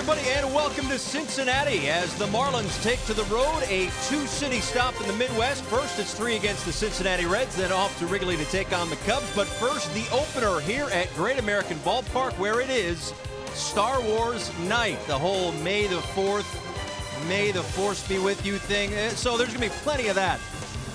everybody, and welcome to Cincinnati as the Marlins take to the road a two-city stop in the Midwest. First, it's 3 against the Cincinnati Reds, then off to Wrigley to take on the Cubs. But first, the opener here at Great American Ballpark, where it is Star Wars night. The whole May the 4th, May the Force be with you thing. So there's going to be plenty of that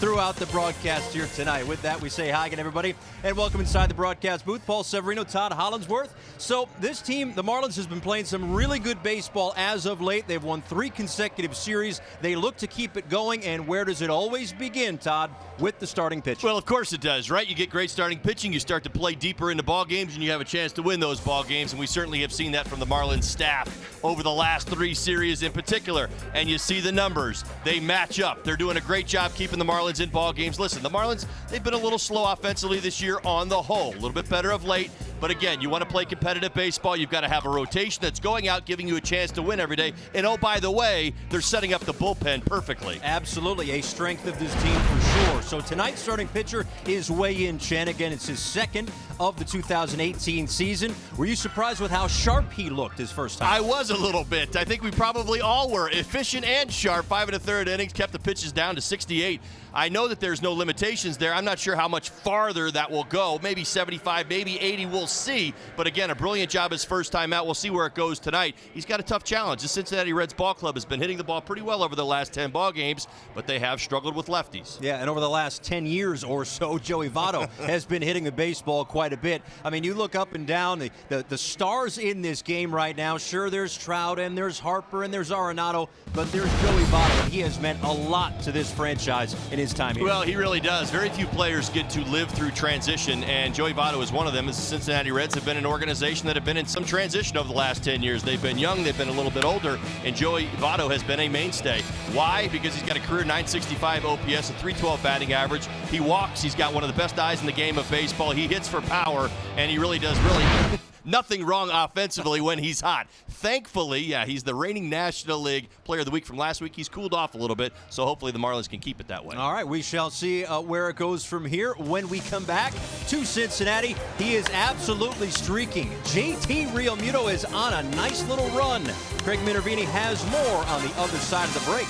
throughout the broadcast here tonight. With that, we say hi again, everybody, and welcome inside the broadcast booth. Paul Severino, Todd Hollinsworth. So this team, the Marlins, has been playing some really good baseball as of late. They've won 3 consecutive series. They look to keep it going, and where does it always begin, Todd? With the starting pitch. Well, of course it does, right? You get great starting pitching, you start to play deeper into ball games, and you have a chance to win those ball games, and we certainly have seen that from the Marlins staff over the last 3 series in particular. And you see the numbers. They match up. They're doing a great job keeping the Marlins in ball games. Listen, the Marlins, they've been a little slow offensively this year on the whole. A little bit better of late. But again, you want to play competitive baseball, you've got to have a rotation that's going out, giving you a chance to win every day. And oh, by the way, they're setting up the bullpen perfectly. Absolutely, a strength of this team for sure. So tonight's starting pitcher is Wei-Yin Chen. Again, it's his second of the 2018 season. Were you surprised with how sharp he looked his first time? I was a little bit. I think we probably all were. Efficient and sharp. 5 1/3 innings, kept the pitches down to 68. I know that there's no limitations there. I'm not sure how much farther that will go. Maybe 75, maybe 80, we'll see. But again, a brilliant job his first time out. We'll see where it goes tonight. He's got a tough challenge. The Cincinnati Reds ball club has been hitting the ball pretty well over the last 10 ball games, but they have struggled with lefties. Yeah, and over the last 10 years or so, Joey Votto has been hitting the baseball quite a bit. I mean, you look up and down, the stars in this game right now. Sure, there's Trout, and there's Harper, and there's Arenado, but there's Joey Votto, and he has meant a lot to this franchise in his time here. Well, he really does. Very few players get to live through transition, and Joey Votto is one of them. As the Cincinnati Reds have been an organization that have been in some transition over the last 10 years. They've been young, they've been a little bit older, and Joey Votto has been a mainstay. Why? Because he's got a career .965 OPS, a .312 batting average. He walks. He's got one of the best eyes in the game of baseball. He hits for power, and he really does nothing wrong offensively when he's hot. Thankfully, yeah, he's the reigning National League Player of the Week from last week. He's cooled off a little bit, so hopefully the Marlins can keep it that way. All right, we shall see where it goes from here when we come back to Cincinnati. He is absolutely streaking. JT Realmuto is on a nice little run. Pregame has more on the other side of the break.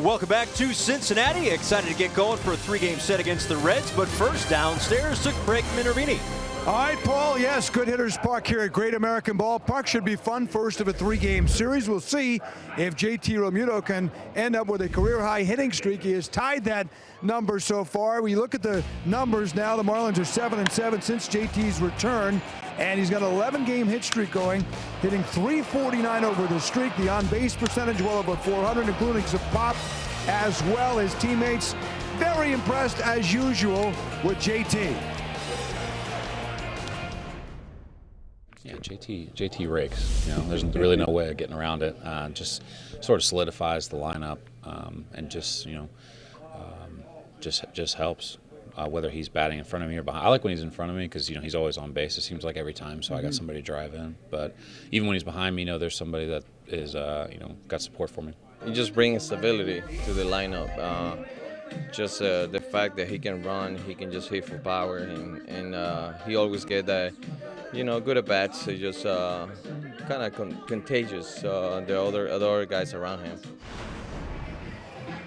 Welcome back to Cincinnati. Excited to get going for a 3-game set against the Reds. But first, downstairs to Pregame. All right, Paul. Yes, good hitters park here at Great American Ballpark. Should be fun. First of a 3-game series. We'll see if JT Realmuto can end up with a career-high hitting streak. He has tied that number so far. We look at the numbers now. The Marlins are 7-7 since JT's return, and he's got an 11-game hit streak going, hitting .349 over the streak. The on-base percentage well over 400, including some pop as well. His teammates very impressed as usual with JT. Yeah, JT rakes. You know, there's really no way of getting around it. Just sort of solidifies the lineup, and just just helps. Whether he's batting in front of me or behind. I like when he's in front of me because he's always on base. It seems like every time, so I got somebody to drive in. But even when he's behind me, there's somebody that is got support for me. He just brings stability to the lineup. Just the fact that he can run, he can just hit for power, and he always get that, good at bats. So just kind of contagious. The other guys around him.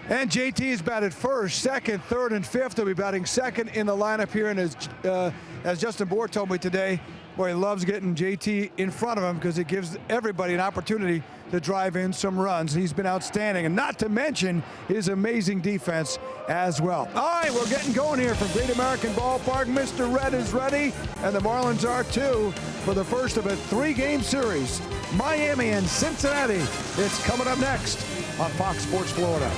And JT is batted first, second, third, and fifth. He'll be batting second in the lineup here. And as Justin Bohr told me today, boy, he loves getting JT in front of him because it gives everybody an opportunity to drive in some runs. He's been outstanding, and not to mention his amazing defense as well. All right, we're getting going here from Great American Ballpark. Mr. Red is ready, and the Marlins are too, for the first of a 3-game series. Miami and Cincinnati. It's coming up next on Fox Sports Florida.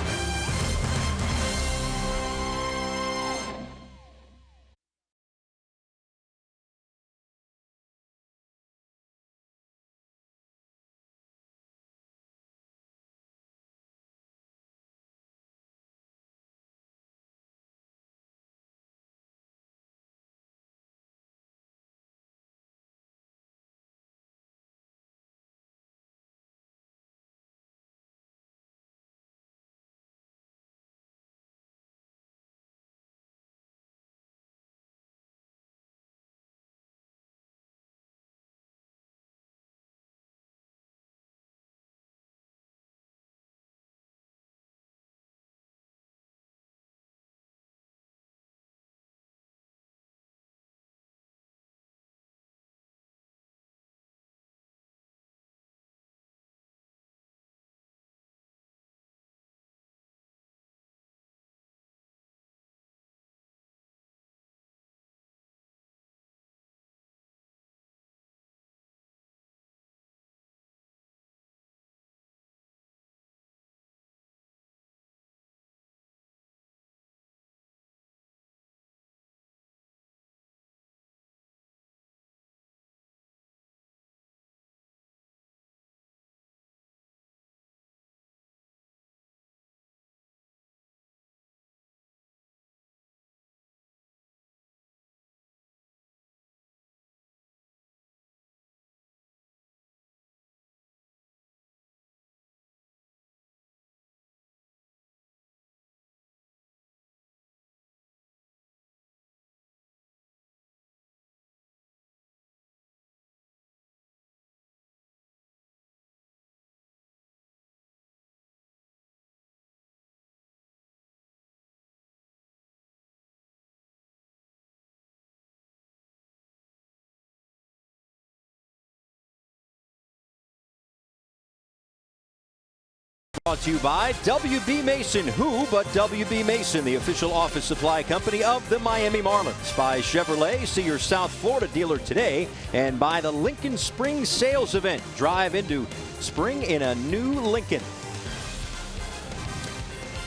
Brought to you by WB Mason. Who but WB Mason, the official office supply company of the Miami Marlins. By Chevrolet, see your South Florida dealer today. And by the Lincoln Spring Sales Event. Drive into spring in a new Lincoln.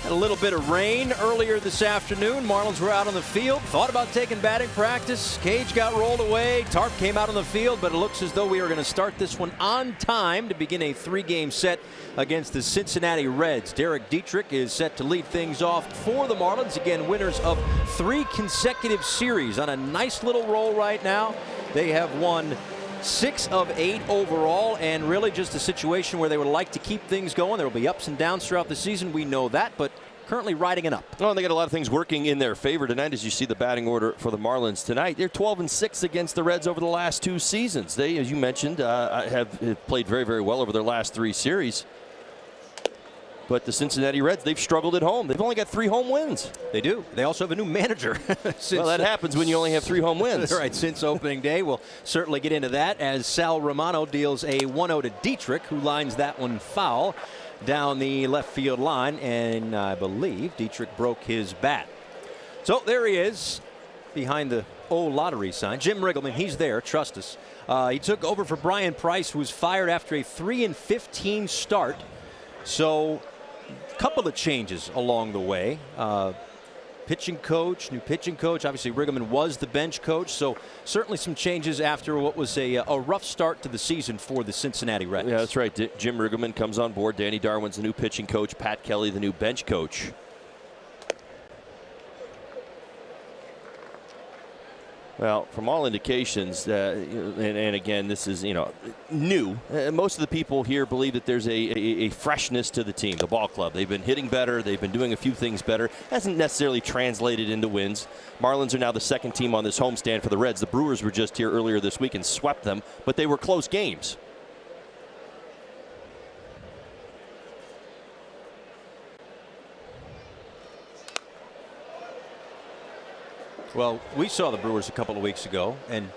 Had a little bit of rain earlier this afternoon. Marlins were out on the field. Thought about taking batting practice. Cage got rolled away. Tarp came out on the field, but it looks as though we are going to start this one on time to begin a 3-game set against the Cincinnati Reds. Derek Dietrich is set to lead things off for the Marlins. Again, winners of 3 consecutive series on a nice little roll right now. They have won 6 of 8 overall, and really just a situation where they would like to keep things going. There will be ups and downs throughout the season. We know that, but currently riding it up. Well, they got a lot of things working in their favor tonight as you see the batting order for the Marlins tonight. They're 12-6 against the Reds over the last 2 seasons. They, as you mentioned, have played very, very well over their last 3 series. But the Cincinnati Reds, they've struggled at home. They've only got 3 home wins. They do. They also have a new manager. Well, that happens when you only have 3 home wins. Right, since opening day. We'll certainly get into that as Sal Romano deals a 1-0 to Dietrich, who lines that one foul down the left field line. And I believe Dietrich broke his bat. So there he is behind the old lottery sign. Jim Riggleman, he's there. Trust us. He took over for Brian Price, who was fired after a 3-15 start. So couple of changes along the way. Pitching coach, new pitching coach. Obviously, Riggleman was the bench coach, so certainly some changes after what was a rough start to the season for the Cincinnati Reds. Yeah, that's right. Jim Riggleman comes on board. Danny Darwin's the new pitching coach. Pat Kelly, the new bench coach. Well, from all indications, and again, this is, new. Most of the people here believe that there's a freshness to the team, the ball club. They've been hitting better. They've been doing a few things better. Hasn't necessarily translated into wins. Marlins are now the second team on this homestand for the Reds. The Brewers were just here earlier this week and swept them, but they were close games. Well, we saw the Brewers a couple of weeks ago, and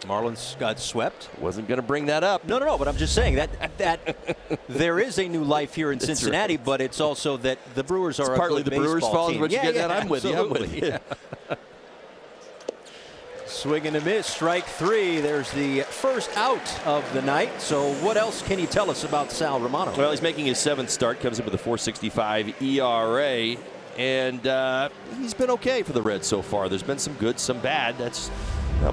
Marlins got swept. Wasn't going to bring that up. No, but I'm just saying that there is a new life here in Cincinnati, right. But it's also that the Brewers are partly a good the Brewers' fault. What you get that? I'm with you. Yeah. Swing and a miss, strike 3. There's the first out of the night. So what else can you tell us about Sal Romano? Well, he's making his 7th start, comes in with a 4.65 ERA. And he's been okay for the Reds so far. There's been some good, some bad. That's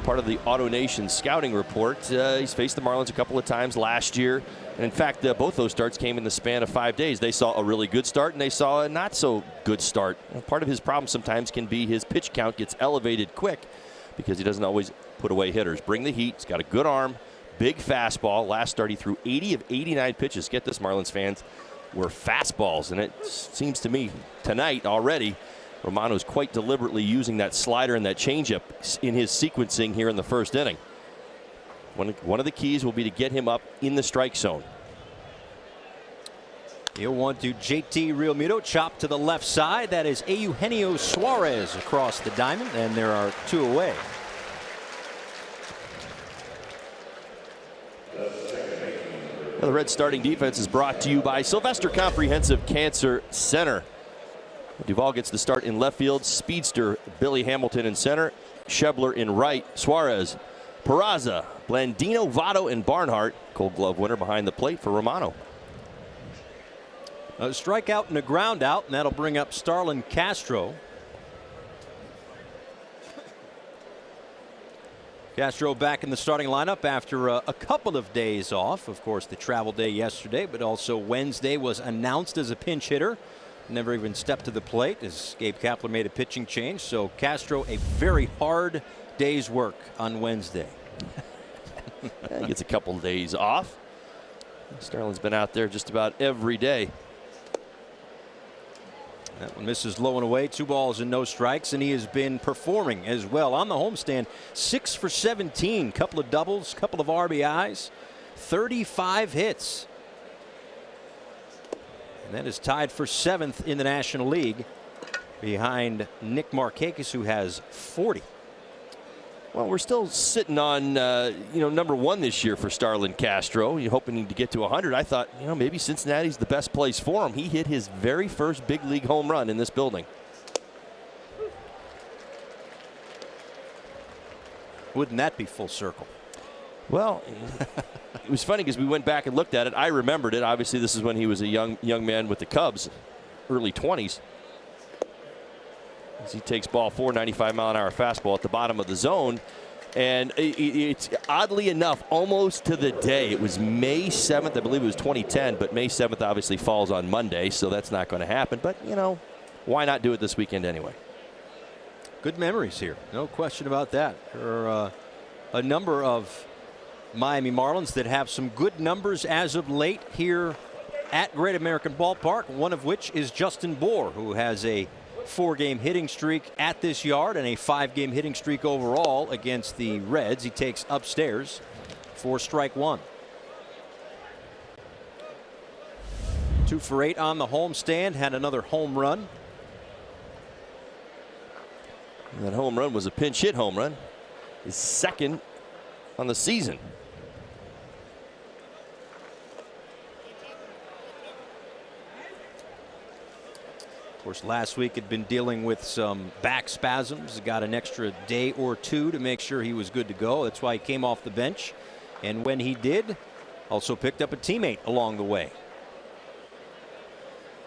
part of the Auto Nation scouting report. He's faced the Marlins a couple of times last year. And in fact, both those starts came in the span of 5 days. They saw a really good start, and they saw a not so good start. And part of his problem sometimes can be his pitch count gets elevated quick because he doesn't always put away hitters. Bring the heat. He's got a good arm, big fastball. Last start, he threw 80 of 89 pitches. Get this, Marlins fans, were fastballs, and it seems to me tonight already Romano's quite deliberately using that slider and that changeup in his sequencing here in the first inning. One of the keys will be to get him up in the strike zone. He'll want to JT Realmuto, chop to the left side. That is Eugenio Suarez across the diamond, and there are 2 away. The Reds starting defense is brought to you by Sylvester Comprehensive Cancer Center. Duvall gets the start in left field. Speedster Billy Hamilton in center. Schebler in right. Suarez, Peraza, Blandino, Votto, and Barnhart. Gold Glove winner behind the plate for Romano. A strikeout and a ground out, and that'll bring up Starlin Castro. Castro back in the starting lineup after a couple of days off. Of course, the travel day yesterday, but also Wednesday was announced as a pinch hitter. Never even stepped to the plate as Gabe Kapler made a pitching change. So Castro, a very hard day's work on Wednesday. He gets a couple of days off. Starlin's been out there just about every day. That one misses low and away. 2 balls and no strikes, and he has been performing as well on the homestand. 6 for 17, couple of doubles, couple of RBIs, 35 hits. And that is tied for 7th in the National League behind Nick Markakis, who has 40. Well, we're still sitting on, number 1 this year for Starlin Castro. You're hoping to get to 100. I thought, maybe Cincinnati's the best place for him. He hit his very first big league home run in this building. Wouldn't that be full circle? Well, it was funny because we went back and looked at it. I remembered it. Obviously, this is when he was a young man with the Cubs, early 20s. As he takes ball 495-mile-an-hour fastball at the bottom of the zone. And it's oddly enough, almost to the day. It was May 7th. I believe it was 2010. But May 7th obviously falls on Monday, so that's not going to happen. But, why not do it this weekend anyway? Good memories here. No question about that. There are a number of Miami Marlins that have some good numbers as of late here at Great American Ballpark, one of which is Justin Bour, who has a 4-game hitting streak at this yard and a 5-game hitting streak overall against the Reds. He takes upstairs for strike 1. 2 for 8 on the homestand, had another home run. And that home run was a pinch hit home run. His second on the season. Of course, last week had been dealing with some back spasms. Got an extra day or 2 to make sure he was good to go. That's why he came off the bench. And when he did, also picked up a teammate along the way.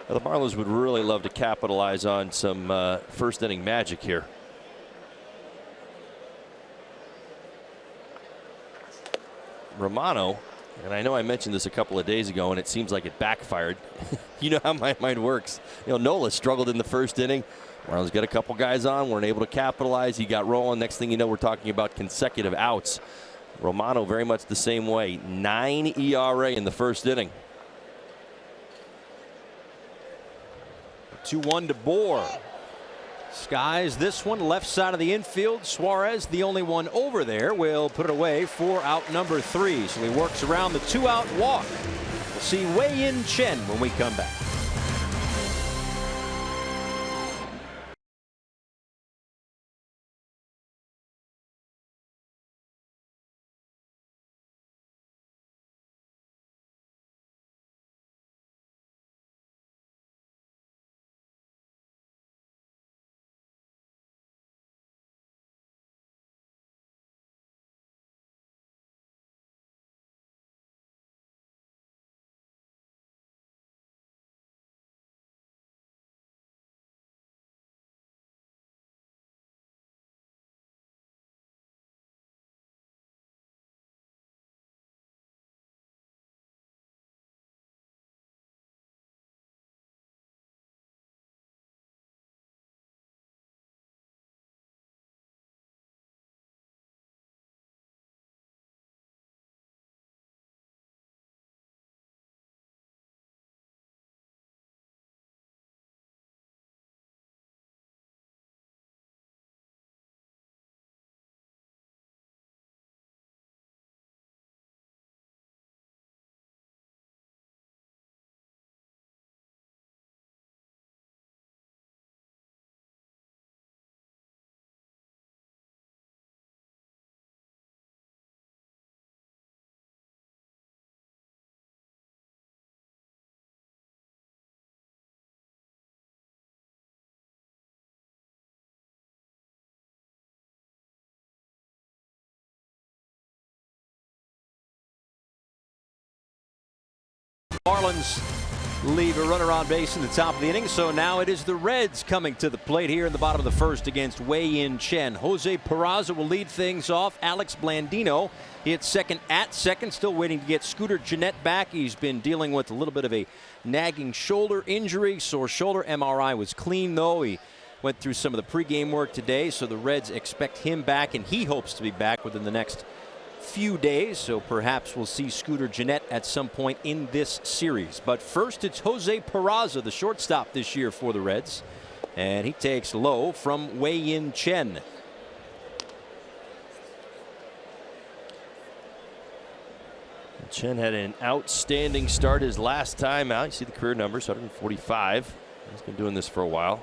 Well, the Marlins would really love to capitalize on some first inning magic here. Romano, and I know I mentioned this a couple of days ago, and it seems like it backfired. You know how my mind works. You know, Nola struggled in the first inning. Marlins got a couple guys on, weren't able to capitalize. He got rolling. Next thing you know, we're talking about consecutive outs. Romano very much the same way. 9 ERA in the first inning. 2-1 to Bohr. Skies this one, left side of the infield. Suarez, the only one over there, will put it away for out number 3. So he works around the 2-out walk. We'll see Wei-Yin Chen when we come back. Marlins leave a runner on base in the top of the inning, so now it is the Reds coming to the plate here in the bottom of the first against Wei-Yin Chen. Jose Peraza will lead things off. Alex Blandino hits second at second, still waiting to get Scooter Gennett back. He's been dealing with a little bit of a nagging shoulder injury. Sore shoulder. MRI was clean, though. He went through some of the pregame work today, so the Reds expect him back, and he hopes to be back within the next few days, so perhaps we'll see Scooter Gennett at some point in this series. But first, it's Jose Peraza, the shortstop this year for the Reds, and he takes low from Wei-Yin Chen. Chen had an outstanding start his last time out. You see the career numbers, 145. He's been doing this for a while.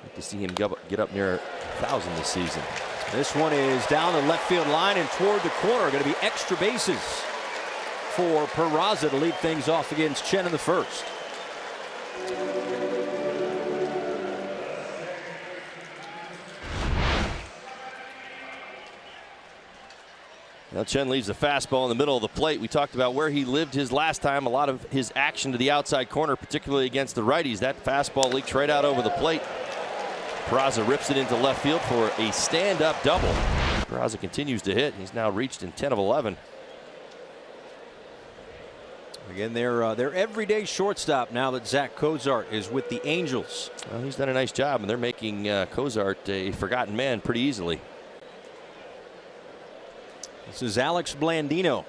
Like to see him get up near 1,000 this season. This one is down the left field line and toward the corner. Going to be extra bases for Peraza to lead things off against Chen in the first. Now Chen leaves the fastball in the middle of the plate. We talked about where he lived his last time. A lot of his action to the outside corner, particularly against the righties. That fastball leaks right out over the plate. Peraza rips it into left field for a stand-up double. Peraza continues to hit. He's now reached in 10 of 11. Again, they're everyday shortstop now that Zach Cozart is with the Angels. Well, he's done a nice job, and they're making Cozart a forgotten man pretty easily. This is Alex Blandino.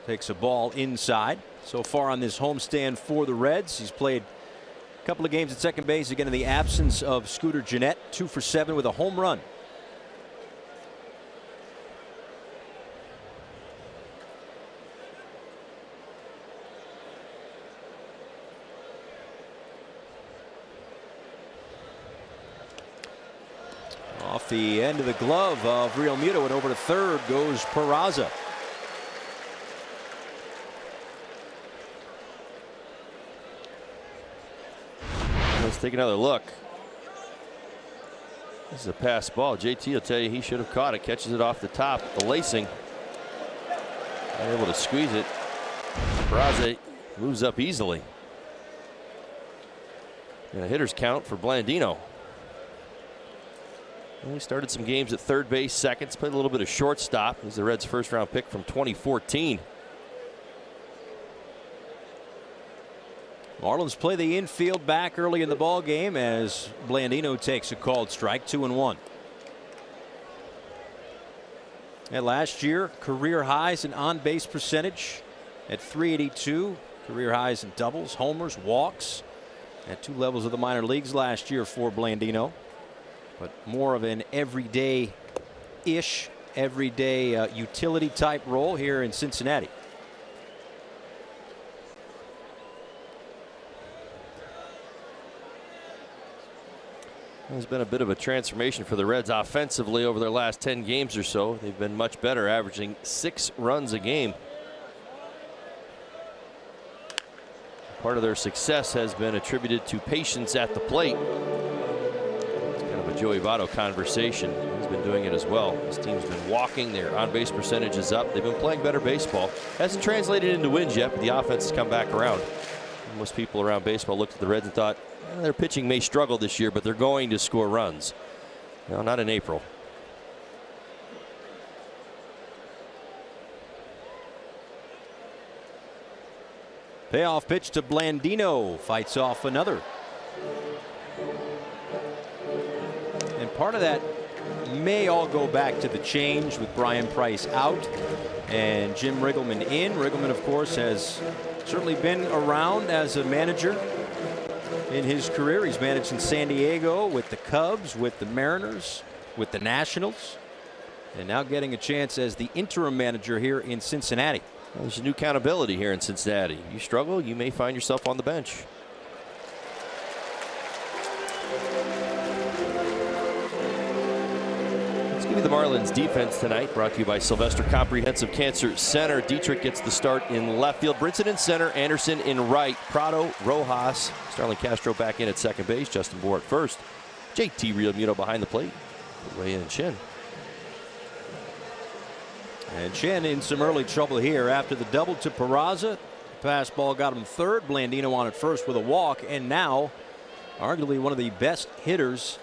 Takes a ball inside. So far on this homestand for the Reds, he's played a couple of games at second base, again in the absence of Scooter Gennett. 2 for 7 with a home run. off the end of the glove of Realmuto, and over to third goes Peraza. Let's take another look. This is a pass ball. JT will tell you he should have caught it. Catches it off the top. The lacing. Not able to squeeze it. Peraza moves up easily. And a hitter's count for Blandino. He started some games at third base, seconds, played a little bit of shortstop. He's the Reds' first-round pick from 2014. Marlins play the infield back early in the ball game as Blandino takes a called strike. 2-1. And last year, career highs in on-base percentage at .382. Career highs in doubles, homers, walks at 2 levels of the minor leagues last year for Blandino. But more of an everyday-ish, everyday utility type role here in Cincinnati. There's been a bit of a transformation for the Reds offensively over their last 10 games or so. They've been much better, averaging 6 runs a game. Part of their success has been attributed to patience at the plate. It's kind of a Joey Votto conversation. He's been doing it as well. His team's been walking. Their on-base percentage is up. They've been playing better baseball. Hasn't translated into wins yet, but the offense has come back around. Most people around baseball looked at the Reds and thought, their pitching may struggle this year, but they're going to score runs. No, not in April. Payoff pitch to Blandino. Fights off another. And part of that may all go back to the change with Brian Price out and Jim Riggleman in. Riggleman, of course, has certainly been around as a manager in his career. He's managed in San Diego, with the Cubs, with the Mariners, with the Nationals, and now getting a chance as the interim manager here in Cincinnati. Well, there's a new accountability here in Cincinnati. You struggle, you may find yourself on the bench. Let's give you the Marlins defense tonight, brought to you by Sylvester Comprehensive Cancer Center. Dietrich gets the start in left field. Brinson in center, Anderson in right. Prado, Rojas, Starlin Castro back in at second base. Justin Bour at first. JT Realmuto behind the plate. Way in Chen. And Chen in some early trouble here after the double to Peraza. Pass ball got him third. Blandino on at first with a walk, and now arguably one of the best hitters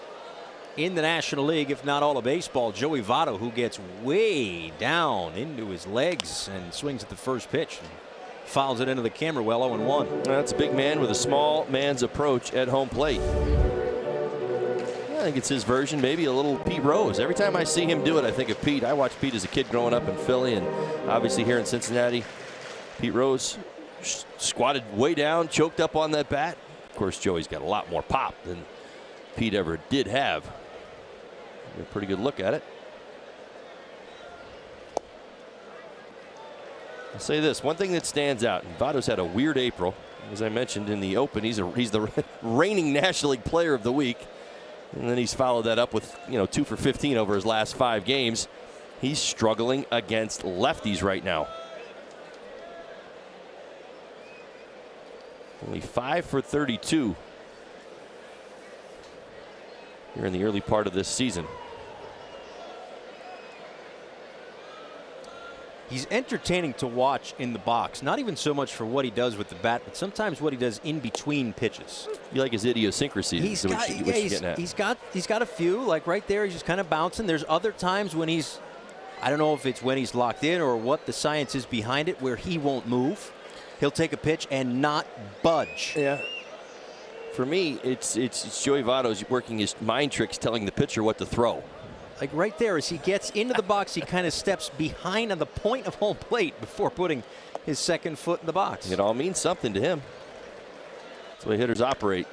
in the National League, if not all of baseball, Joey Votto, who gets way down into his legs and swings at the first pitch and fouls it into the camera well. 0-1. That's a big man with a small man's approach at home plate. I think it's his version, maybe a little Pete Rose. Every time I see him do it, I think of Pete. I watched Pete as a kid growing up in Philly, and obviously here in Cincinnati. Pete Rose squatted way down, choked up on that bat. Of course, Joey's got a lot more pop than Pete ever did have. A pretty good look at it. I'll say this, one thing that stands out, and Votto's had a weird April. As I mentioned in the open, he's the reigning National League Player of the Week. And then he's followed that up with, 2 for 15 over his last 5 games. He's struggling against lefties right now. Only 5 for 32 here in the early part of this season. He's entertaining to watch in the box, not even so much for what he does with the bat, but sometimes what he does in between pitches. You like his idiosyncrasies? He's got a few, like right there. He's just kind of bouncing. There's other times when I don't know if it's when he's locked in or what the science is behind it, where he won't move. He'll take a pitch and not budge. Yeah. For me, it's Joey Votto's working his mind tricks, telling the pitcher what to throw. Like right there, as he gets into the box, he kind of steps behind on the point of home plate before putting his second foot in the box. It all means something to him. That's the way hitters operate.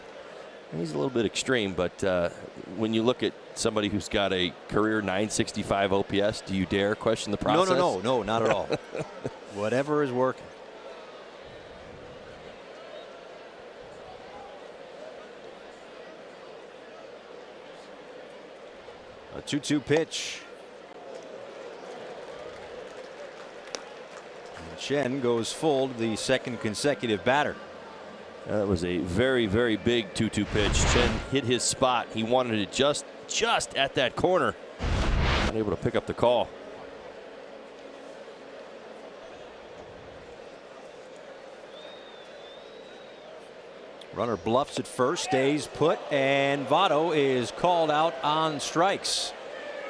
He's a little bit extreme, but when you look at somebody who's got a career .965 OPS, do you dare question the process? No, not at all. Whatever is working. A 2-2 pitch. And Chen goes full, the second consecutive batter. That was a very, very big 2-2 pitch. Chen hit his spot. He wanted it just at that corner. Unable to pick up the call. Runner bluffs at first, stays put, and Votto is called out on strikes,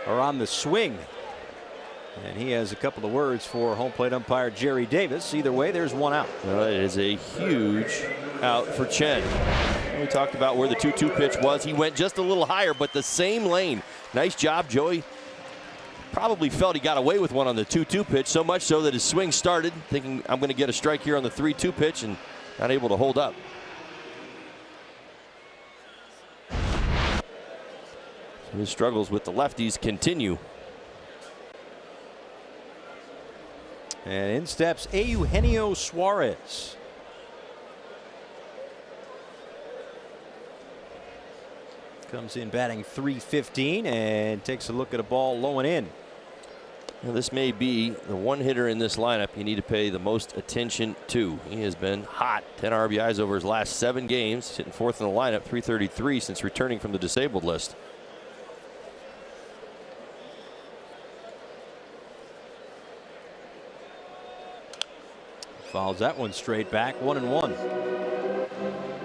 or on the swing. And he has a couple of words for home plate umpire Jerry Davis. Either way, there's one out. Well, it is a huge out for Chen. We talked about where the 2-2 pitch was. He went just a little higher, but the same lane. Nice job, Joey. Probably felt he got away with one on the 2-2 pitch, so much so that his swing started, thinking I'm going to get a strike here on the 3-2 pitch, and not able to hold up. So his struggles with the lefties continue. And in steps Eugenio Suarez. Comes in batting .315 and takes a look at a ball low and in. Now, this may be the one hitter in this lineup you need to pay the most attention to. He has been hot. 10 RBIs over his last 7 games. He's hitting 4th in the lineup, .333 since returning from the disabled list. Fouls that one straight back, 1-1.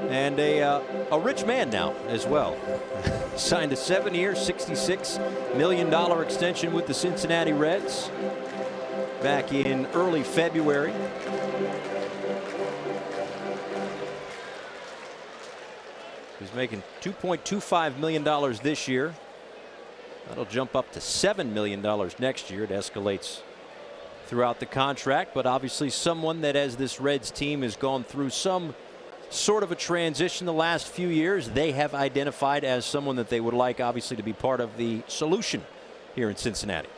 And a rich man now as well. Signed a 7-year, $66 million extension with the Cincinnati Reds back in early February. He's making $2.25 million this year. That'll jump up to $7 million next year. It escalates throughout the contract, but obviously someone that, as this Reds team has gone through some sort of a transition the last few years, they have identified as someone that they would like, obviously, to be part of the solution here in Cincinnati.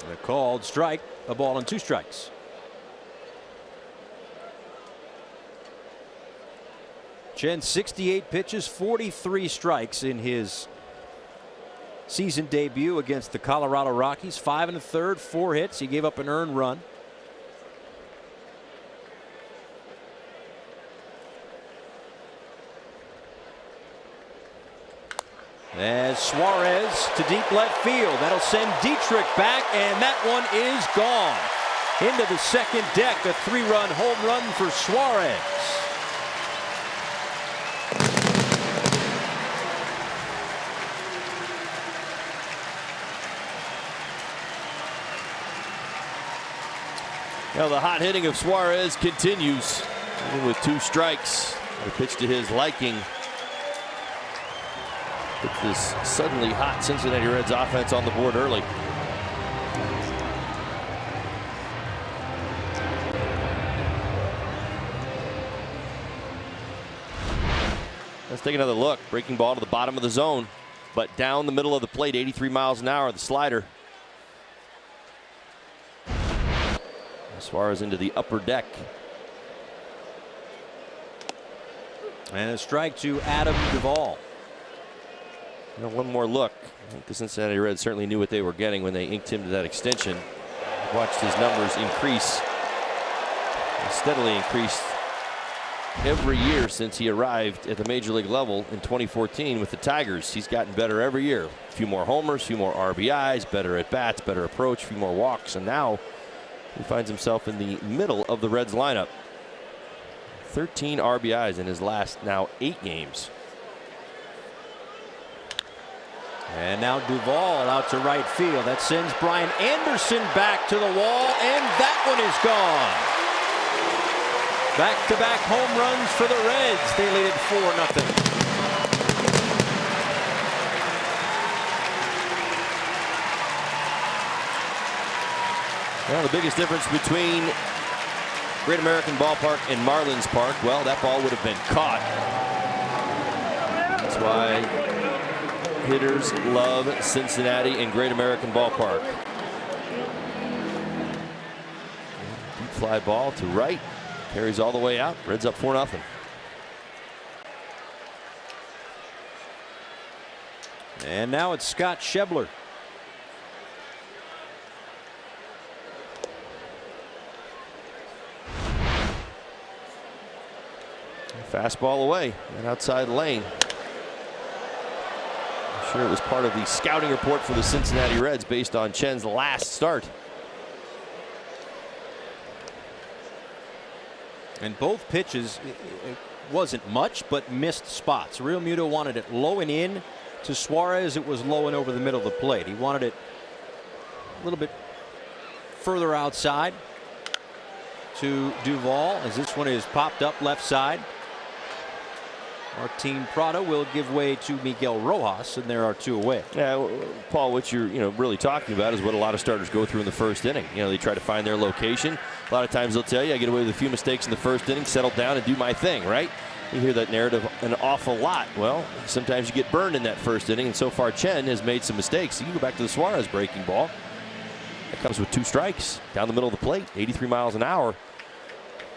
And a called strike, a ball and 2 strikes. Chen, 68 pitches, 43 strikes in his season debut against the Colorado Rockies. 5 1/3, 4 hits. He gave up an earned run. As Suarez to deep left field. That'll send Dietrich back, and that one is gone. Into the second deck, a 3-run home run for Suarez. Now the hot hitting of Suarez continues, even with 2 strikes. A pitch to his liking. Put this suddenly hot Cincinnati Reds offense on the board early. Let's take another look. Breaking ball to the bottom of the zone, but down the middle of the plate, 83 miles an hour, the slider. Suarez into the upper deck. And a strike to Adam Duvall. Now one more look. I think the Cincinnati Reds certainly knew what they were getting when they inked him to that extension. Watched his numbers increase. Steadily increased every year since he arrived at the major league level in 2014 with the Tigers. He's gotten better every year. A few more homers, a few more RBIs, better at bats, better approach, a few more walks, and now he finds himself in the middle of the Reds lineup. 13 RBIs in his last now 8 games. And now Duvall out to right field. That sends Brian Anderson back to the wall, and that one is gone. Back-to-back home runs for the Reds. They lead it 4-0. Well, the biggest difference between Great American Ballpark and Marlins Park, well, that ball would have been caught. That's why hitters love Cincinnati and Great American Ballpark. fly ball to right. Carries all the way out. Reds up 4-0. And now it's Scott Schebler. Fastball away and outside lane. I'm sure it was part of the scouting report for the Cincinnati Reds based on Chen's last start. And both pitches, it wasn't much, but missed spots. Realmuto wanted it low and in. To Suarez, it was low and over the middle of the plate. He wanted it a little bit further outside to Duvall, as this one is popped up left side. Martin Prado will give way to Miguel Rojas, and there are 2 away. Yeah, Paul, what you're really talking about is what a lot of starters go through in the first inning. They try to find their location. A lot of times they'll tell you, I get away with a few mistakes in the first inning, settle down and do my thing, right? You hear that narrative an awful lot. Well, sometimes you get burned in that first inning, and so far Chen has made some mistakes. You can go back to the Suarez breaking ball. That comes with 2 strikes down the middle of the plate, 83 miles an hour.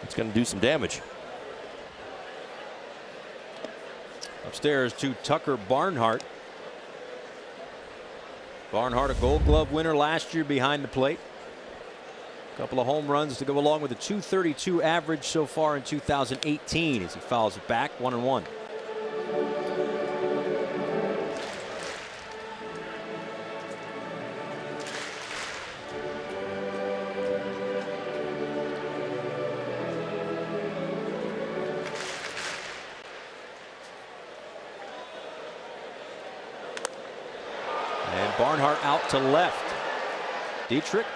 It's going to do some damage. Upstairs to Tucker Barnhart. Barnhart, a Gold Glove winner last year behind the plate. A couple of home runs to go along with a .232 average so far in 2018 as he fouls it back 1-1. Barnhart out to left. Dietrich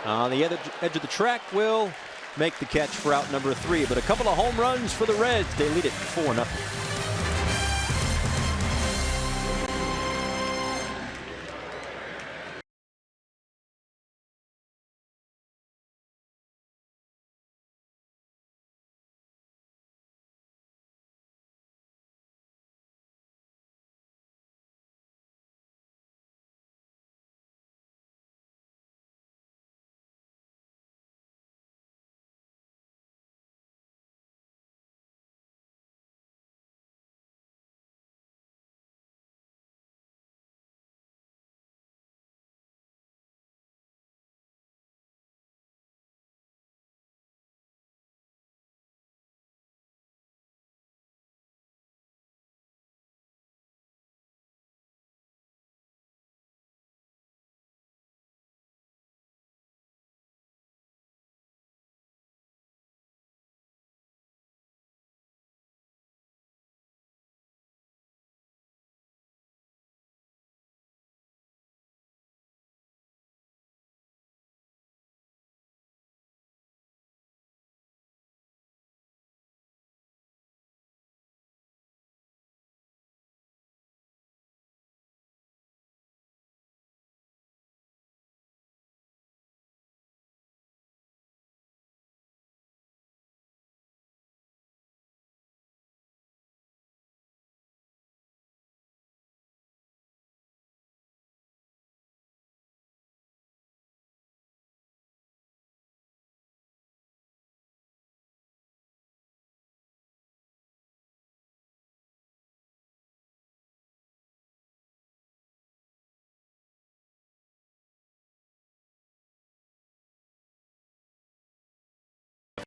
on the edge of the track will make the catch for out number 3. But a couple of home runs for the Reds. They lead it 4-0.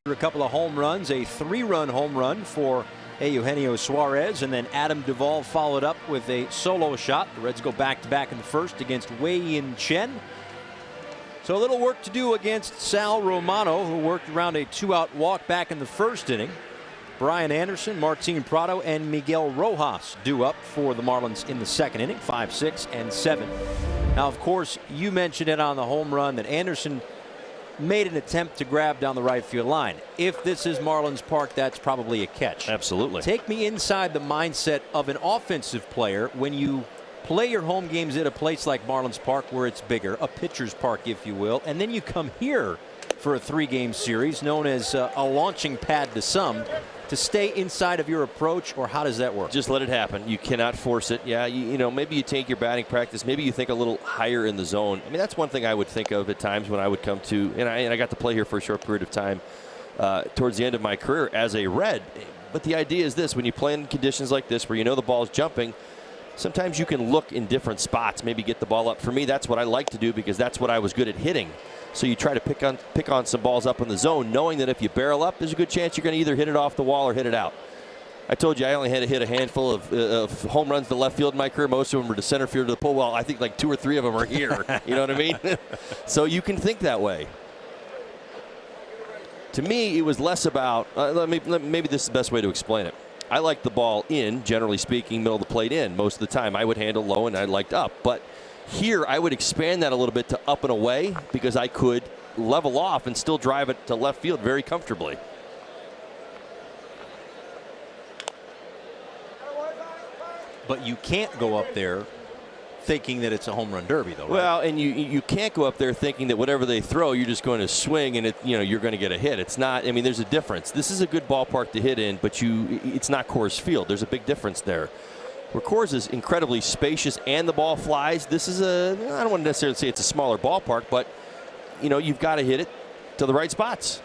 After a couple of home runs, a 3-run home run for Eugenio Suarez, and then Adam Duvall followed up with a solo shot. The Reds go back-to-back in the first against Wei-Yin Chen. So a little work to do against Sal Romano, who worked around a 2-out walk back in the first inning. Brian Anderson, Martin Prado, and Miguel Rojas due up for the Marlins in the second inning, 5, 6, and 7. Now, of course, you mentioned it on the home run that Anderson made an attempt to grab down the right field line. If this is Marlins Park, that's probably a catch. Absolutely. Take me inside the mindset of an offensive player when you play your home games at a place like Marlins Park where it's bigger, a pitcher's park, if you will, and then you come here for a 3-game series, known as a launching pad to some, to stay inside of your approach, or how does that work? Just let it happen. You cannot force it. Yeah, you know, maybe you take your batting practice. Maybe you think a little higher in the zone. I mean, that's one thing I would think of at times when I would come to, and I got to play here for a short period of time towards the end of my career as a Red. But the idea is this: when you play in conditions like this where you know the ball's jumping, sometimes you can look in different spots, maybe get the ball up. For me, that's what I like to do because that's what I was good at hitting. So you try to pick on some balls up in the zone, knowing that if you barrel up, there's a good chance you're going to either hit it off the wall or hit it out. I told you I only had to hit a handful of home runs to left field in my career. Most of them were to center field to the pole. Well, I think like 2 or 3 of them are here. You know what I mean? So you can think that way. To me, it was less about, maybe this is the best way to explain it. I like the ball in, generally speaking, middle of the plate in. Most of the time I would handle low and I liked up. But here I would expand that a little bit to up and away because I could level off and still drive it to left field very comfortably. But you can't go up there thinking that it's a home run derby, though, right? Well, and you can't go up there thinking that whatever they throw, you're just going to swing and you're going to get a hit. It's not. I mean, there's a difference. This is a good ballpark to hit in, but it's not Coors Field. There's a big difference there. Where Coors is incredibly spacious and the ball flies, this is I don't want to necessarily say it's a smaller ballpark, but you've got to hit it to the right spots.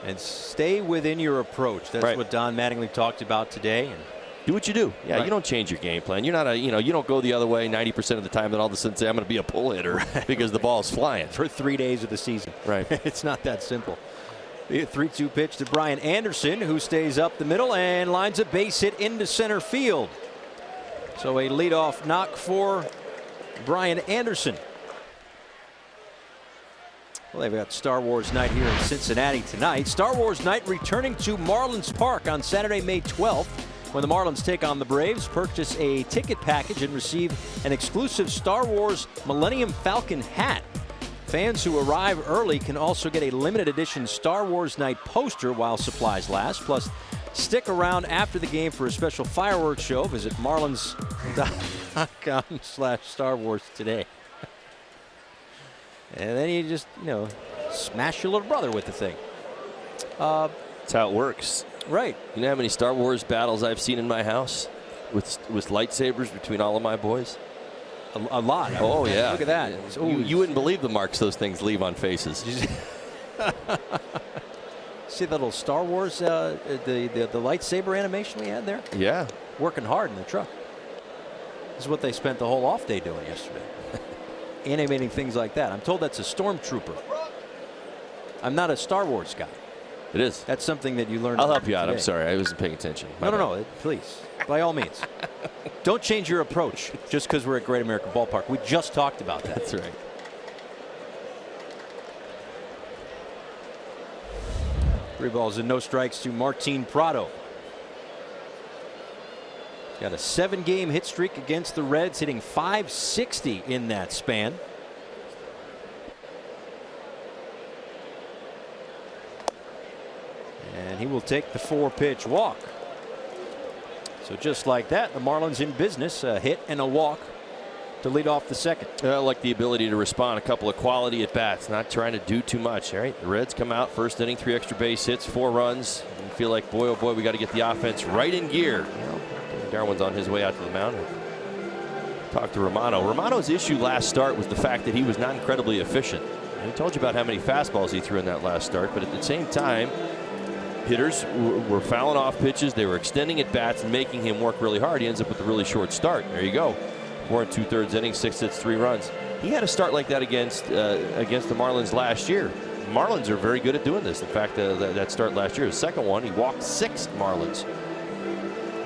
And stay within your approach. That's right. what Don Mattingly talked about today. And do what you do. Yeah, right. You don't change your game plan. You're not you don't go the other way 90% of the time and all of a sudden say I'm going to be a pull hitter because the ball's flying. For 3 days of the season. Right. It's not that simple. The 3-2 pitch to Brian Anderson, who stays up the middle and lines a base hit into center field. So a leadoff knock for Brian Anderson. Well, they've got Star Wars Night here in Cincinnati tonight. Star Wars Night returning to Marlins Park on Saturday, May 12th. When the Marlins take on the Braves, purchase a ticket package and receive an exclusive Star Wars Millennium Falcon hat. Fans who arrive early can also get a limited edition Star Wars Night poster while supplies last. Plus, stick around after the game for a special fireworks show. Visit marlins.com/Star Wars today. And then you just, smash your little brother with the thing. That's how it works. Right. You know how many Star Wars battles I've seen in my house with lightsabers between all of my boys? A lot. Oh, yeah. Look at that. Yeah. You wouldn't believe the marks those things leave on faces. See the little Star Wars, the lightsaber animation we had there? Yeah. Working hard in the truck. This is what they spent the whole off day doing yesterday. Animating things like that. I'm told that's a stormtrooper. I'm not a Star Wars guy. It is. That's something that you learned. I'll help you out. Today. I'm sorry. I wasn't paying attention. No. Please. By all means. Don't change your approach just because we're at Great American Ballpark. We just talked about that. That's right. 3 balls and no strikes to Martin Prado. Got a 7-game hit streak against the Reds, hitting .560 in that span. And he will take the 4-pitch walk. So just like that, the Marlins in business, a hit and a walk to lead off the second. I like the ability to respond, a couple of quality at bats, not trying to do too much. All right, the Reds come out first inning, 3 extra base hits, 4 runs. You feel like, boy, oh boy, we got to get the offense right in gear. Darwin's on his way out to the mound. Talk to Romano. Romano's issue last start was the fact that he was not incredibly efficient. He told you about how many fastballs he threw in that last start, but at the same time, hitters were fouling off pitches. They were extending at bats and making him work really hard. He ends up with a really short start. There you go. 4 2/3 innings, 6 hits, 3 runs. He had a start like that against the Marlins last year. Marlins are very good at doing this. In fact, that start last year, his second one, he walked 6 Marlins.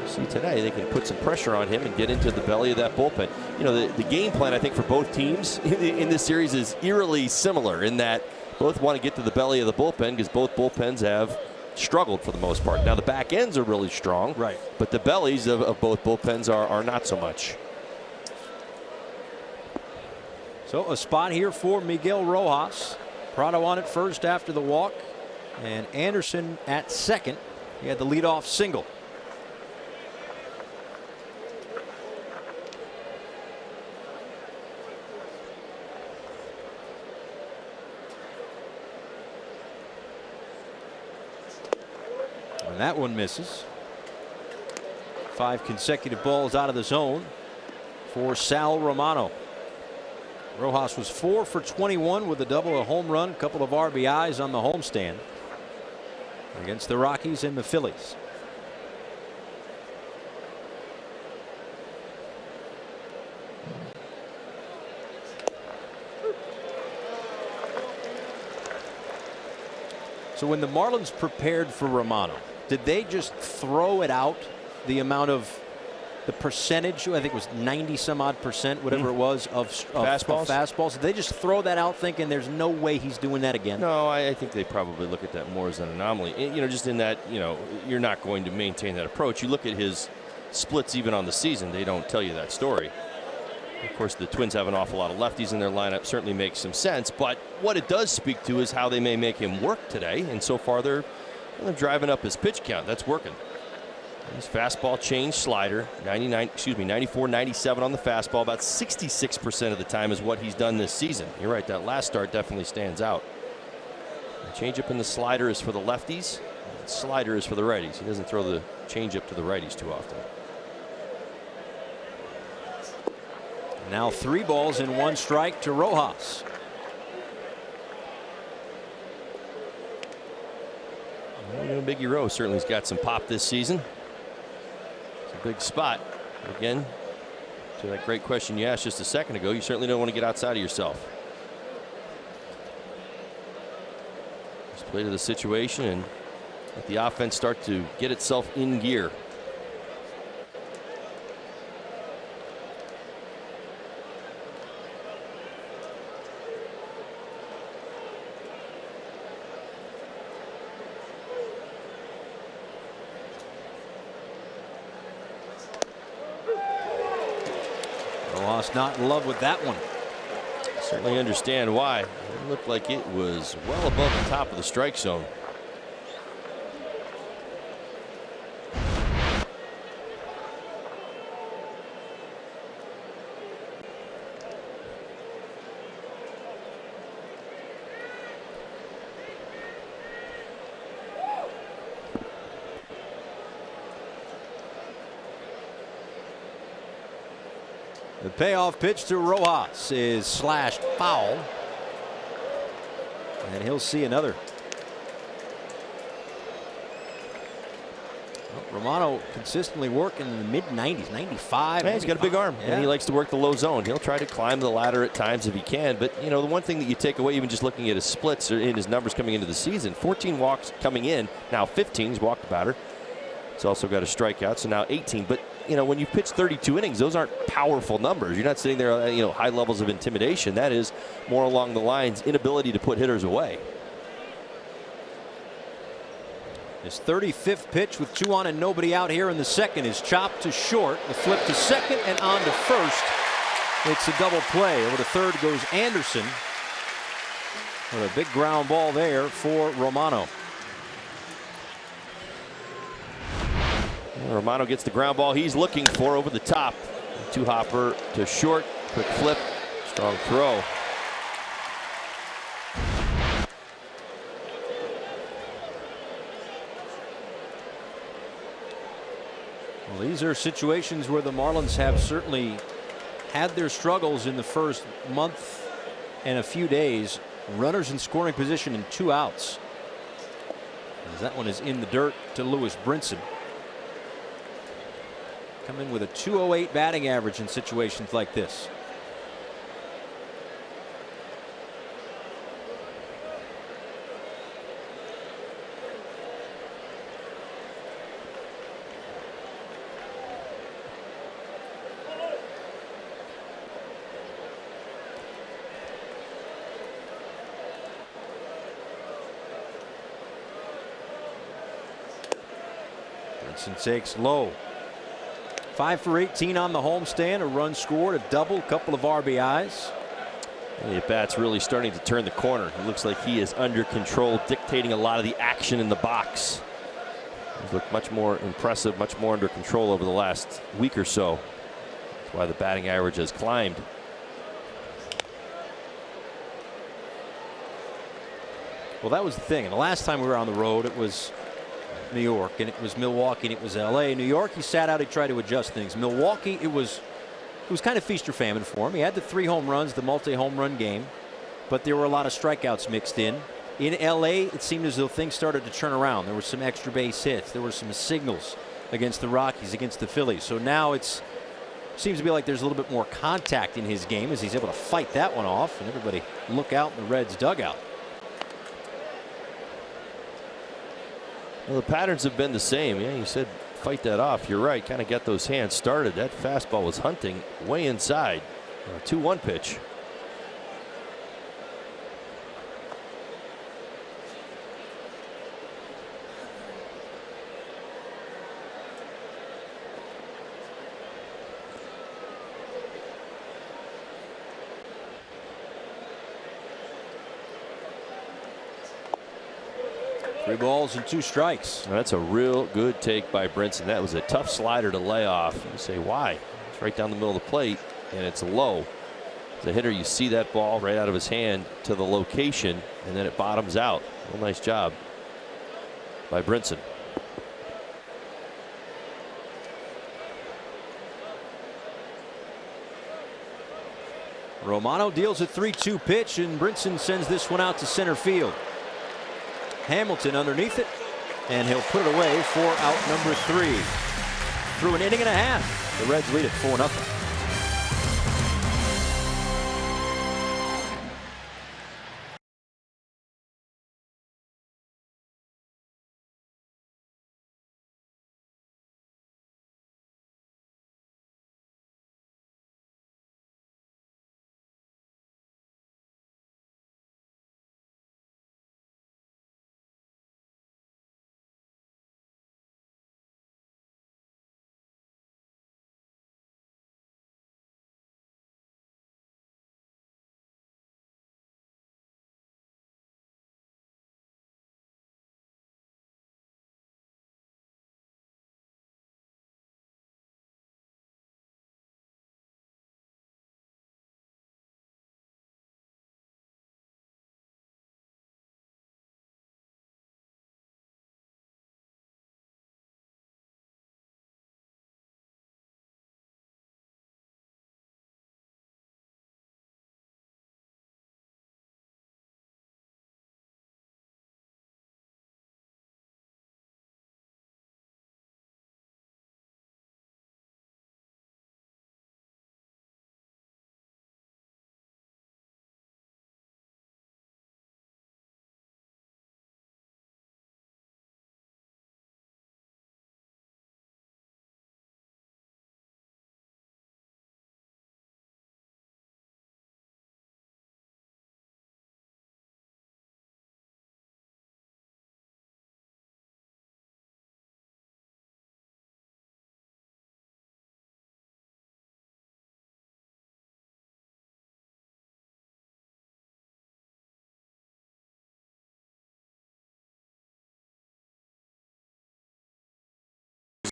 See today, they can put some pressure on him and get into the belly of that bullpen. The game plan, I think, for both teams in this series is eerily similar in that both want to get to the belly of the bullpen because both bullpens have struggled for the most part. Now, the back ends are really strong, right? But the bellies of both bullpens are not so much. So a spot here for Miguel Rojas. Prado on at first after the walk, and Anderson at second. He had the leadoff single. And that one misses. 5 consecutive balls out of the zone for Sal Romano. Rojas was 4 for 21 with a double, a home run, a couple of RBIs on the homestand against the Rockies and the Phillies. So when the Marlins prepared for Romano, did they just throw it out, the amount of the percentage? I think it was 90 some odd percent, whatever it was, of fastballs. Did they just throw that out thinking there's no way he's doing that again? No, I think they probably look at that more as an anomaly. You know, just in that, you know, you're not going to maintain that approach. You look at his splits even on the season, they don't tell you that story. Of course, the Twins have an awful lot of lefties in their lineup. Certainly makes some sense. But what it does speak to is how they may make him work today. And so far, they're driving up his pitch count. That's working. His fastball change slider, 94, 97 on the fastball. About 66% of the time is what he's done this season. You're right, that last start definitely stands out. The changeup and the slider is for the lefties. The slider is for the righties. He doesn't throw the changeup to the righties too often. Now 3 balls and 1 strike to Rojas. Biggie Rose certainly has got some pop this season. It's a big spot. Again, to that great question you asked just a second ago, you certainly don't want to get outside of yourself. Just play to the situation and let the offense start to get itself in gear. Not in love with that one. Certainly understand why. It looked like it was well above the top of the strike zone. The payoff pitch to Rojas is slashed foul. And he'll see another. Well, Romano consistently working in the mid-90s, 95. Yeah, he's got a big arm, and he likes to work the low zone. He'll try to climb the ladder at times if he can. But, you know, the one thing that you take away, even just looking at his splits or in his numbers coming into the season, 14 walks coming in. Now 15, he's walked the batter. He's also got a strikeout, so now 18. But, you know, when you pitch 32 innings, those aren't powerful numbers. You're not sitting there, you know, high levels of intimidation. That is more along the lines, inability to put hitters away. His 35th pitch with 2 on and nobody out here in the second is chopped to short. The flip to second and on to first. It's a double play. Over to third goes Anderson. With a big ground ball there for Romano. Romano gets the ground ball he's looking for over the top. 2-hopper to short. Quick flip. Strong throw. Well, these are situations where the Marlins have certainly had their struggles in the first month and a few days. Runners in scoring position and 2 outs. As that one is in the dirt to Lewis Brinson. Come in with a .208 batting average in situations like this. Brinson takes low. 5 for 18 on the homestand, a run scored, a double, couple of RBIs. The at-bat's really starting to turn the corner. It looks like he is under control, dictating a lot of the action in the box. He's looked much more impressive, much more under control over the last week or so. That's why the batting average has climbed. Well, that was the thing. And the last time we were on the road, it was New York, and it was Milwaukee, and it was LA. New York, he sat out, he tried to adjust things. Milwaukee, it was kind of feast or famine for him. He had the 3 home runs, the multi-home run game, but there were a lot of strikeouts mixed in. In LA, it seemed as though things started to turn around. There were some extra base hits. There were some signals against the Rockies, against the Phillies. So now it seems to be like there's a little bit more contact in his game as he's able to fight that one off, and everybody look out in the Reds dugout. Well, the patterns have been the same. Yeah, you said fight that off. You're right. Kind of got those hands started. That fastball was hunting way inside. 2-1 pitch. Three balls and 2 strikes. That's a real good take by Brinson. That was a tough slider to lay off. You say, why? It's right down the middle of the plate, and it's low. As a hitter, you see that ball right out of his hand to the location, and then it bottoms out. Real nice job by Brinson. Romano deals a 3-2 pitch, and Brinson sends this one out to center field. Hamilton underneath it, and he'll put it away for out number 3. Through an inning and a half, the Reds lead at 4-0.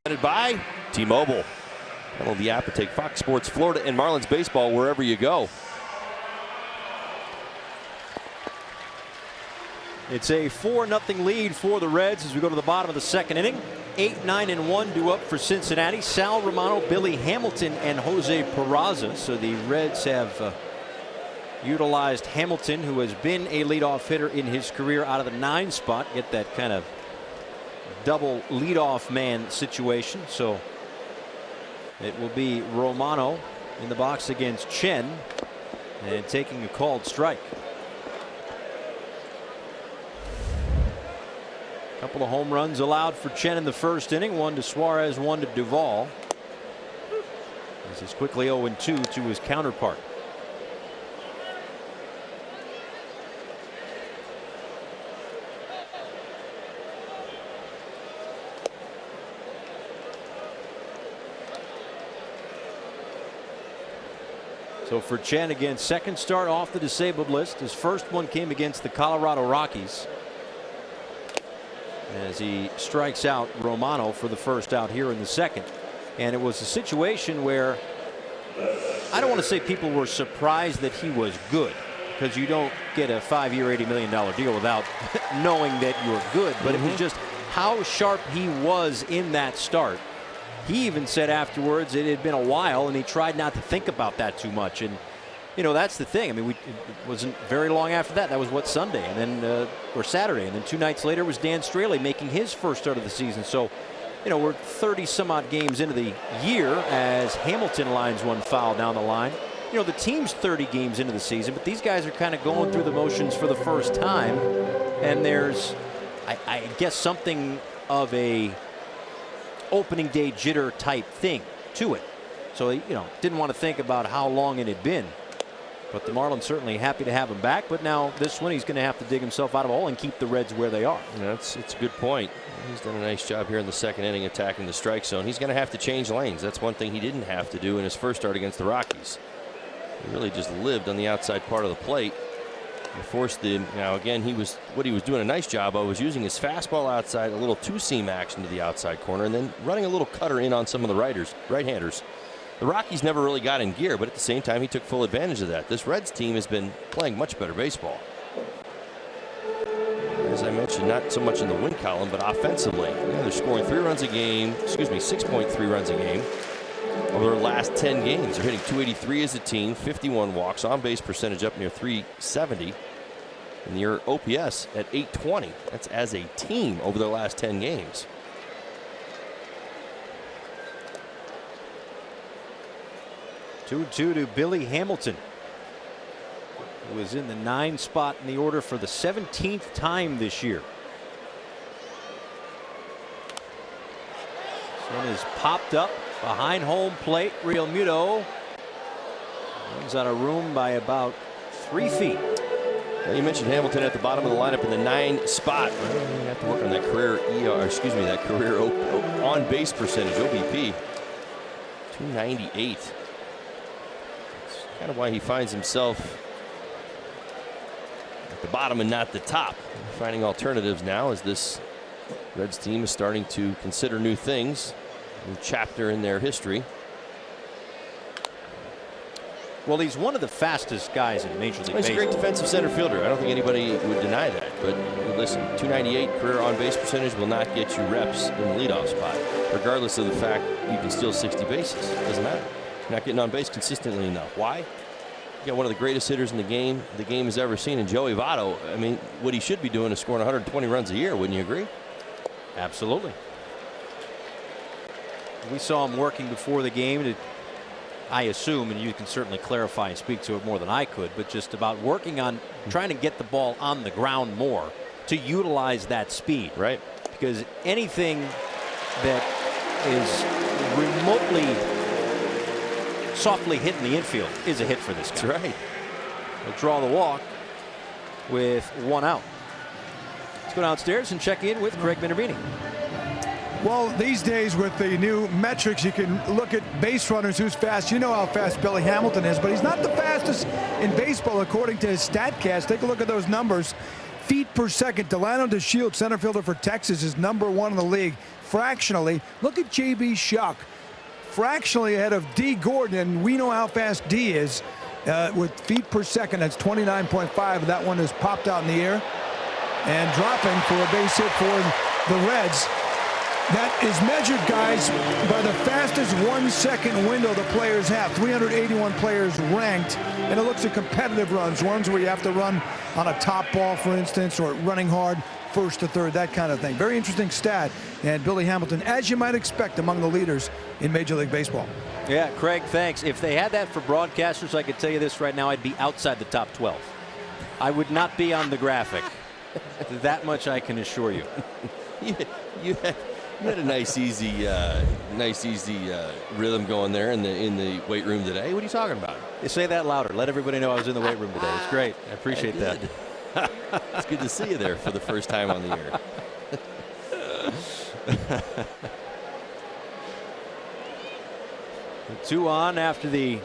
Presented by T-Mobile. Download the app and take Fox Sports Florida and Marlins baseball wherever you go. It's a 4-0 lead for the Reds as we go to the bottom of the second inning. 8, 9, and 1 due up for Cincinnati. Sal Romano, Billy Hamilton, and Jose Peraza. So the Reds have utilized Hamilton, who has been a leadoff hitter in his career, out of the 9 spot. Get that kind of double leadoff man situation. So it will be Romano in the box against Chen, and taking a called strike. Couple of home runs allowed for Chen in the first inning. One to Suarez, one to Duvall. This is quickly 0-2 to his counterpart. So for Chen, again, second start off the disabled list. His first one came against the Colorado Rockies, as he strikes out Romano for the first out here in the second. And it was a situation where I don't want to say people were surprised that he was good, because you don't get a 5-year $80 million deal without knowing that you're good, but it was just how sharp he was in that start. He even said afterwards it had been a while, and he tried not to think about that too much. And you know, that's the thing. I mean, it wasn't very long after that. That was what, Sunday, and then or Saturday, and then 2 nights later was Dan Straley making his first start of the season. So, you know, we're 30 some odd games into the year as Hamilton lines one foul down the line. You know, the team's 30 games into the season, but these guys are kind of going through the motions for the first time, and there's, I guess, something of a opening day jitter type thing to it. So, you know, didn't want to think about how long it had been. But the Marlins certainly happy to have him back. But now this one, he's going to have to dig himself out of a hole and keep the Reds where they are. Yeah, it's a good point. He's done a nice job here in the second inning attacking the strike zone. He's going to have to change lanes. That's one thing he didn't have to do in his first start against the Rockies. He really just lived on the outside part of the plate. He forced the, now again, what he was doing a nice job of was using his fastball outside, a little two-seam action to the outside corner, and then running a little cutter in on some of the right-handers. The Rockies never really got in gear, but at the same time, he took full advantage of that. This Reds team has been playing much better baseball. As I mentioned, not so much in the win column, but offensively. They're scoring 6.3 runs a game over their last 10 games. They're hitting .283 as a team, 51 walks, on-base percentage up near .370, and your OPS at .820. That's as a team over their last 10 games. 2-2 to Billy Hamilton, who was in the 9 spot in the order for the 17th time this year. This one is popped up behind home plate. Realmuto runs out of room by about 3 feet. Well, you mentioned Hamilton at the bottom of the lineup in the 9 spot. Well, you have to work on that career that career on base percentage, OBP. 298. Kind of why he finds himself at the bottom and not the top. Finding alternatives now as this Reds team is starting to consider new things, new chapter in their history. Well, he's one of the fastest guys in Major League Baseball. He's a great defensive center fielder. I don't think anybody would deny that. But listen, 298 career on base percentage will not get you reps in the leadoff spot, regardless of the fact you can steal 60 bases. Doesn't matter. You're not getting on base consistently enough. Why? You got one of the greatest hitters in the game has ever seen in Joey Votto. I mean, what he should be doing is scoring 120 runs a year. Wouldn't you agree? Absolutely. We saw him working before the game, I assume, and you can certainly clarify and speak to it more than I could, but just about working on trying to get the ball on the ground more to utilize that speed. Right. Because anything that is remotely softly hit in the infield is a hit for this guy. That's right. He'll draw the walk with 1 out. Let's go downstairs and check in with Craig Minervini. Well, these days with the new metrics, you can look at base runners, who's fast. You know how fast Billy Hamilton is, but he's not the fastest in baseball according to his StatCast. Take a look at those numbers. Feet per second. Delano DeShields, center fielder for Texas, is #1 in the league. Fractionally, look at J.B. Shuck. Fractionally ahead of D. Gordon, and we know how fast D is with feet per second. That's 29.5. That one is popped out in the air and dropping for a base hit for the Reds. That is measured, guys, by the fastest 1 second window the players have. 381 players ranked, and it looks at competitive runs, ones where you have to run on a top ball, for instance, or running hard first to third, that kind of thing. Very interesting stat. And Billy Hamilton, as you might expect, among the leaders in Major League Baseball. Yeah, Craig, thanks. If they had that for broadcasters, I could tell you this right now, I'd be outside the top 12. I would not be on the graphic. That much I can assure you. You had a nice easy rhythm going there in the weight room today. What are you talking about? You say that louder. Let everybody know I was in the weight room today. It's great. I appreciate that. It's good to see you there for the first time on the air. 2 on after the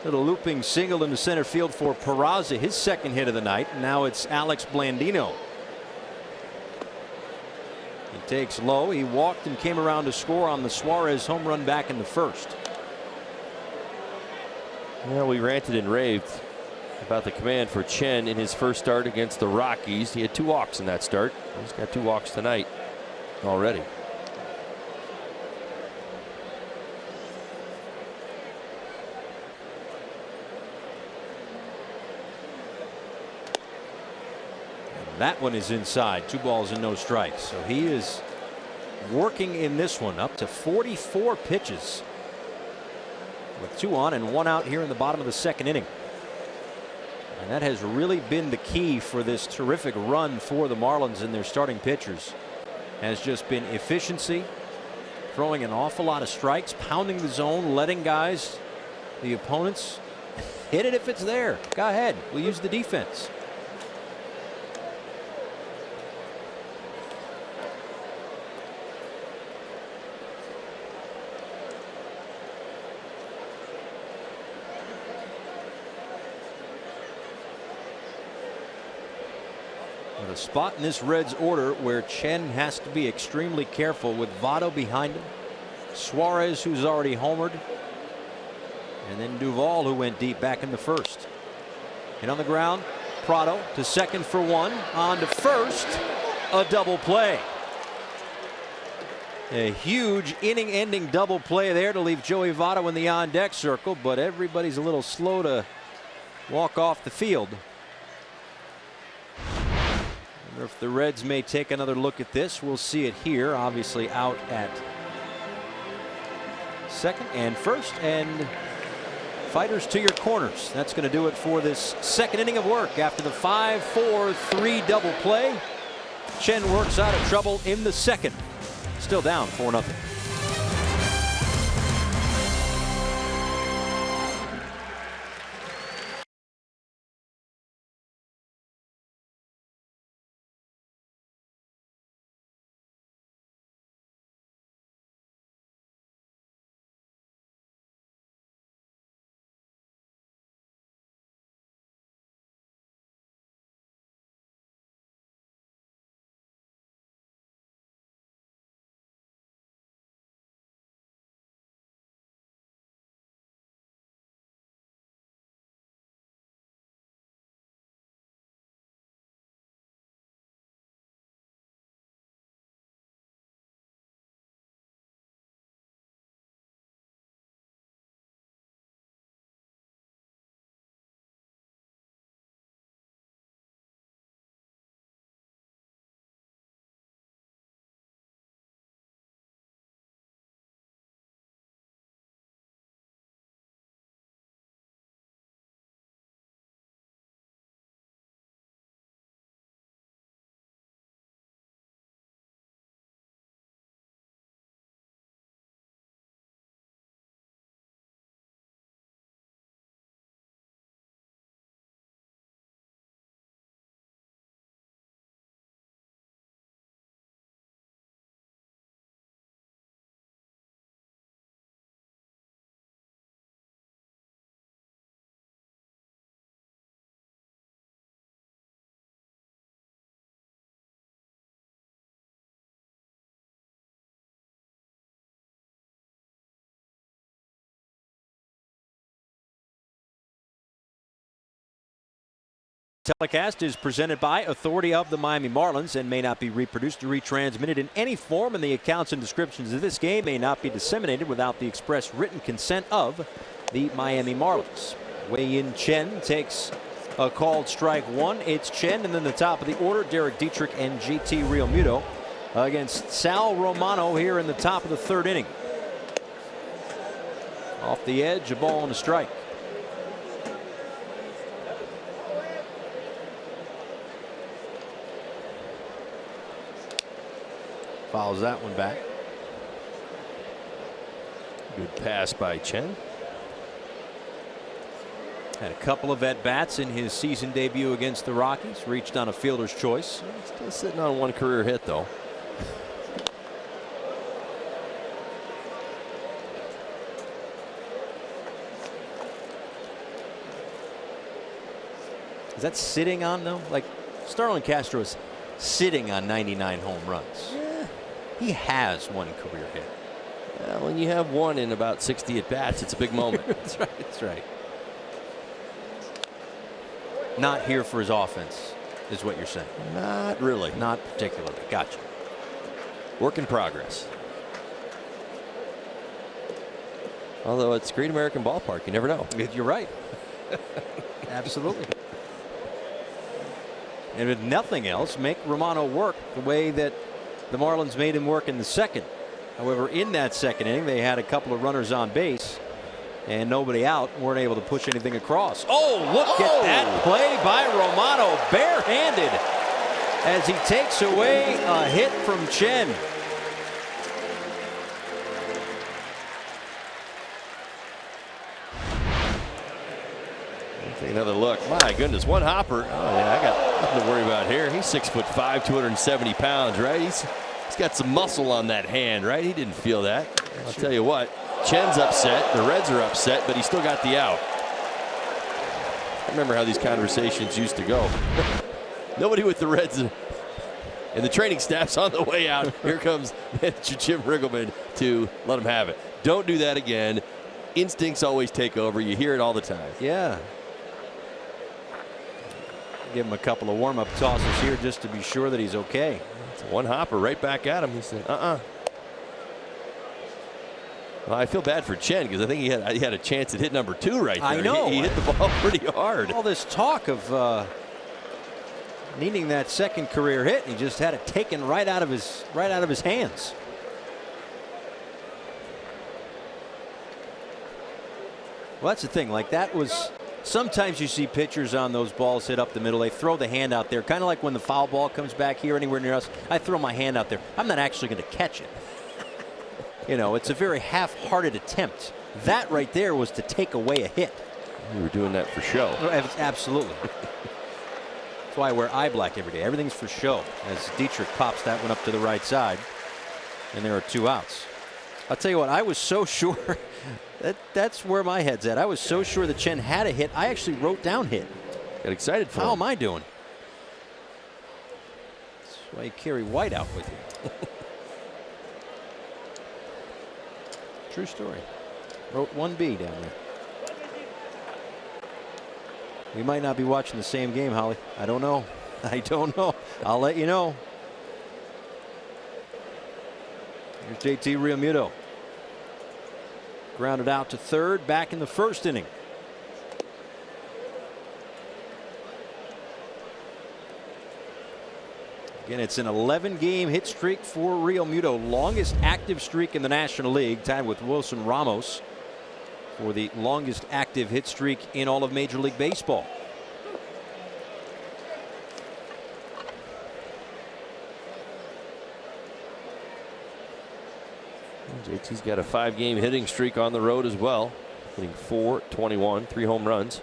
little looping single into center field for Peraza, his second hit of the night. Now it's Alex Blandino. He takes low. He walked and came around to score on the Suarez home run back in the first. Well, we ranted and raved about the command for Chen in his first start against the Rockies. He had 2 walks in that start. He's got 2 walks tonight. already. And that one is inside. 2 balls and no strikes. So he is working in this one, up to 44 pitches with 2 on and 1 out here in the bottom of the 2nd inning. And that has really been the key for this terrific run for the Marlins and their starting pitchers. Has just been efficiency, throwing an awful lot of strikes, pounding the zone, letting guys, the opponents, hit it if it's there. Go ahead, we'll use the defense. A spot in this Reds order where Chen has to be extremely careful with Votto behind him, Suarez, who's already homered, and then Duvall, who went deep back in the 1st. Hit on the ground, Prado to 2nd for 1, on to 1st, a double play. A huge inning-ending double play there to leave Joey Votto in the on-deck circle, but everybody's a little slow to walk off the field. If the Reds may take another look at this, we'll see it here. Obviously out at 2nd and 1st, and fighters to your corners. That's going to do it for this 2nd inning of work. After the 5-4-3 double play, Chen works out of trouble in the 2nd. Still down 4-0. Telecast is presented by Authority of the Miami Marlins and may not be reproduced or retransmitted in any form, and the accounts and descriptions of this game may not be disseminated without the express written consent of the Miami Marlins. Wei-Yin Chen takes a called strike 1. It's Chen, and then the top of the order, Derek Dietrich and JT Realmuto against Sal Romano here in the top of the 3rd inning. Off the edge, a ball and a strike. Fouls that one back. Good pass by Chen. Had a couple of at-bats in his season debut against the Rockies. Reached on a fielder's choice. Still sitting on 1 career hit, though. Is that sitting on, though? Like, Starlin Castro is sitting on 99 home runs. Yeah. He has 1 career hit. Well, when you have 1 in about 60 at-bats, it's a big moment. That's right. That's right. Not here for his offense, is what you're saying. Not really. Not particularly. Gotcha. work in progress. Although it's Great American Ballpark, you never know. You're right. Absolutely. And if nothing else, make Romano work the way that the Marlins made him work in the second. However, in that second inning, they had a couple of runners on base and nobody out, weren't able to push anything across. Oh, look at that play by Romano, barehanded, as he takes away a hit from Chen. Take another look. My goodness, one hopper. Oh yeah, I got nothing to worry about here. He's 6'5", 270 pounds, right? He's got some muscle on that hand, right? He didn't feel that. I'll tell you what, Chen's upset, the Reds are upset, but he still got the out. I remember how these conversations used to go. Nobody with the Reds, and the training staff's on the way out. Here comes manager Jim Riggleman to let him have it. Don't do that again. Instincts always take over. You hear it all the time. Yeah. Give him a couple of warm-up tosses here just to be sure that he's okay. It's one hopper right back at him. He said, Well, I feel bad for Chen because I think he had a chance at hit number 2 right there. I know. He hit the ball pretty hard. All this talk of needing that second career hit, he just had it taken right out of his hands. Well, that's the thing. Like, that was, sometimes you see pitchers on those balls hit up the middle. They throw the hand out there, kind of like when the foul ball comes back here anywhere near us. I throw my hand out there. I'm not actually going to catch it. You know, it's a very half-hearted attempt. That right there was to take away a hit. You were doing that for show. Absolutely. That's why I wear eye black every day. Everything's for show. As Dietrich pops that one up to the right side, and there are 2 outs. I'll tell you what, I was so sure. That's where my head's at. I was so sure that Chen had a hit. I actually wrote down hit. Got excited for him. How am I doing? That's why you carry white out with you. True story. Wrote 1B down there. We might not be watching the same game, Holly. I don't know. I don't know. I'll let you know. Here's JT Realmuto. Grounded out to third, back in the first inning. Again, it's an 11-game hit streak for Realmuto, longest active streak in the National League, tied with Wilson Ramos for the longest active hit streak in all of Major League Baseball. JT's got a 5-game hitting streak on the road as well, hitting .421, 3 home runs.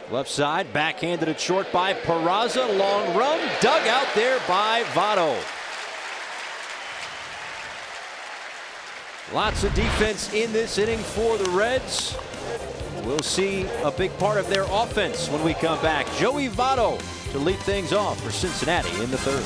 Left side, backhanded it short by Peraza. Long run, dug out there by Votto. Lots of defense in this inning for the Reds. We'll see a big part of their offense when we come back. Joey Votto to lead things off for Cincinnati in the third.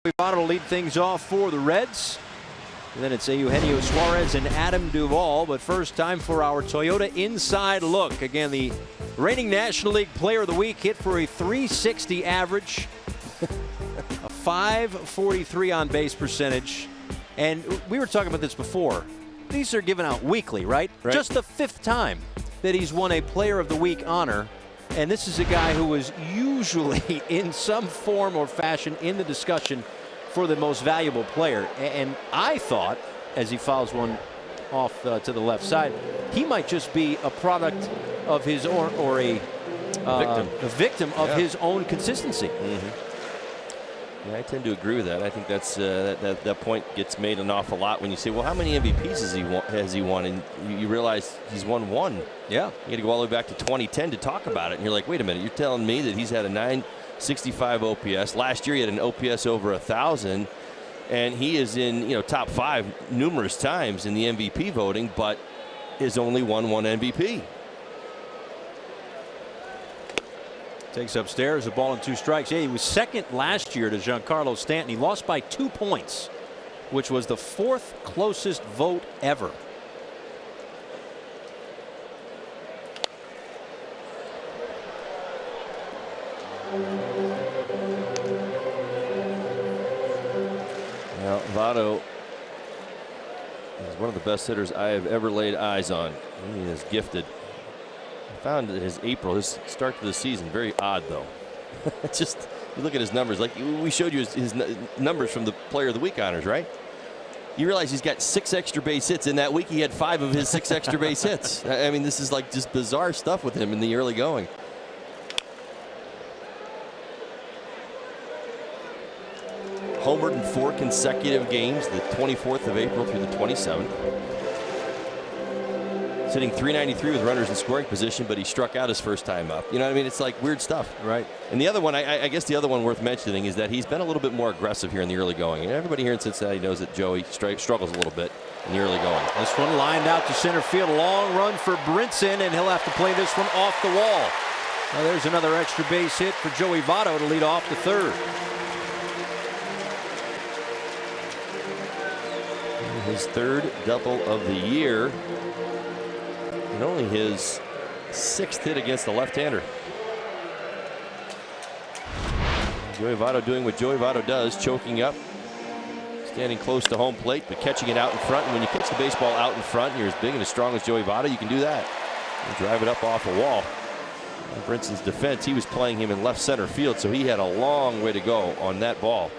Votto to lead things off for the Reds. And then it's Eugenio Suarez and Adam Duvall. But first, time for our Toyota Inside Look. Again, the reigning National League Player of the Week hit for a .360 average, a .543 on base percentage. And we were talking about this before. These are given out weekly, right? Just the 5th time that he's won a Player of the Week honor. And this is a guy who was usually in some form or fashion in the discussion for the most valuable player. And I thought, as he fouls one off to the left side, he might just be a product of his or a victim of his own consistency. Yeah, I tend to agree with that. I think that's that point gets made an awful lot when you say, well, how many MVPs has he won? And you realize he's won one. Yeah. You got to go all the way back to 2010 to talk about it. And you're like, wait a minute, you're telling me that he's had a .965 OPS. Last year he had an OPS over 1,000. And he is in top 5 numerous times in the MVP voting, but has only won one MVP. Takes upstairs, a ball and 2 strikes. Yeah, he was second last year to Giancarlo Stanton. He lost by 2 points, which was the 4th closest vote ever. Now, Votto is one of the best hitters I have ever laid eyes on. He is gifted. I found that his start to the season very odd, though. Just you look at his numbers, like we showed you his numbers from the Player of the Week honors, right? You realize he's got 6 extra base hits. In that week, he had 5 of his 6 extra base hits. I mean, this is like just bizarre stuff with him in the early going. Homered in 4 consecutive games, the 24th of April through the 27th. Sitting .393 with runners in scoring position, but he struck out his first time up. You know what I mean? It's like weird stuff. Right. And the other one, I guess the other one worth mentioning is that he's been a little bit more aggressive here in the early going. And everybody here in Cincinnati knows that Joey struggles a little bit in the early going. This one lined out to center field. Long run for Brinson, and he'll have to play this one off the wall. Now there's another extra base hit for Joey Votto to lead off the 3rd. His 3rd double of the year. And only his 6th hit against the left-hander. Joey Votto doing what Joey Votto does, choking up, standing close to home plate, but catching it out in front. And when you pitch the baseball out in front, and you're as big and as strong as Joey Votto, you can do that. And drive it up off a wall. In Brinson's defense, he was playing him in left center field, so he had a long way to go on that ball.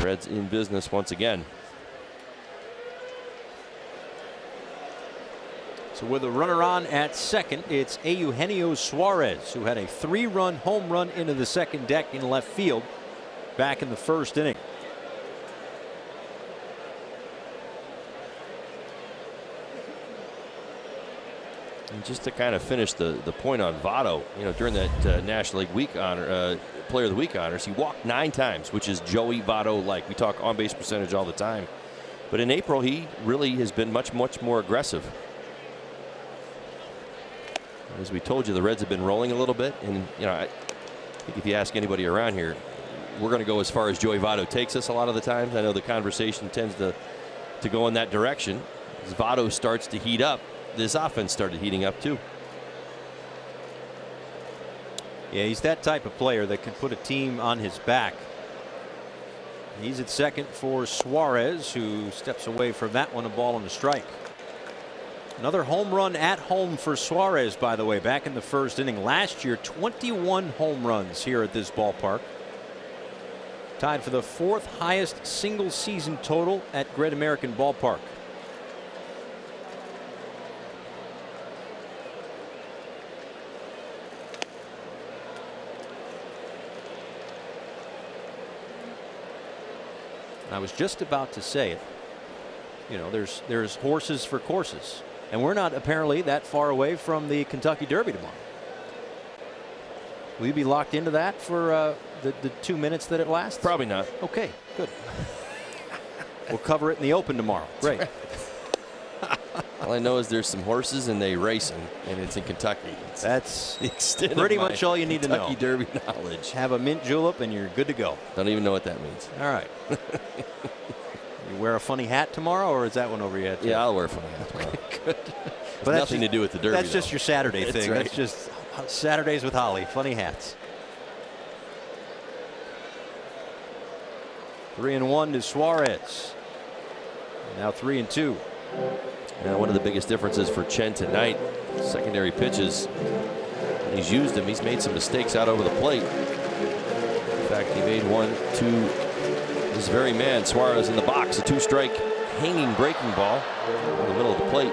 Reds in business once again. So with a runner on at second, it's Eugenio Suarez, who had a 3-run home run into the second deck in left field back in the 1st inning. And just to kind of finish the point on Votto, during that National League Week honor, Player of the Week honors, he walked 9 times, which is Joey Votto-like. We talk on-base percentage all the time. But in April, he really has been much more aggressive. As we told you, the Reds have been rolling a little bit, and I think if you ask anybody around here, we're going to go as far as Joey Votto takes us a lot of the times. I know the conversation tends to go in that direction. As Votto starts to heat up, this offense started heating up too. Yeah, he's that type of player that can put a team on his back. He's at second for Suarez, who steps away from that one, a ball and a strike. Another home run at home for Suarez, by the way, back in the 1st inning. Last year, 21 home runs here at this ballpark. Tied for the 4th highest single season total at Great American Ballpark. I was just about to say it. There's horses for courses. And we're not apparently that far away from the Kentucky Derby tomorrow. Will you be locked into that for the 2 minutes that it lasts? Probably not. Okay, good. We'll cover it in the Open tomorrow. Great. All I know is there's some horses and they racing, and it's in Kentucky. That's the extent pretty of my much all you need to know. Kentucky Derby knowledge. Have a mint julep and you're good to go. Don't even know what that means. All right. You wear a funny hat tomorrow, or is that one over yet? Yeah, I'll wear a funny hat tomorrow. Good. But nothing to do with the Derby. That's just your Saturday That's thing. right. That's just Saturdays with Holly. Funny hats. 3-1 to Suarez. Now 3-2. Now, one of the biggest differences for Chen tonight, secondary pitches. When he's used them, he's made some mistakes out over the plate. In fact, he made one to this very man, Suarez, in the box. A 2-strike hanging breaking ball in the middle of the plate.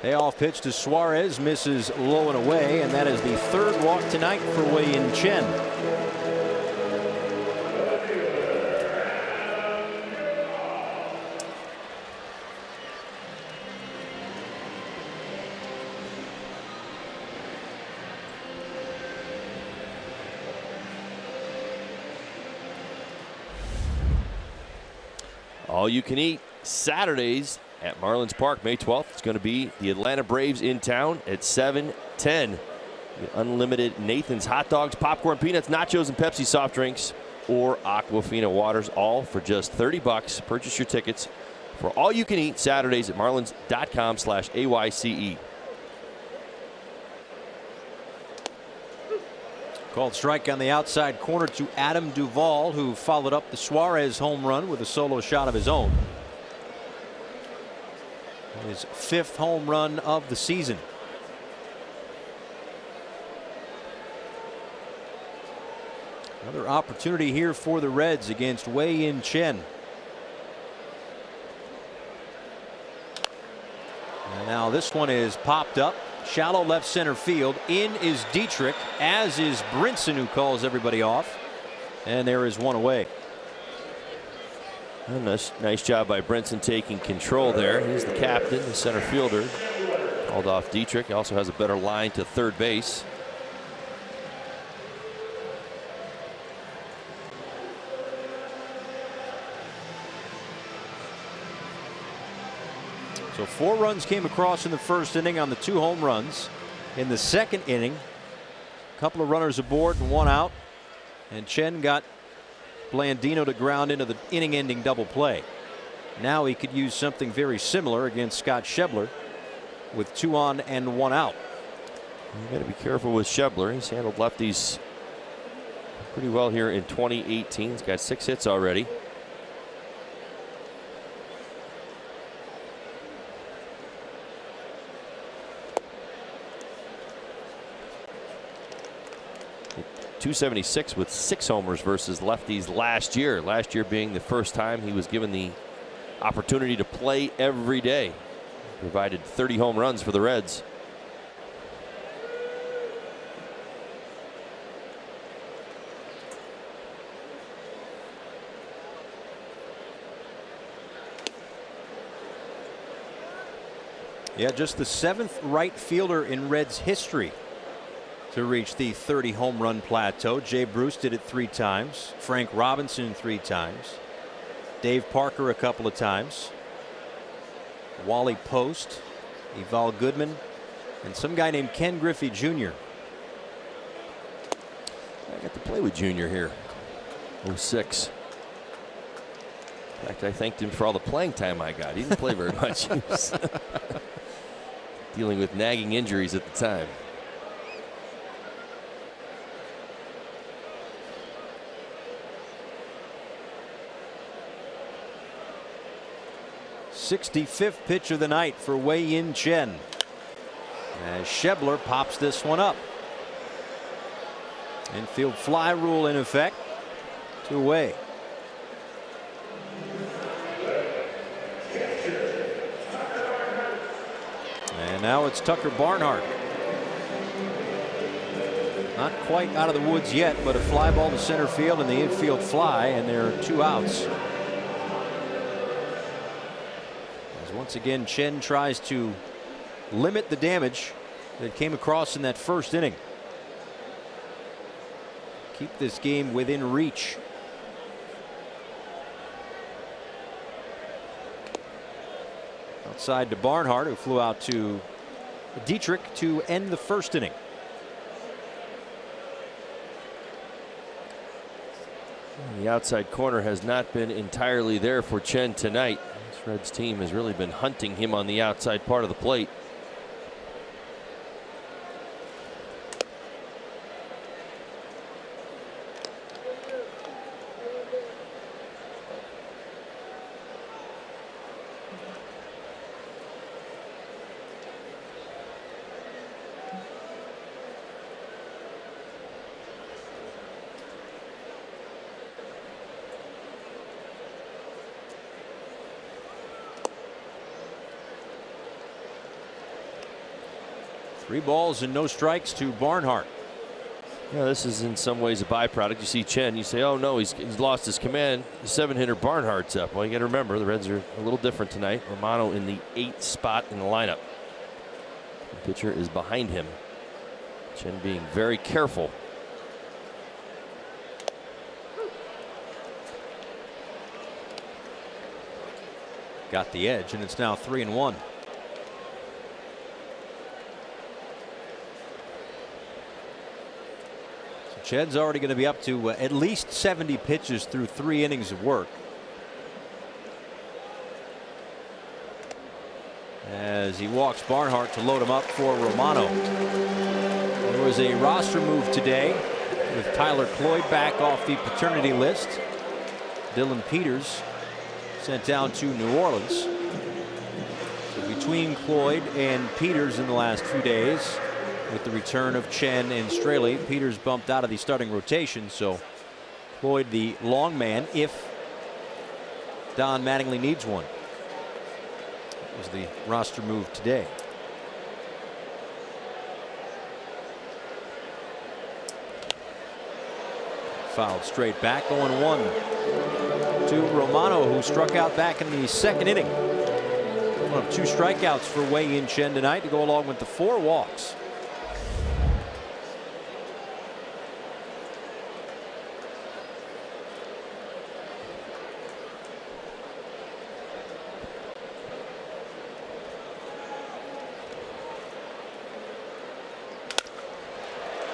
Payoff pitch to Suarez, misses low and away, and that is the third walk tonight for Wei-Yin Chen. All you can eat Saturdays at Marlins Park, May 12th. It's going to be the Atlanta Braves in town at 7:10. The unlimited Nathan's hot dogs, popcorn, peanuts, nachos, and Pepsi soft drinks, or Aquafina waters, all for just $30. Purchase your tickets for all you can eat Saturdays at marlins.com/AYCE. Called strike on the outside corner to Adam Duvall, who followed up the Suarez home run with a solo shot of his own. His 5th home run of the season. Another opportunity here for the Reds against Wei-Yin Chen. And now this one is popped up. Shallow left center field. In is Dietrich, as is Brinson, who calls everybody off. And there is one away. Nice job by Brinson taking control there. He's the captain, the center fielder. Called off Dietrich. He also has a better line to third base. So 4 runs came across in the first inning on the 2 home runs. In the second inning, a couple of runners aboard and 1 out. And Chen got Blandino to ground into the inning-ending double play. Now he could use something very similar against Scott Schebler with 2 on and 1 out. You got to be careful with Schebler. He's handled lefties pretty well here in 2018. He's got 6 hits already. .276 with 6 homers versus lefties last year. Last year being the first time he was given the opportunity to play every day. Provided 30 home runs for the Reds. Yeah, just the 7th right fielder in Reds history to reach the 30 home run plateau. Jay Bruce did it 3 times. Frank Robinson 3 times. Dave Parker a couple of times. Wally Post, Eval Goodman, and some guy named Ken Griffey Jr. I got to play with Junior here. 06. In fact, I thanked him for all the playing time I got. He didn't play very much. He was dealing with nagging injuries at the time. '65th pitch of the night for Wei-Yin Chen, as Schebler pops this one up. Infield fly rule in effect. 2 away. And now it's Tucker Barnhart. Not quite out of the woods yet, but a fly ball to center field and the infield fly, and there are 2 outs. As once again Chen tries to limit the damage that came across in that first inning. Keep this game within reach. Outside to Barnhart, who flew out to Dietrich to end the first inning. The outside corner has not been entirely there for Chen tonight. This Reds team has really been hunting him on the outside part of the plate. Three balls and no strikes to Barnhart. Yeah, this is in some ways a byproduct. You see Chen, you say, oh no, he's lost his command. The 7-hitter Barnhart's up. Well, you got to remember the Reds are a little different tonight. Romano in the 8th spot in the lineup. The pitcher is behind him. Chen being very careful. Got the edge, and it's now 3-1. Chen's already going to be up to at least 70 pitches through 3 innings of work. As he walks Barnhart to load him up for Romano. There was a roster move today with Tyler Cloyd back off the paternity list. Dylan Peters sent down to New Orleans. So between Cloyd and Peters in the last few days, with the return of Chen and Straley, Peters bumped out of the starting rotation, so Cloyd the long man if Don Mattingly needs one. That was the roster move today. Fouled straight back, 0-1 to Romano, who struck out back in the second inning. One of 2 strikeouts for Wei-Yin Chen tonight to go along with the 4 walks.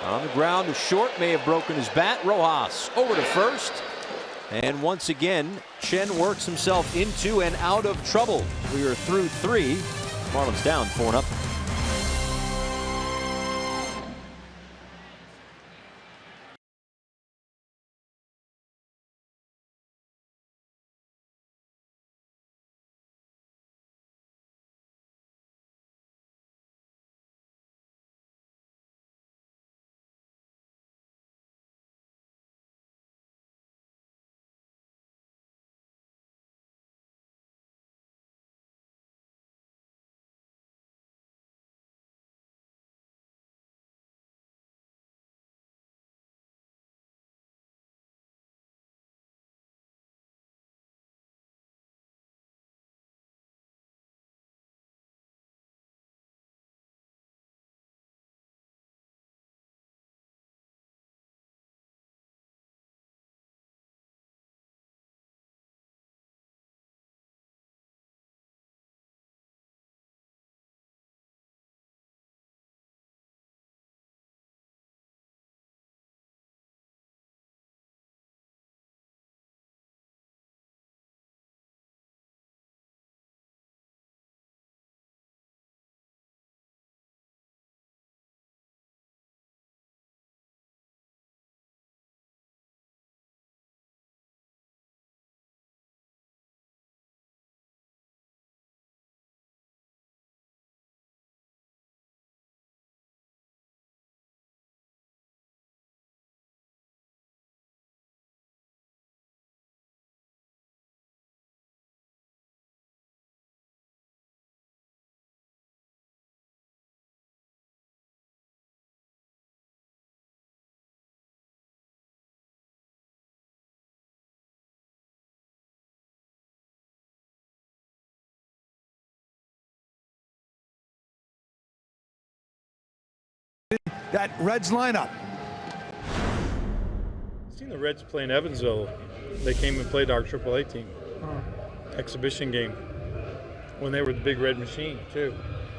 On the ground to short, may have broken his bat. Rojas over to first. And once again, Chen works himself into and out of trouble. We are through 3. Marlins down 4-0. that Reds lineup. I've seen the Reds play in Evansville. They came and played our AAA team. Exhibition game when they were the Big Red Machine, too.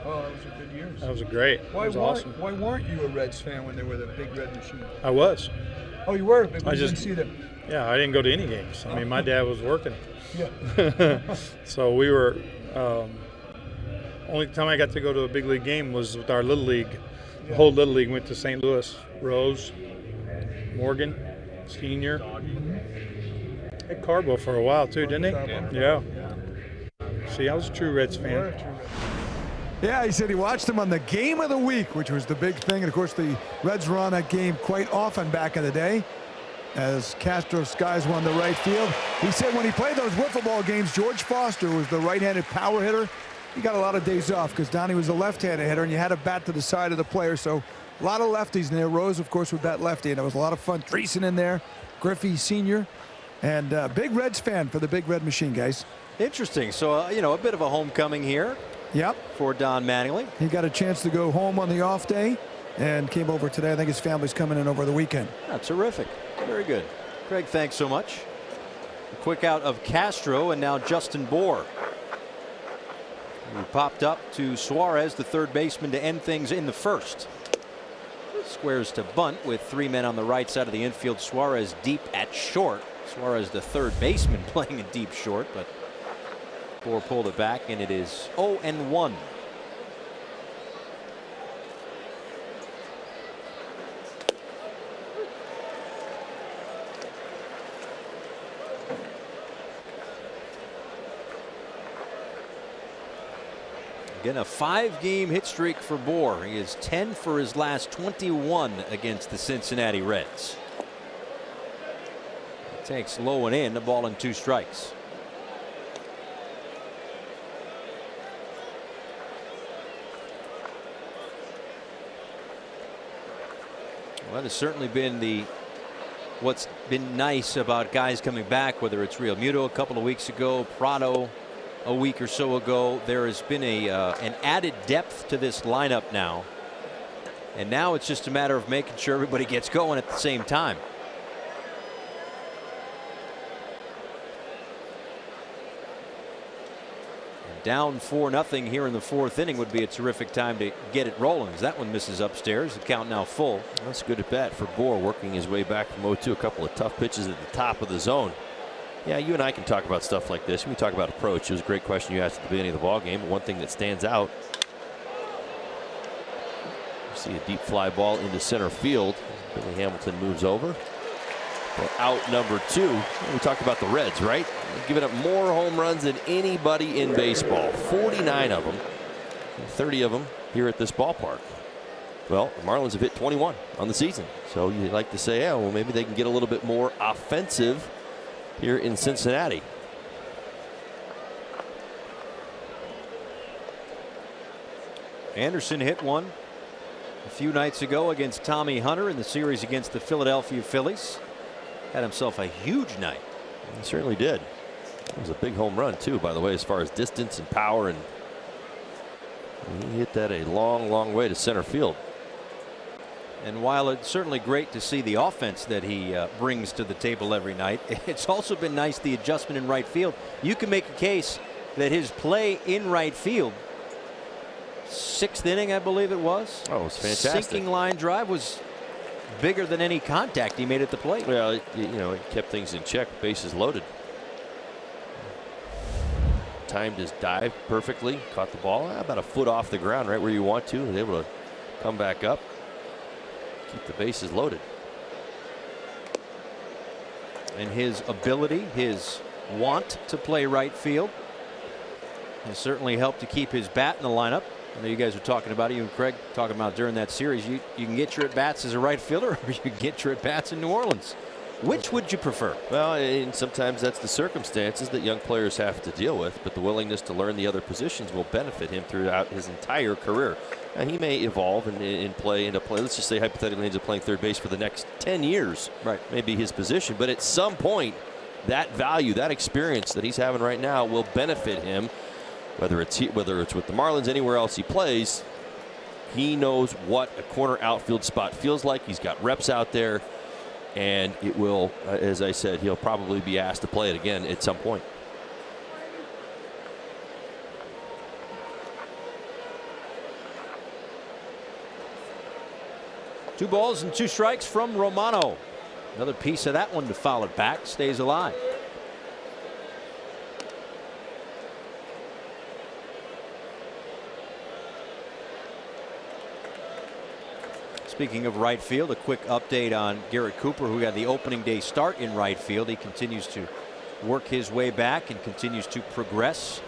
Oh, that was a good year. That was great. It was awesome. Why weren't you a Reds fan when they were the Big Red Machine? I was. Oh, you were? But I didn't see them. Yeah, I didn't go to any games. I mean, my dad was working. Yeah. So we were, only time I got to go to a big league game was with our Little League. Yeah. The whole Little League went to St. Louis. Rose, Morgan, Senior. Had Carbo for a while too, didn't he? Yeah. See, I was a true Reds fan. Yeah, he said he watched them on the game of the week, which was the big thing. And of course, the Reds were on that game quite often back in the day, as Castro skies won the right field. He said when he played those wiffle ball games, George Foster was the right-handed power hitter. He got a lot of days off because Donnie was a left-handed hitter, and you had to bat to the side of the player. So a lot of lefties in there. Rose, of course, with that lefty, and it was a lot of fun. Dreesen in there, Griffey Sr., and big Reds fan for the Big Red Machine, guys. Interesting. So, you know, a bit of a homecoming here. Yep. For Don Mattingly. He got a chance to go home on the off day and came over today. I think his family's coming in over the weekend. That's terrific. Very good. Craig, thanks so much. A quick out of Castro and now Justin Bohr. Who popped up to Suarez, the third baseman, to end things in the first. Squares to bunt with 3 men on the right side of the infield. Suarez deep at short. Suarez, the third baseman, playing a deep short, but Bohr pulled it back, and it is 0-1. Again, a 5-game hit streak for Bohr. He is 10 for his last 21 against the Cincinnati Reds. He takes low and in, the ball and 2 strikes. Well, that has certainly been what's been nice about guys coming back, whether it's Realmuto a couple of weeks ago, Prado a week or so ago. There has been an added depth to this lineup now, and now it's just a matter of making sure everybody gets going at the same time. And down 4-0 here in the 4th inning would be a terrific time to get it rolling, as that one misses upstairs. The count now full. That's good at bat for Bohr, working his way back from 0-2. A couple of tough pitches at the top of the zone. Yeah, you and I can talk about stuff like this. When we talk about approach, it was a great question you asked at the beginning of the ball game. One thing that stands out, you see a deep fly ball into center field. Billy Hamilton moves over. Well, out number 2. We talked about the Reds, right? They've given up more home runs than anybody in baseball. 49 of them. 30 of them here at this ballpark. Well, the Marlins have hit 21 on the season. So you'd like to say, yeah, well, maybe they can get a little bit more offensive here in Cincinnati. Anderson hit one a few nights ago against Tommy Hunter in the series against the Philadelphia Phillies. Had himself a huge night. He certainly did. It was a big home run too, by the way, as far as distance and power, and he hit that a long way to center field. And while it's certainly great to see the offense that he brings to the table every night, it's also been nice the adjustment in right field. You can make a case that his play in right field, 6th inning, I believe it was. Oh, it was fantastic. Sinking line drive was bigger than any contact he made at the plate. Well, it kept things in check, bases loaded. Timed his dive perfectly, caught the ball about a foot off the ground, right where you want to, and able to come back up. Keep the bases loaded. And his ability, his want to play right field has certainly helped to keep his bat in the lineup. I know you guys were talking about it, you and Craig talking about during that series. You can get your at-bats as a right fielder, or you can get your at-bats in New Orleans. Which would you prefer? Well, and sometimes that's the circumstances that young players have to deal with, but the willingness to learn the other positions will benefit him throughout his entire career. And he may evolve and play into play. Let's just say hypothetically he ends up playing third base for the next 10 years. Right. Maybe his position. But at some point, that value, that experience that he's having right now will benefit him, whether it's with the Marlins, anywhere else he plays. He knows what a corner outfield spot feels like. He's got reps out there, and it will, as I said, he'll probably be asked to play it again at some point. Two balls and two strikes from Romano. Another piece of that one to foul it back. Stays alive. Speaking of right field, a quick update on Garrett Cooper, who got the opening day start in right field. He continues to work his way back and continues to progress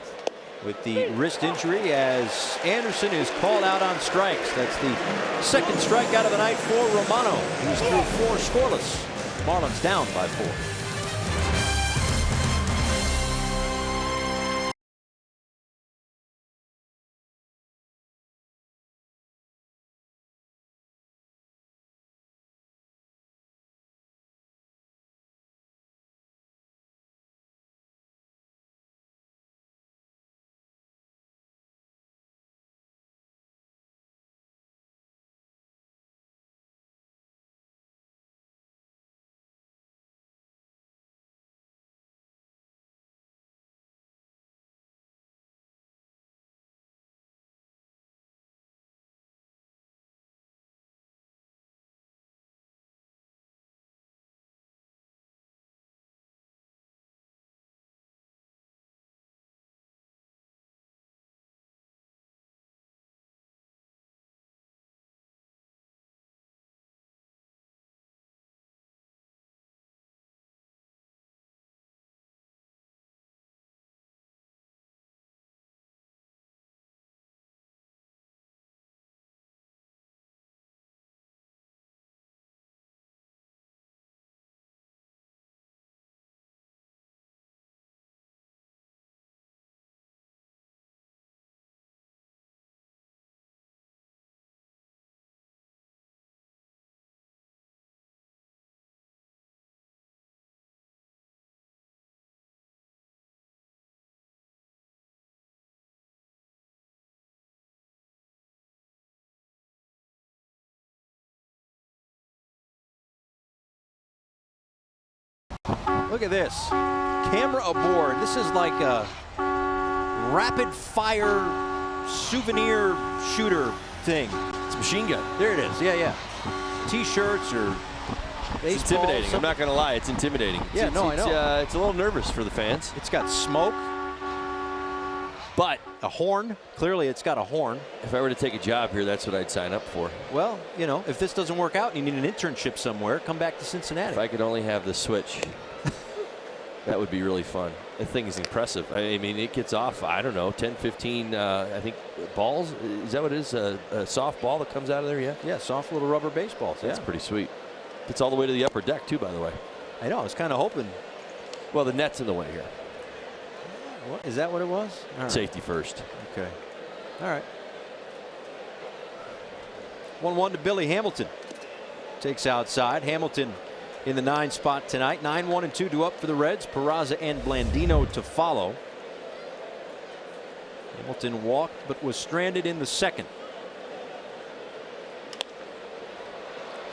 with the wrist injury as Anderson is called out on strikes. That's the second strikeout of the night for Romano. He's through 4 scoreless. Marlins down by 4. Look at this. Camera aboard. This is like a rapid fire souvenir shooter thing. It's a machine gun. There it is. Yeah. T-shirts or it's intimidating. I'm not going to lie. It's intimidating. Yeah, I know. It's a little nervous for the fans. It's got smoke, but a horn. Clearly, it's got a horn. If I were to take a job here, that's what I'd sign up for. Well, if this doesn't work out and you need an internship somewhere, come back to Cincinnati. If I could only have the switch. That would be really fun. The thing is impressive. I mean, it gets off, I don't know, 10, 15, I think, balls. Is that what it is? A soft ball that comes out of there, yeah? Yeah, soft little rubber baseballs. That's pretty sweet. Gets all the way to the upper deck, too, by the way. I know. I was kind of hoping. Well, the net's in the way here. What, is that what it was? All right. Safety first. Okay. All right. 1-1 to Billy Hamilton. Takes outside. Hamilton in the 9 spot tonight. 9-1-2 to up for the Reds. Peraza and Blandino to follow. Hamilton walked but was stranded in the second.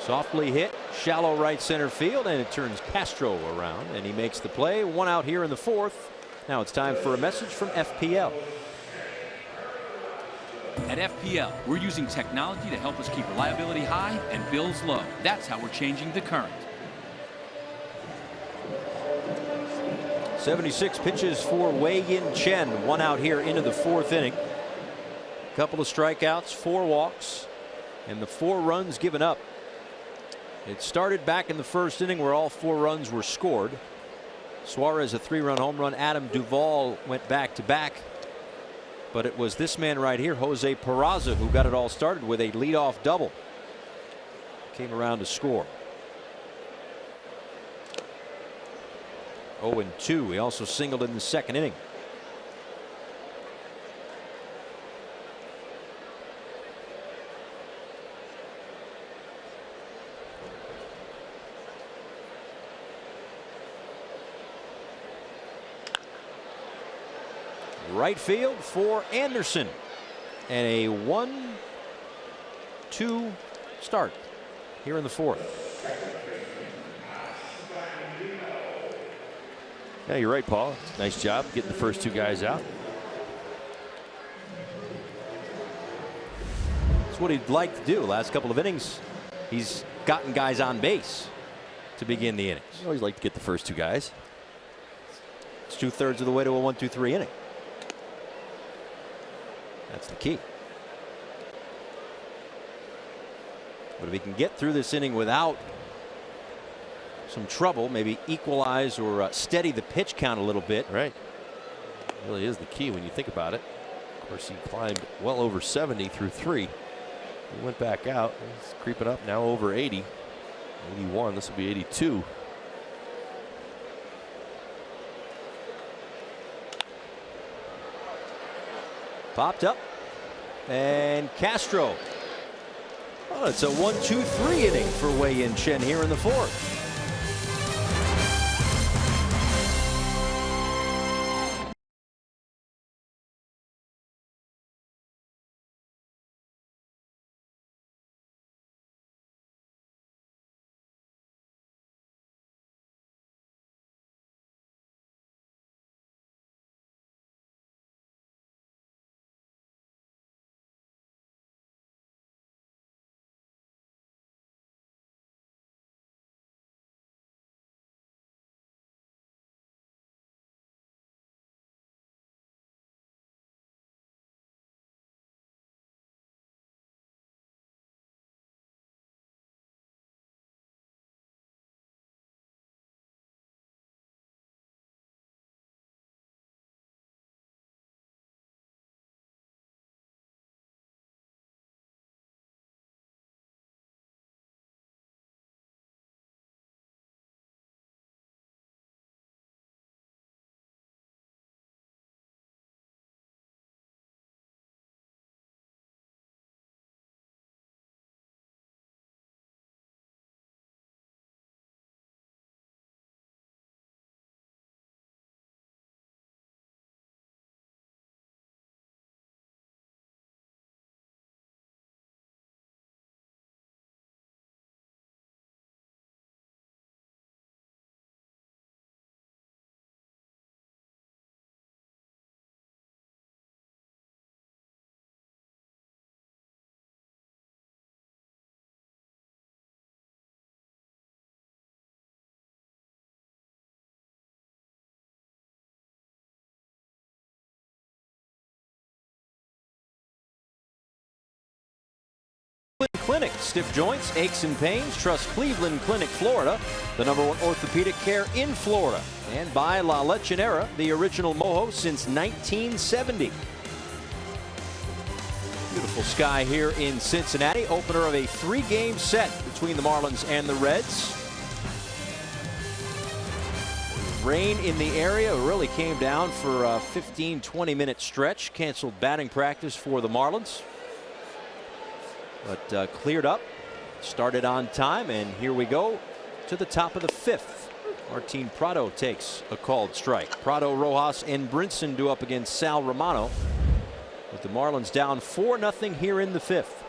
Softly hit, shallow right center field, and it turns Castro around, and he makes the play. 1 out here in the 4th. Now it's time for a message from FPL. At FPL, we're using technology to help us keep reliability high and bills low. That's how we're changing the current. 76 pitches for Wei-Yin Chen. 1 out here into the 4th inning. Couple of strikeouts, 4 walks, and the 4 runs given up. It started back in the 1st inning where all 4 runs were scored. Suarez a 3-run home run. Adam Duvall went back to back. But it was this man right here, Jose Peraza, who got it all started with a leadoff double. Came around to score. 0-2. He also singled in the 2nd inning. Right field for Anderson. And a 1 1-2 start here in the 4th. Yeah, you're right, Paul. Nice job getting the first 2 guys out. That's what he'd like to do. Last couple of innings, he's gotten guys on base to begin the innings. You always like to get the first 2 guys. It's 2/3 of the way to a 1-2-3 inning. That's the key. But if he can get through this inning without some trouble, maybe equalize or steady the pitch count a little bit. Right. Really is the key when you think about it. Of course, he climbed well over 70 through 3. He went back out. He's creeping up now over 80. 81. This will be 82. Popped up. And Castro. Oh, it's a 1-2-3 inning for Wei-Yin Chen here in the 4th. Clinic, stiff joints, aches and pains. Trust Cleveland Clinic, Florida, the #1 orthopedic care in Florida. And by La Lechonera, the original mojo since 1970. Beautiful sky here in Cincinnati. Opener of a 3-game set between the Marlins and the Reds. Rain in the area really came down for a 15-20 minute stretch. Canceled batting practice for the Marlins. But cleared up, started on time, and here we go to the top of the 5th. Martin Prado takes a called strike. Prado, Rojas, and Brinson do up against Sal Romano, with the Marlins down 4-0 here in the 5th.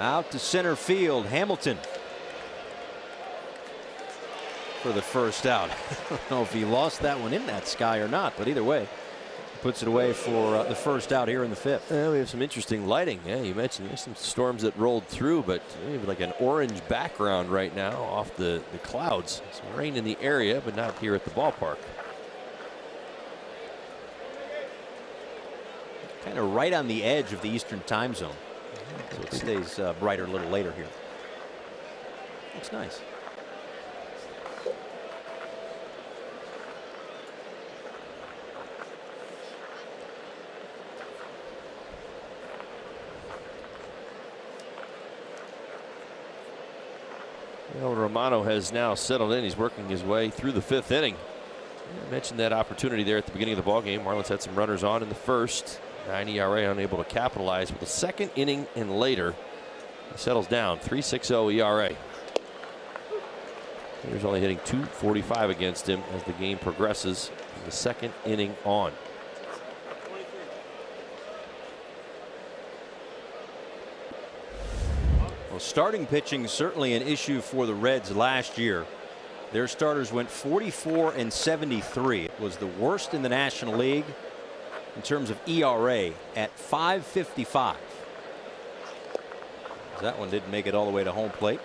Out to center field, Hamilton for the first out. I don't know if he lost that one in that sky or not, but either way, he puts it away for the first out here in the 5th. Yeah, we have some interesting lighting. Yeah, you mentioned there's some storms that rolled through, but we have like an orange background right now off the clouds. Some rain in the area, but not here at the ballpark. Kind of right on the edge of the Eastern time zone. So it stays brighter a little later here. Looks nice. Well, Romano has now settled in. He's working his way through the 5th inning. I mentioned that opportunity there at the beginning of the ballgame. Marlins had some runners on in the first. 9 ERA, unable to capitalize. With the second inning and later, he settles down. 3.60 ERA. He's only hitting .245 against him as the game progresses from the second inning on. Well, starting pitching is certainly an issue for the Reds last year. Their starters went 44 and 73. It was the worst in the National League in terms of ERA at 5.55. That one didn't make it all the way to home plate.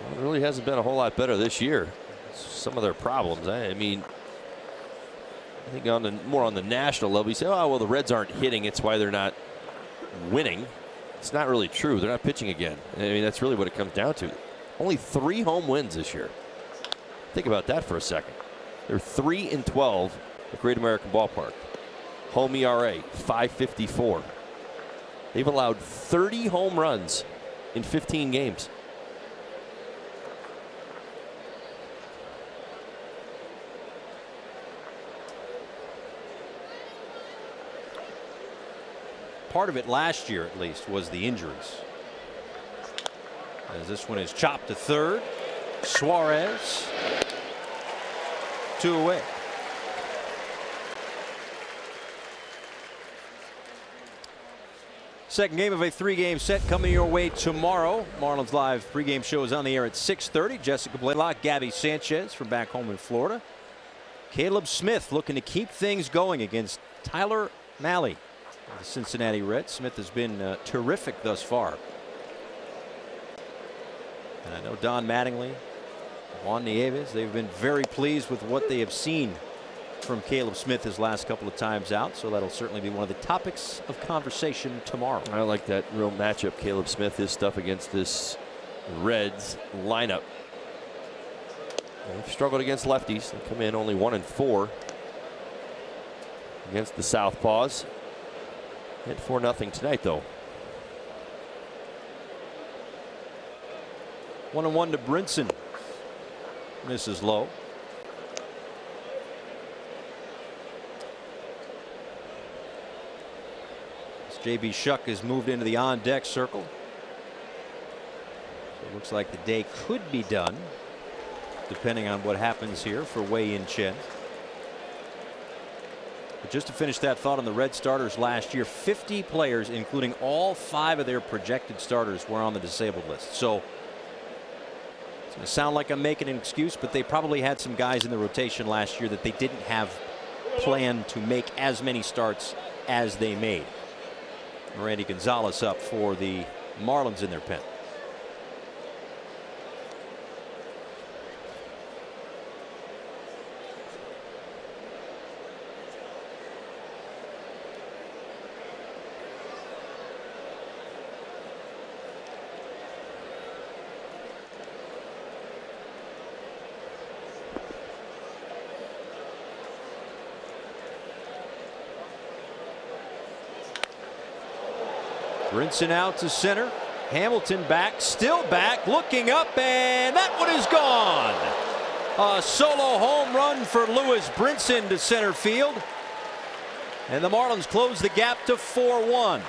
Well, it really hasn't been a whole lot better this year. Some of their problems. I mean, I think more on the national level, you say, oh, well, the Reds aren't hitting. It's why they're not winning. It's not really true. They're not pitching again. I mean, that's really what it comes down to. Only 3 home wins this year. Think about that for a second. They're 3-12 at Great American Ballpark. Home ERA, 5.54. They've allowed 30 home runs in 15 games. Part of it last year, at least, was the injuries. As this one is chopped to third. Suarez. 2 away. Second game of a 3-game set coming your way tomorrow. Marlins Live pregame show is on the air at 6:30. Jessica Blaylock, Gabby Sanchez from back home in Florida. Caleb Smith looking to keep things going against Tyler Mahle, the Cincinnati Reds. Smith has been terrific thus far. And I know Don Mattingly, Juan Nieves, they've been very pleased with what they have seen from Caleb Smith his last couple of times out, so that'll certainly be one of the topics of conversation tomorrow. I like that real matchup. Caleb Smith, his stuff against this Reds lineup. They've struggled against lefties. They come in only 1-4 against the Southpaws. Hit 4-0 tonight, though. 1-1 to Brinson. Misses low. J.B. Shuck has moved into the on-deck circle. So it looks like the day could be done, depending on what happens here for Wei-Yin Chen. But just to finish that thought on the Red starters last year, 50 players, including all 5 of their projected starters, were on the disabled list. So it's going to sound like I'm making an excuse, but they probably had some guys in the rotation last year that they didn't have planned to make as many starts as they made. Randy Gonzalez up for the Marlins in their pen. Brinson out to center. Hamilton back, still back, looking up, and that one is gone. A solo home run for Lewis Brinson to center field. And the Marlins close the gap to 4-1.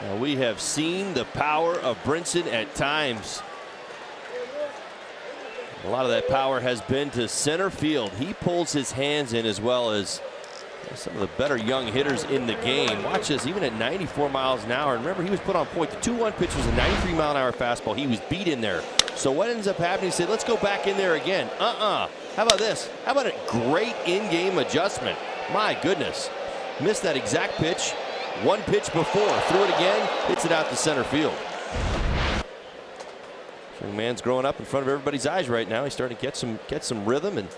Now, we have seen the power of Brinson at times. A lot of that power has been to center field. He pulls his hands in as well as some of the better young hitters in the game. Watch this, even at 94 miles an hour. Remember, he was put on point. The 2-1 pitch was a 93-mile-an-hour fastball. He was beat in there. So what ends up happening? He said, let's go back in there again. How about this? How about a great in-game adjustment? My goodness. Missed that exact pitch. 1 pitch before. Threw it again. Hits it out to center field. Young man's growing up in front of everybody's eyes right now. He's starting to get some rhythm and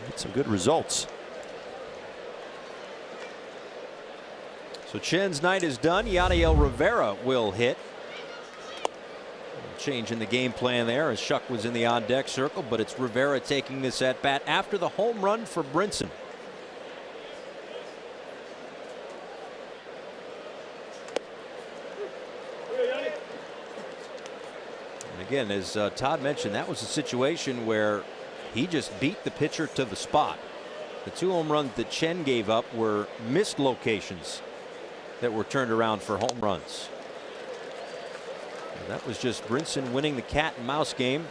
get some good results. So Chen's night is done. Yadiel Rivera will hit. Change in the game plan there as Shuck was in the on-deck circle, but it's Rivera taking this at bat after the home run for Brinson. And again, as Todd mentioned, that was a situation where he just beat the pitcher to the spot. The 2 home runs that Chen gave up were missed locations that were turned around for home runs. And that was just Brinson winning the cat and mouse game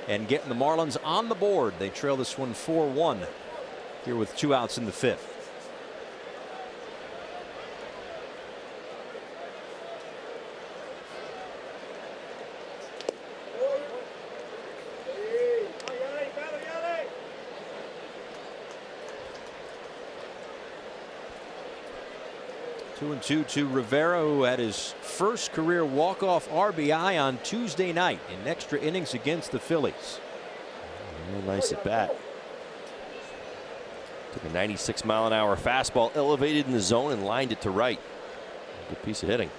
and getting the Marlins on the board. They trail this one 4-1 here with 2 outs in the 5th. Two and two to Rivera, who had his first career walk-off RBI on Tuesday night in extra innings against the Phillies. Real nice at bat. Took a 96-mile-an-hour fastball, elevated in the zone, and lined it to right. Good piece of hitting.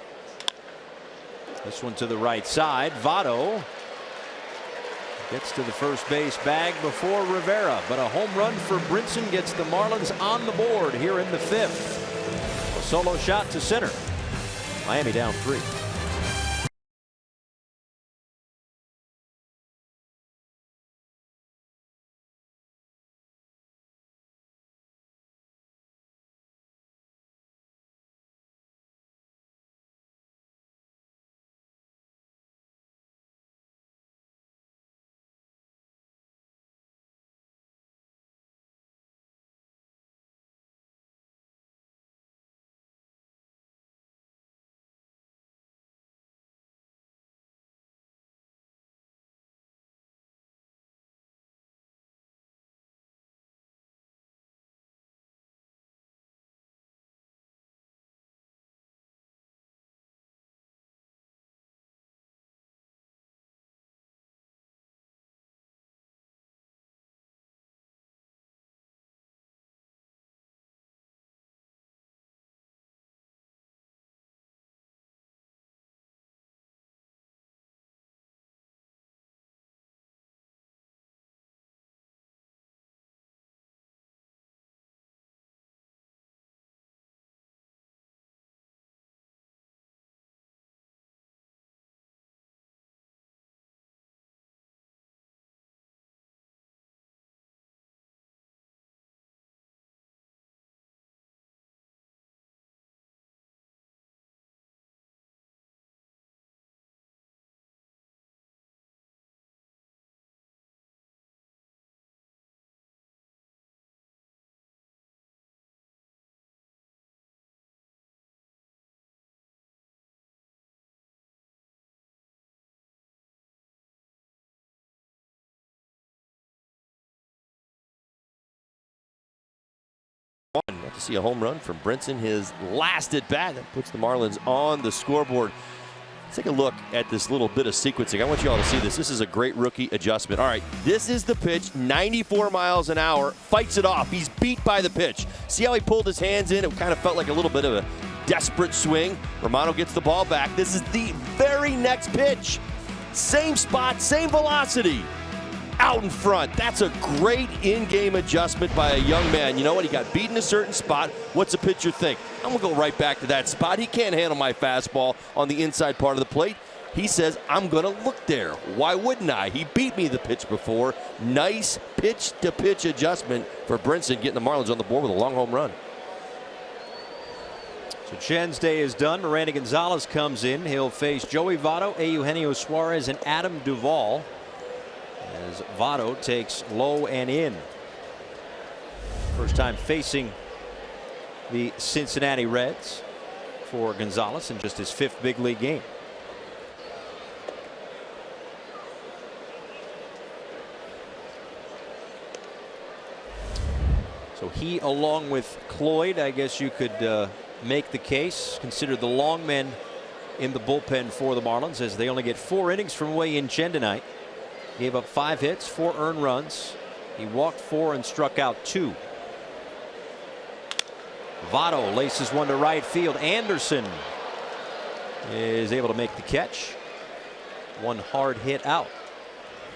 This one to the right side. Votto gets to the first base bag before Rivera, but a home run for Brinson gets the Marlins on the board here in the 5th. A solo shot to center. Miami down 3. Got to see a home run from Brinson, his last at bat. That puts the Marlins on the scoreboard. Let's take a look at this little bit of sequencing. I want you all to see this. This is a great rookie adjustment. All right, this is the pitch, 94 miles an hour, fights it off. He's beat by the pitch. See how he pulled his hands in? It kind of felt like a little bit of a desperate swing. Romano gets the ball back. This is the very next pitch. Same spot, same velocity. Out in front. That's a great in-game adjustment by a young man. You know what? He got beat in a certain spot. What's the pitcher think? I'm going to go right back to that spot. He can't handle my fastball on the inside part of the plate. He says, I'm going to look there. Why wouldn't I? He beat me the pitch before. Nice pitch-to-pitch adjustment for Brinson, getting the Marlins on the board with a long home run. So Chen's day is done. Miranda Gonzalez comes in. He'll face Joey Votto, Eugenio Suarez, and Adam Duvall, as Votto takes low and in. First time facing the Cincinnati Reds for Gonzalez in just his 5th big league game. So he, along with Cloyd, I guess you could make the case, considered the long men in the bullpen for the Marlins, as they only get 4 innings from Wei-Yin Chen tonight. Gave up 5 hits, 4 earned runs. He walked 4 and struck out 2. Votto laces one to right field. Anderson is able to make the catch. One hard hit out.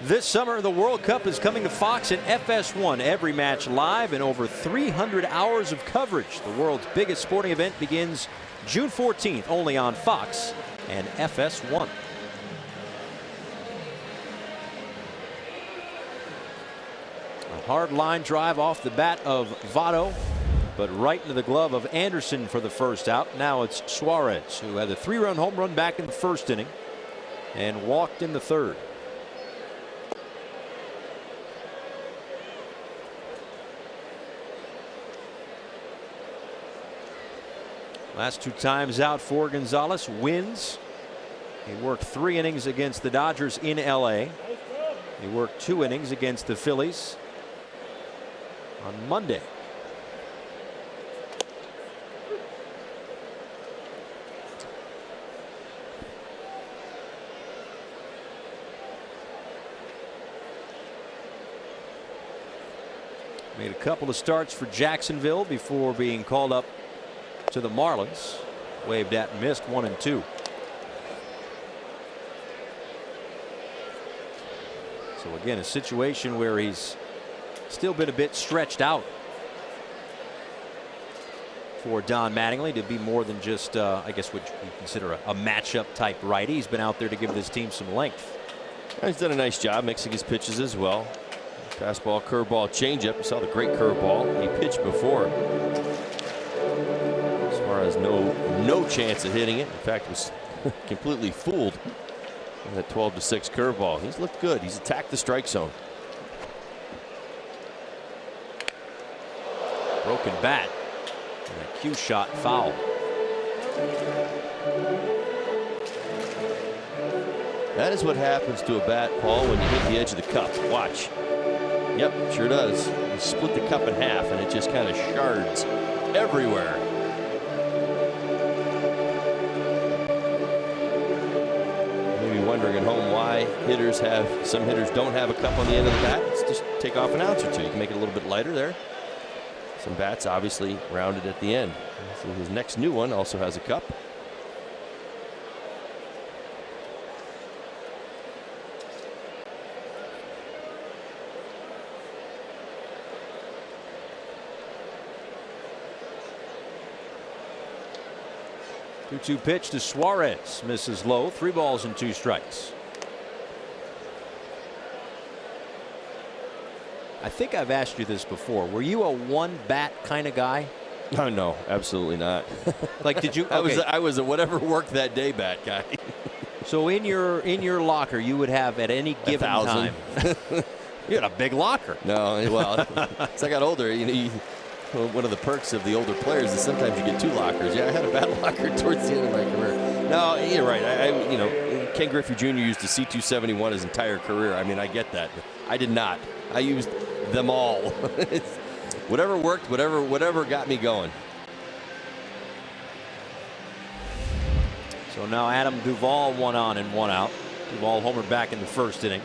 This summer, the World Cup is coming to Fox and FS1. Every match live and over 300 hours of coverage. The world's biggest sporting event begins June 14th, only on Fox and FS1. A hard line drive off the bat of Votto, but right into the glove of Anderson for the first out. Now it's Suarez, who had a 3-run home run back in the first inning and walked in the third. Last 2 times out for Gonzalez, wins. He worked 3 innings against the Dodgers in LA. He worked 2 innings against the Phillies on Monday. Made a couple of starts for Jacksonville before being called up to the Marlins. Waved at and missed 1 and 2. So again, a situation where he's still been a bit stretched out for Don Mattingly to be more than just I guess what you consider a matchup type righty. He's been out there to give this team some length. He's done a nice job mixing his pitches as well. Fastball, curveball, changeup. You saw the great curveball he pitched before. As far as no chance of hitting it. In fact, was completely fooled in that 12-6 curveball. He's looked good. He's attacked the strike zone. Broken bat and a cue shot foul. That is what happens to a bat, Paul, when you hit the edge of the cup. Watch. Yep, sure does. You split the cup in half and it just kind of shards everywhere. Maybe wondering at home why some hitters don't have a cup on the end of the bat. Let's just take off an ounce or 2. You can make it a little bit lighter there. Some bats obviously rounded at the end. So his next new one also has a cup. Two pitch to Suarez, misses low. 3 balls and 2 strikes. I think I've asked you this before. Were you a 1 bat kind of guy? Oh, no, absolutely not. Like, did you? Okay. I was a whatever worked that day bat guy. So in your locker, you would have at any given 1,000. time. You had a big locker. No, well, as I got older, one of the perks of the older players is sometimes you get 2 lockers. Yeah, I had a bat locker towards the end of my career. No, you're right. Ken Griffey Jr. used a C271 his entire career. I mean, I get that. I did not. I used them all. Whatever worked, whatever got me going. So now Adam Duvall 1 on and 1 out. Duvall homered back in the first inning.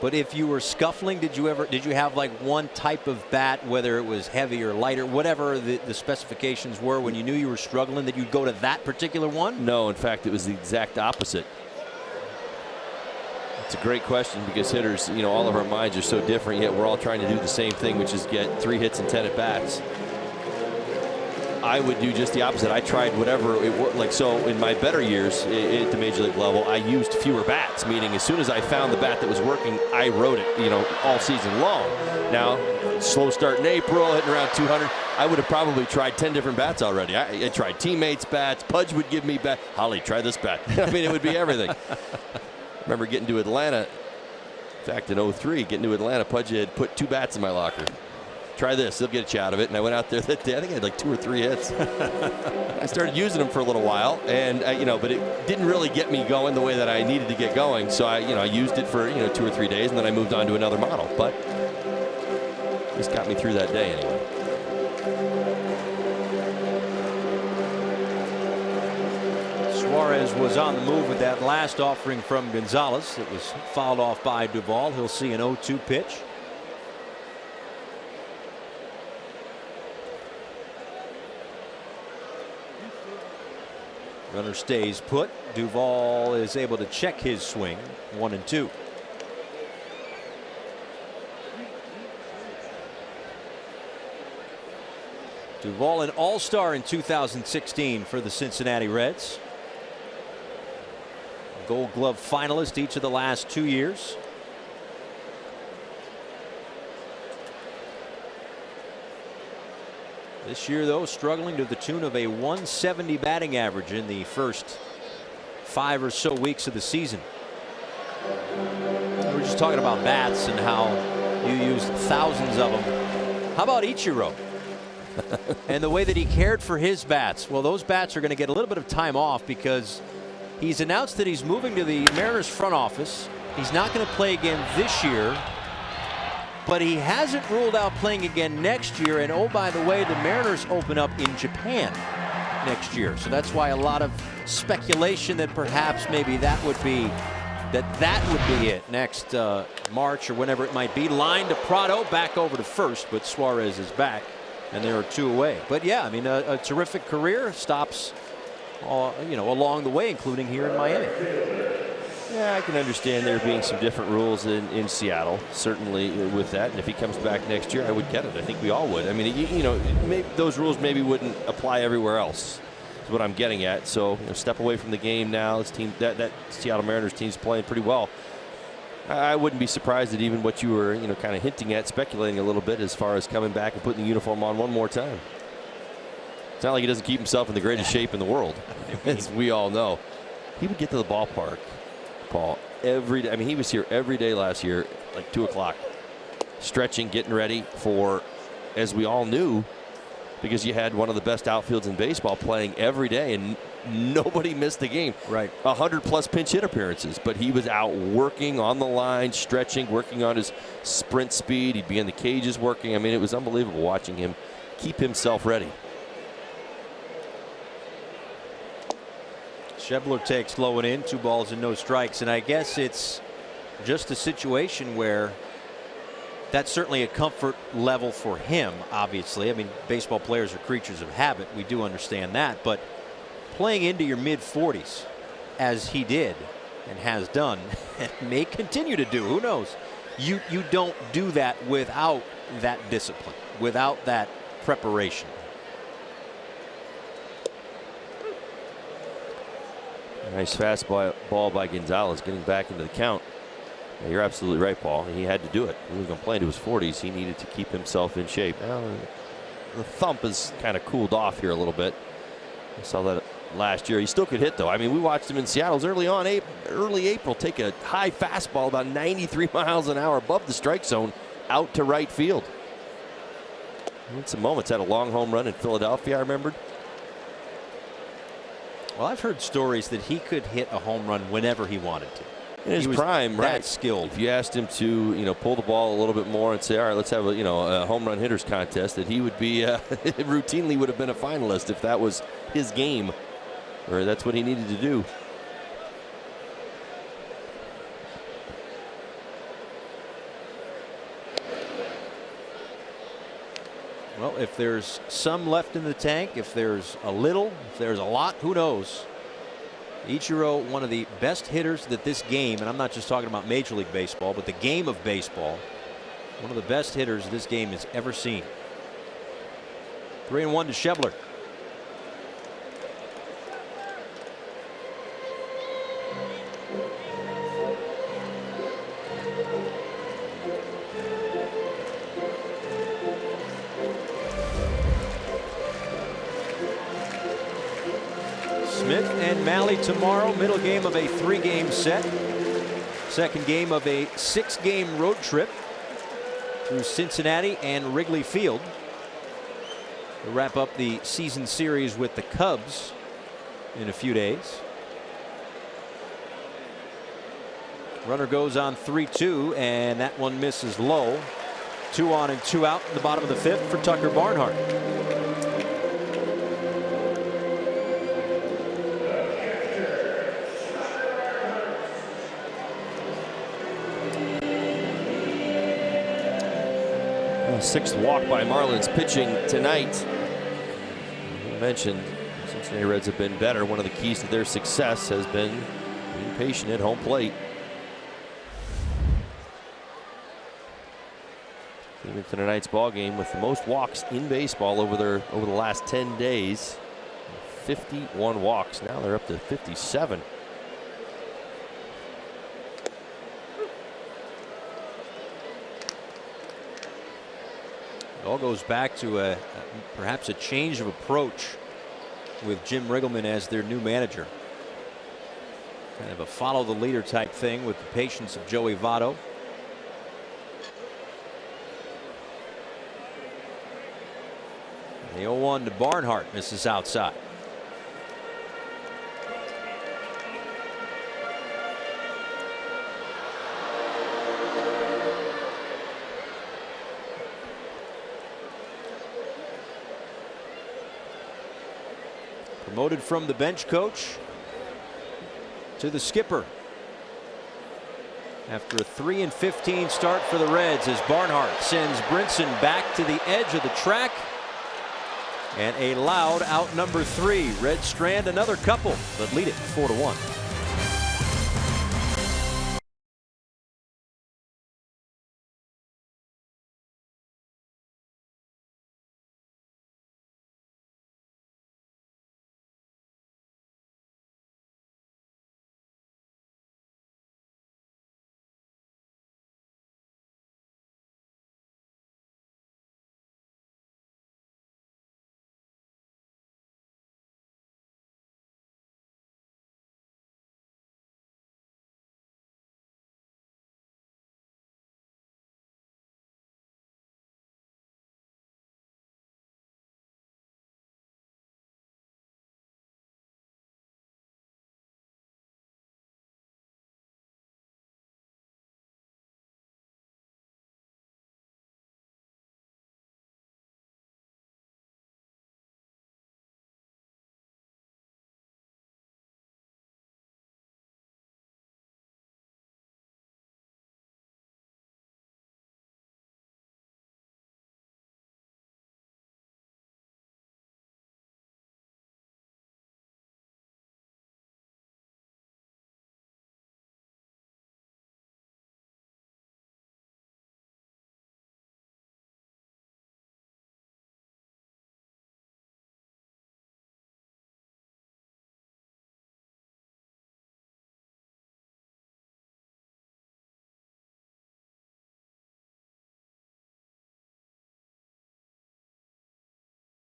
But if you were scuffling, did you have like one type of bat, whether it was heavy or lighter, whatever the specifications were, when you knew you were struggling, that you'd go to that particular one? No, in fact, it was the exact opposite. It's a great question because hitters, all of our minds are so different, yet we're all trying to do the same thing, which is get 3 hits and 10 at bats. I would do just the opposite. I tried whatever it worked. Like, so in my better years at the major league level, I used fewer bats, meaning as soon as I found the bat that was working, I rode it, all season long. Now, slow start in April, hitting around 200, I would have probably tried 10 different bats already. I tried teammates' bats. Pudge would give me bat. Holly, try this bat. I mean, it would be everything. Remember getting to Atlanta, in fact, in 03, getting to Atlanta, Pudge had put 2 bats in my locker. Try this, they'll get you out of it. And I went out there that day. I think I had like 2 or 3 hits. I started using them for a little while, and but it didn't really get me going the way that I needed to get going. So I used it for 2 or 3 days, and then I moved on to another model. But this got me through that day anyway. Suarez was on the move with that last offering from Gonzalez. It was fouled off by Duvall. He'll see an 0-2 pitch. Runner stays put. Duvall is able to check his swing. 1-2. Duvall, an all-star in 2016 for the Cincinnati Reds. Gold Glove finalist each of the last 2 years. This year, though, struggling to the tune of a 170 batting average in the first 5 or so weeks of the season. We're just talking about bats and how you used thousands of them. How about Ichiro? And the way that he cared for his bats. Well, those bats are going to get a little bit of time off because he's announced that he's moving to the Mariners front office. He's not going to play again this year, but he hasn't ruled out playing again next year. And oh, by the way, the Mariners open up in Japan next year. So that's why a lot of speculation that perhaps maybe that would be it next March or whenever it might be. Line to Prado, back over to first, but Suarez is back. And there are 2 away. But yeah, I mean, a terrific career. Stops, along the way, including here in Miami. Yeah, I can understand there being some different rules in Seattle, certainly with that. And if he comes back next year, I would get it. I think we all would. I mean, maybe those rules maybe wouldn't apply everywhere else. Is what I'm getting at. So step away from the game now. This team, that Seattle Mariners team's playing pretty well. I wouldn't be surprised at even what you were, kind of hinting at, speculating a little bit as far as coming back and putting the uniform on one more time. It's not like he doesn't keep himself in the greatest shape in the world, as we all know. He would get to the ballpark, Paul, every day. I mean, he was here every day last year, like 2 o'clock, stretching, getting ready for, as we all knew, because you had one of the best outfields in baseball playing every day, and nobody missed the game. Right. 100+ pinch hit appearances, but he was out working on the line, stretching, working on his sprint speed. He'd be in the cages working. I mean, it was unbelievable watching him keep himself ready. Schebler takes low and in, 2 balls and no strikes. And I guess it's just a situation where that's certainly a comfort level for him, obviously. I mean, baseball players are creatures of habit. We do understand that. But playing into your mid-40s, as he did and has done, and may continue to do, who knows? You don't do that without that discipline, without that preparation. Nice fastball by Gonzalez, getting back into the count. Yeah, you're absolutely right, Paul. He had to do it. He was going to play into his 40s. He needed to keep himself in shape. Now, the thump has kind of cooled off here a little bit. I saw that last year. He still could hit, though. I mean, we watched him in Seattle early April take a high fastball about 93 miles an hour above the strike zone out to right field. In some moments, had a long home run in Philadelphia, I remembered. Well, I've heard stories that he could hit a home run whenever he wanted to. In his prime, that right? Skilled. If you asked him to, pull the ball a little bit more and say, all right, let's have a home run hitters contest, that he would be routinely would have been a finalist if that was his game, or that's what he needed to do. Well, if there's some left in the tank, if there's a little, if there's a lot, who knows? Ichiro, one of the best hitters that this game, and I'm not just talking about Major League Baseball, but the game of baseball, one of the best hitters this game has ever seen. 3-1 to Schebler. Smith and Malley tomorrow, middle game of a 3-game set. Second game of a 6-game road trip through Cincinnati and Wrigley Field. We'll wrap up the season series with the Cubs in a few days. Runner goes on 3-2, and that one misses low. 2 on and 2 out in the bottom of the 5th for Tucker Barnhart. Sixth walk by Marlins pitching tonight. You mentioned Cincinnati Reds have been better. One of the keys to their success has been being patient at home plate. Even to tonight's ball game with the most walks in baseball over the last 10 days. 51 walks. Now they're up to 57. all goes back to perhaps a change of approach with Jim Riggleman as their new manager. Kind of a follow the leader type thing with the patience of Joey Votto. The 0-1 to Barnhart, misses outside. Promoted from the bench coach to the skipper after a 3-15 start for the Reds, as Barnhart sends Brinson back to the edge of the track. And a loud out number 3. Reds strand another couple, but lead it 4-1.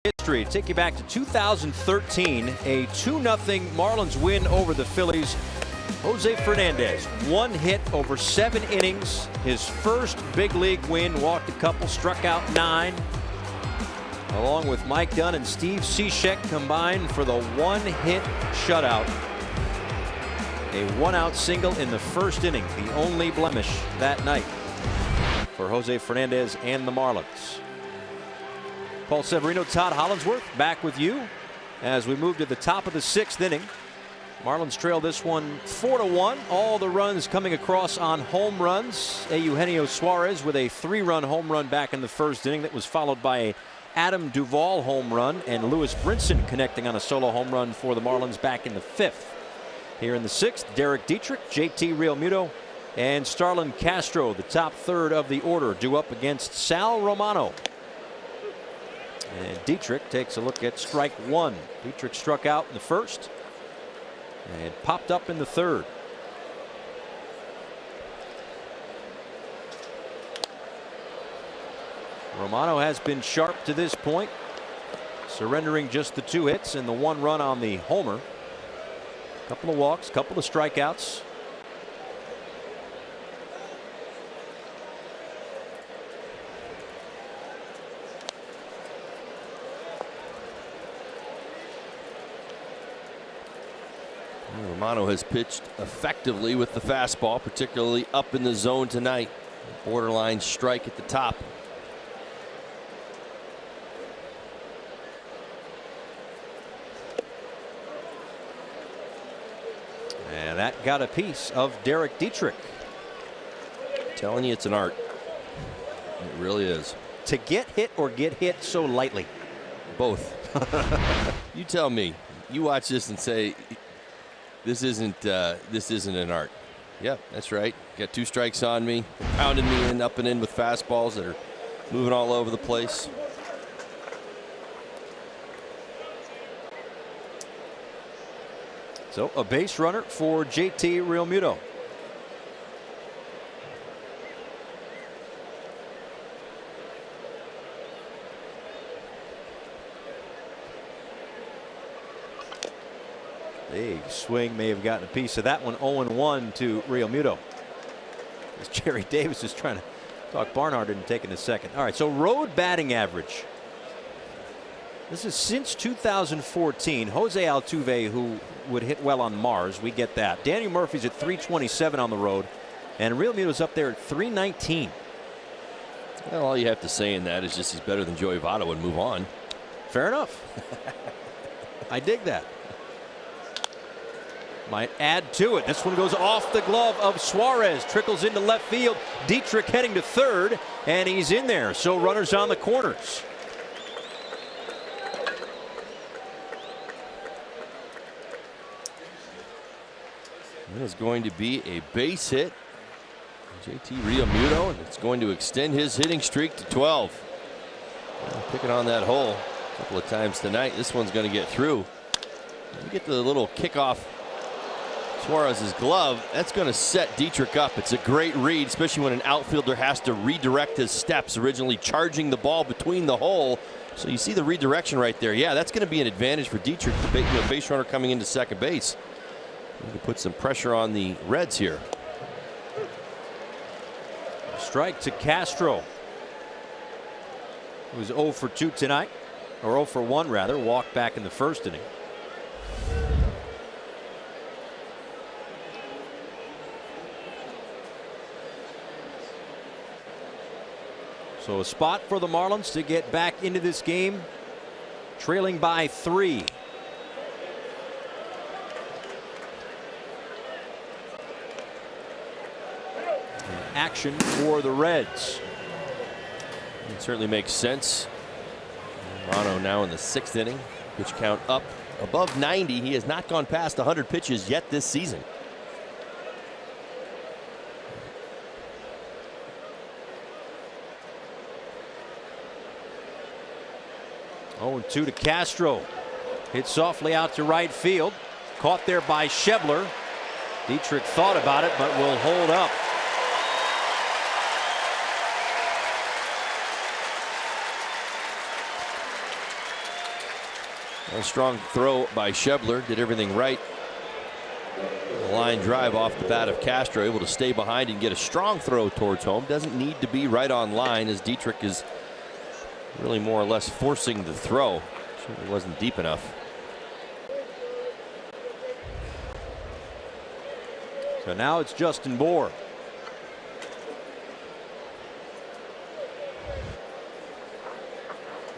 History. Take you back to 2013, a 2-0 Marlins win over the Phillies. Jose Fernandez, 1 hit over 7 innings, his first big league win, walked a couple, struck out 9, along with Mike Dunn and Steve Cishek combined for the 1-hit shutout. A 1-out single in the first inning, the only blemish that night for Jose Fernandez and the Marlins. Paul Severino, Todd Hollinsworth back with you as we move to the top of the 6th inning. Marlins trail this one 4-1. All the runs coming across on home runs. Eugenio Suarez with a 3-run home run back in the first inning that was followed by a Adam Duvall home run, and Lewis Brinson connecting on a solo home run for the Marlins back in the 5th. Here in the 6th, Derek Dietrich, JT Realmuto, and Starlin Castro, the top third of the order, due up against Sal Romano. And Dietrich takes a look at strike 1. Dietrich struck out in the first and popped up in the third. Romano has been sharp to this point, surrendering just the 2 hits and the 1 run on the homer. Couple of walks, couple of strikeouts. Romano has pitched effectively with the fastball, particularly up in the zone tonight. Borderline strike at the top. And that got a piece of Derek Dietrich. I'm telling you, it's an art. It really is. To get hit or get hit so lightly? Both. You tell me. You watch this and say, this isn't an art. Yeah, that's right. Got 2 strikes on me, pounding me in, up and in with fastballs that are moving all over the place. So a base runner for JT Realmuto. Big swing, may have gotten a piece of that one. 0-1 to Realmuto. As Jerry Davis is trying to talk Barnhart into taking a second. All right, so road batting average. This is since 2014. Jose Altuve, who would hit well on Mars, we get that. Daniel Murphy's at 327 on the road, and Realmuto's up there at 319. Well, all you have to say in that is just he's better than Joey Votto and move on. Fair enough. I dig that. Might add to it. This one goes off the glove of Suarez. Trickles into left field. Dietrich heading to third, and he's in there. So runners on the corners. It is going to be a base hit. JT Realmuto, and it's going to extend his hitting streak to 12. Picking on that hole a couple of times tonight. This one's going to get through. You get the little kickoff Suarez's glove. That's going to set Dietrich up. It's a great read, especially when an outfielder has to redirect his steps, originally charging the ball between the hole. So you see the redirection right there. Yeah, that's going to be an advantage for Dietrich, the base runner coming into second base. You can put some pressure on the Reds here. Strike to Castro, who was 0 for 2 tonight, or 0 for 1 rather. Walked back in the first inning. So a spot for the Marlins to get back into this game, trailing by 3. Action for the Reds. It certainly makes sense. Romano now in the 6th inning. Pitch count up above 90. He has not gone past 100 pitches yet this season. Oh, 2 to Castro. Hit softly out to right field. Caught there by Schebler. Dietrich thought about it, but will hold up. A strong throw by Schebler. Did everything right. A line drive off the bat of Castro. Able to stay behind and get a strong throw towards home. Doesn't need to be right on line, as Dietrich is really more or less forcing the throw. Certainly wasn't deep enough. So now it's Justin Bour.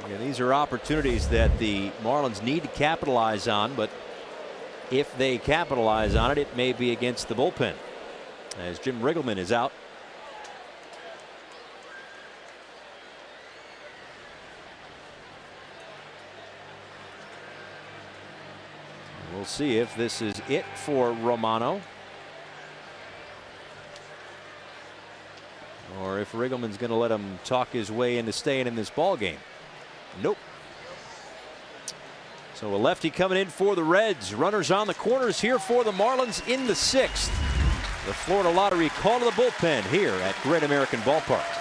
And these are opportunities that the Marlins need to capitalize on, but if they capitalize on it, it may be against the bullpen, as Jim Riggleman is out. We'll see if this is it for Romano, or if Riggleman's going to let him talk his way into staying in this ball game. Nope. So a lefty coming in for the Reds. Runners on the corners here for the Marlins in the 6th. The Florida Lottery call to the bullpen here at Great American Ballpark.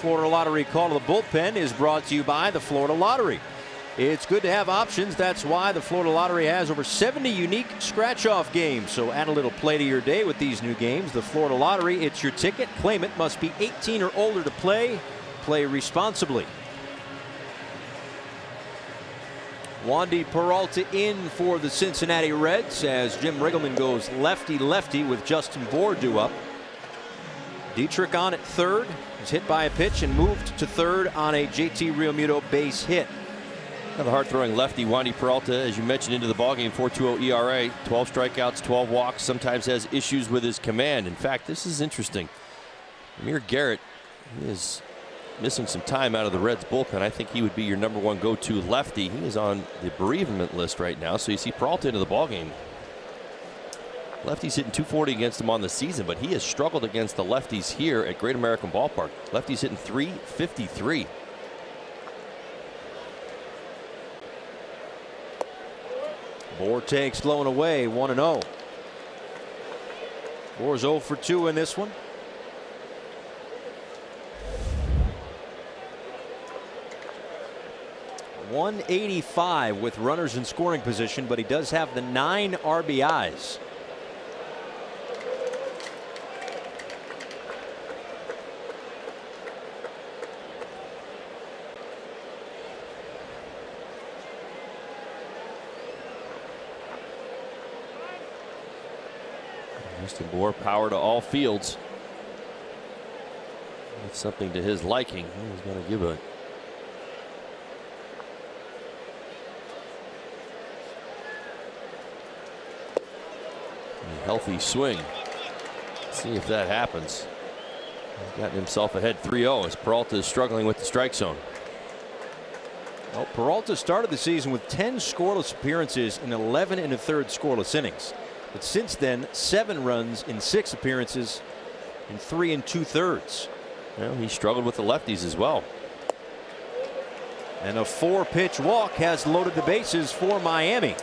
Florida Lottery call to the bullpen is brought to you by the Florida Lottery. It's good to have options. That's why the Florida Lottery has over 70 unique scratch-off games. So add a little play to your day with these new games. The Florida Lottery, it's your ticket. Claim it. Must be 18 or older to play. Play responsibly. Wandy Peralta in for the Cincinnati Reds as Jim Riggleman goes lefty-lefty with Justin Bourdeau up. Dietrich on at third. He's hit by a pitch and moved to third on a JT Realmuto base hit. The hard-throwing lefty Wandy Peralta, as you mentioned, into the ballgame, 4.20 ERA, 12 strikeouts, 12 walks, sometimes has issues with his command. In fact, this is interesting. Amir Garrett is missing some time out of the Reds bullpen. I think he would be your #1 go-to lefty. He is on the bereavement list right now, so you see Peralta into the ballgame. Lefty's hitting .240 against him on the season, but he has struggled against the lefties here at Great American Ballpark. Lefty's hitting .353. Bour takes low and away, 1-0. Bour's 0 for 2 in this one. .185 with runners in scoring position, but he does have the 9 RBIs. Justin Bour, power to all fields. That's something to his liking. He's going to give a healthy swing. Let's see if that happens. He's gotten himself ahead 3-0 as Peralta is struggling with the strike zone. Well, Peralta started the season with 10 scoreless appearances in 11 1/3 scoreless innings. But since then, 7 runs in 6 appearances in 3 2/3. Well, he struggled with the lefties as well. And a 4-pitch walk has loaded the bases for Miami.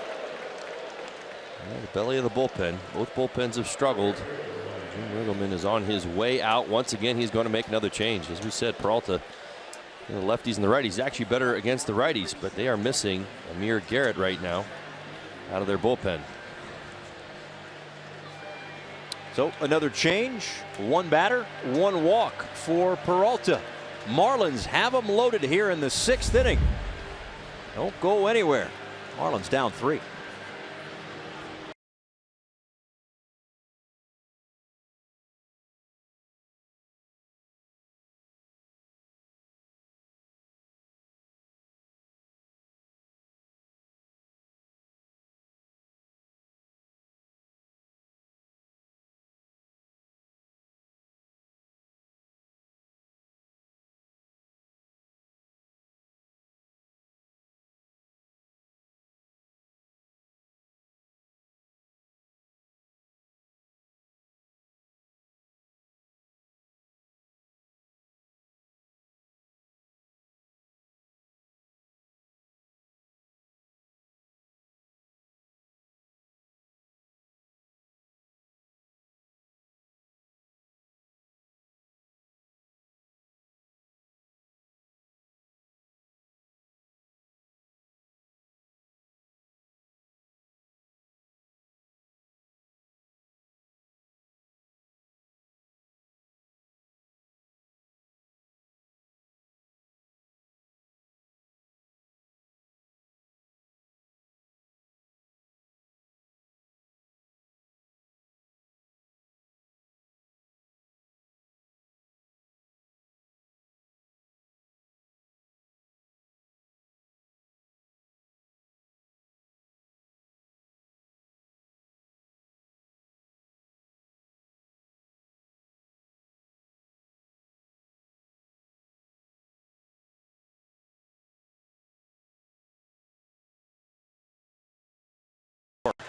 The belly of the bullpen. Both bullpens have struggled. Jim Riggleman is on his way out. Once again, he's going to make another change. As we said, Peralta, the lefties and the righties, actually better against the righties, but they are missing Amir Garrett right now out of their bullpen. So another change, 1 batter, 1 walk for Peralta. Marlins have them loaded here in the 6th inning. Don't go anywhere. Marlins down 3.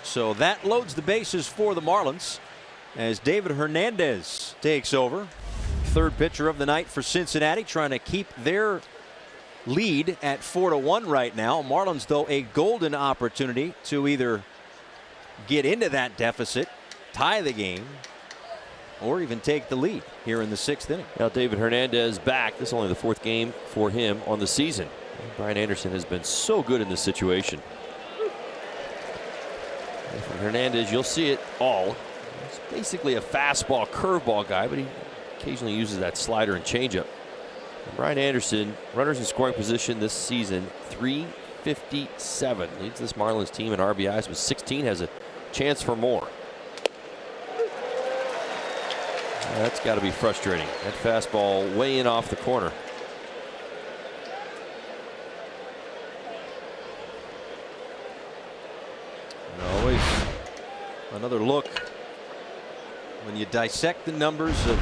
So that loads the bases for the Marlins as David Hernandez takes over. 3rd pitcher of the night for Cincinnati, trying to keep their lead at 4-1 right now. Marlins, though, a golden opportunity to either get into that deficit, tie the game, or even take the lead here in the 6th inning. Now David Hernandez back. This is only the 4th game for him on the season. Brian Anderson has been so good in this situation. And for Hernandez, you'll see it all. He's basically a fastball, curveball guy, but he occasionally uses that slider and changeup. Brian Anderson, runners in scoring position this season, 357. Leads this Marlins team in RBIs with 16, has a chance for more. That's got to be frustrating. That fastball way in off the corner. And always another look when you dissect the numbers of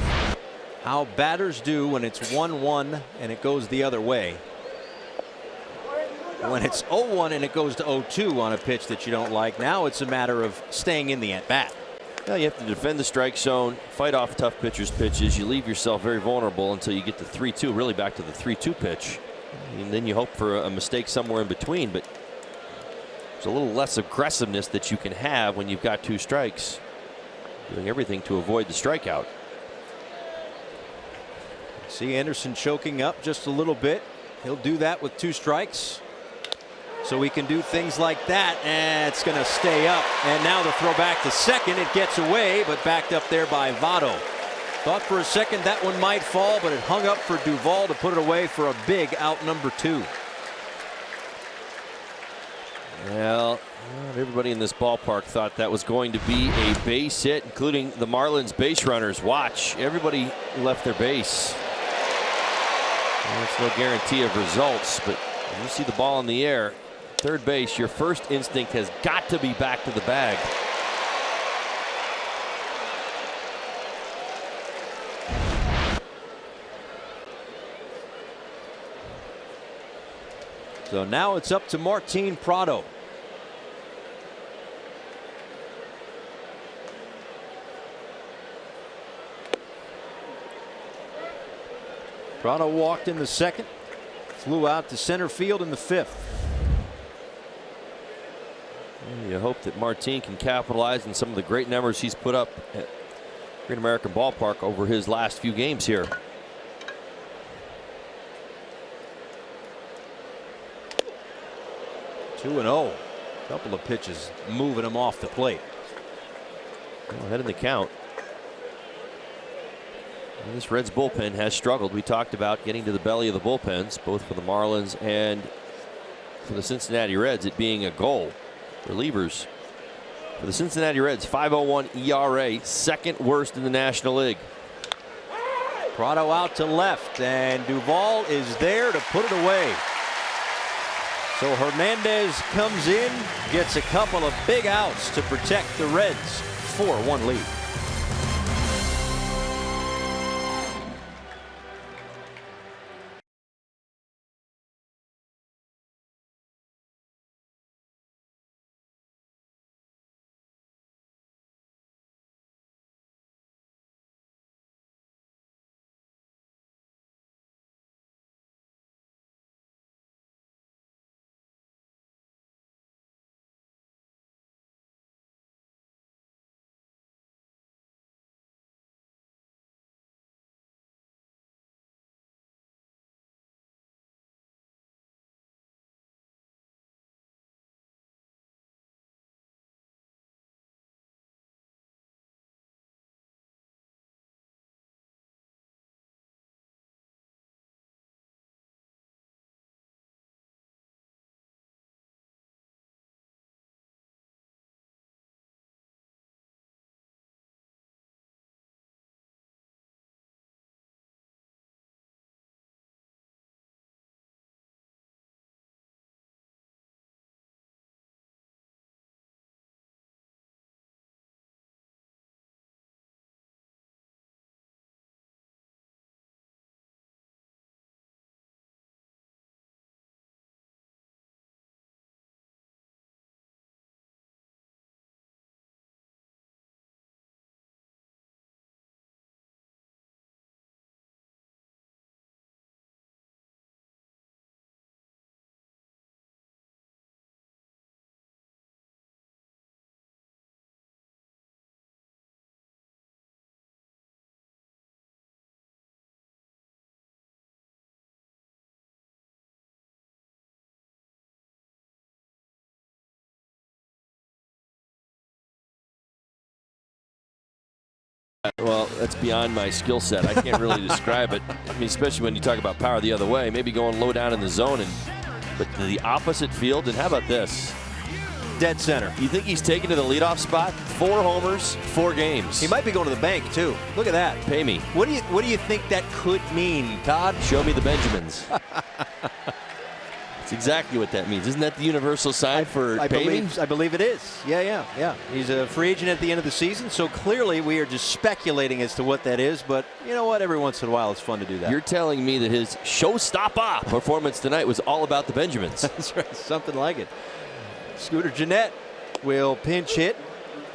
how batters do when it's 1-1 and it goes the other way. When it's 0-1 and it goes to 0-2 on a pitch that you don't like, now it's a matter of staying in the at-bat. Well, you have to defend the strike zone, fight off tough pitchers' pitches. You leave yourself very vulnerable until you get to 3-2, really back to the 3-2 pitch. And then you hope for a mistake somewhere in between, but there's a little less aggressiveness that you can have when you've got 2 strikes, doing everything to avoid the strikeout. See Anderson choking up just a little bit. He'll do that with 2 strikes. So he can do things like that, and it's going to stay up. And now the throw back to second. It gets away, but backed up there by Votto. Thought for a second that one might fall, but it hung up for Duvall to put it away for a big out number 2. Well, everybody in this ballpark thought that was going to be a base hit, including the Marlins base runners. Watch, everybody left their base. Well, it's no guarantee of results, but when you see the ball in the air, third base, your first instinct has got to be back to the bag. So now it's up to Martin Prado. Prado walked in the 2nd, flew out to center field in the 5th. You hope that Martin can capitalize on some of the great numbers he's put up at Great American Ballpark over his last few games here. Two and 0. Couple of pitches moving him off the plate. Well, ahead in the count. And this Reds bullpen has struggled. We talked about getting to the belly of the bullpens, both for the Marlins and for the Cincinnati Reds, it being a goal. Relievers for the Cincinnati Reds, 5.01 ERA, 2nd worst in the National League. Prado out to left, and Duvall is there to put it away. So Hernandez comes in, gets a couple of big outs to protect the Reds' 4-1 lead. Well, that's beyond my skill set. I can't really describe it. I mean, especially when you talk about power the other way, maybe going low down in the zone, but to the opposite field. And how about this? Dead center. You think he's taken to the leadoff spot? 4 homers, 4 games. He might be going to the bank too. Look at that. Pay me. What do you think that could mean, Todd? Show me the Benjamins. That's exactly what that means. Isn't that the universal sign for pay me? I believe it is. Yeah. He's a free agent at the end of the season, so clearly we are just speculating as to what that is, but you know what? Every once in a while it's fun to do that. You're telling me that his showstopper performance tonight was all about the Benjamins. That's right. Something like it. Scooter Gennett will pinch hit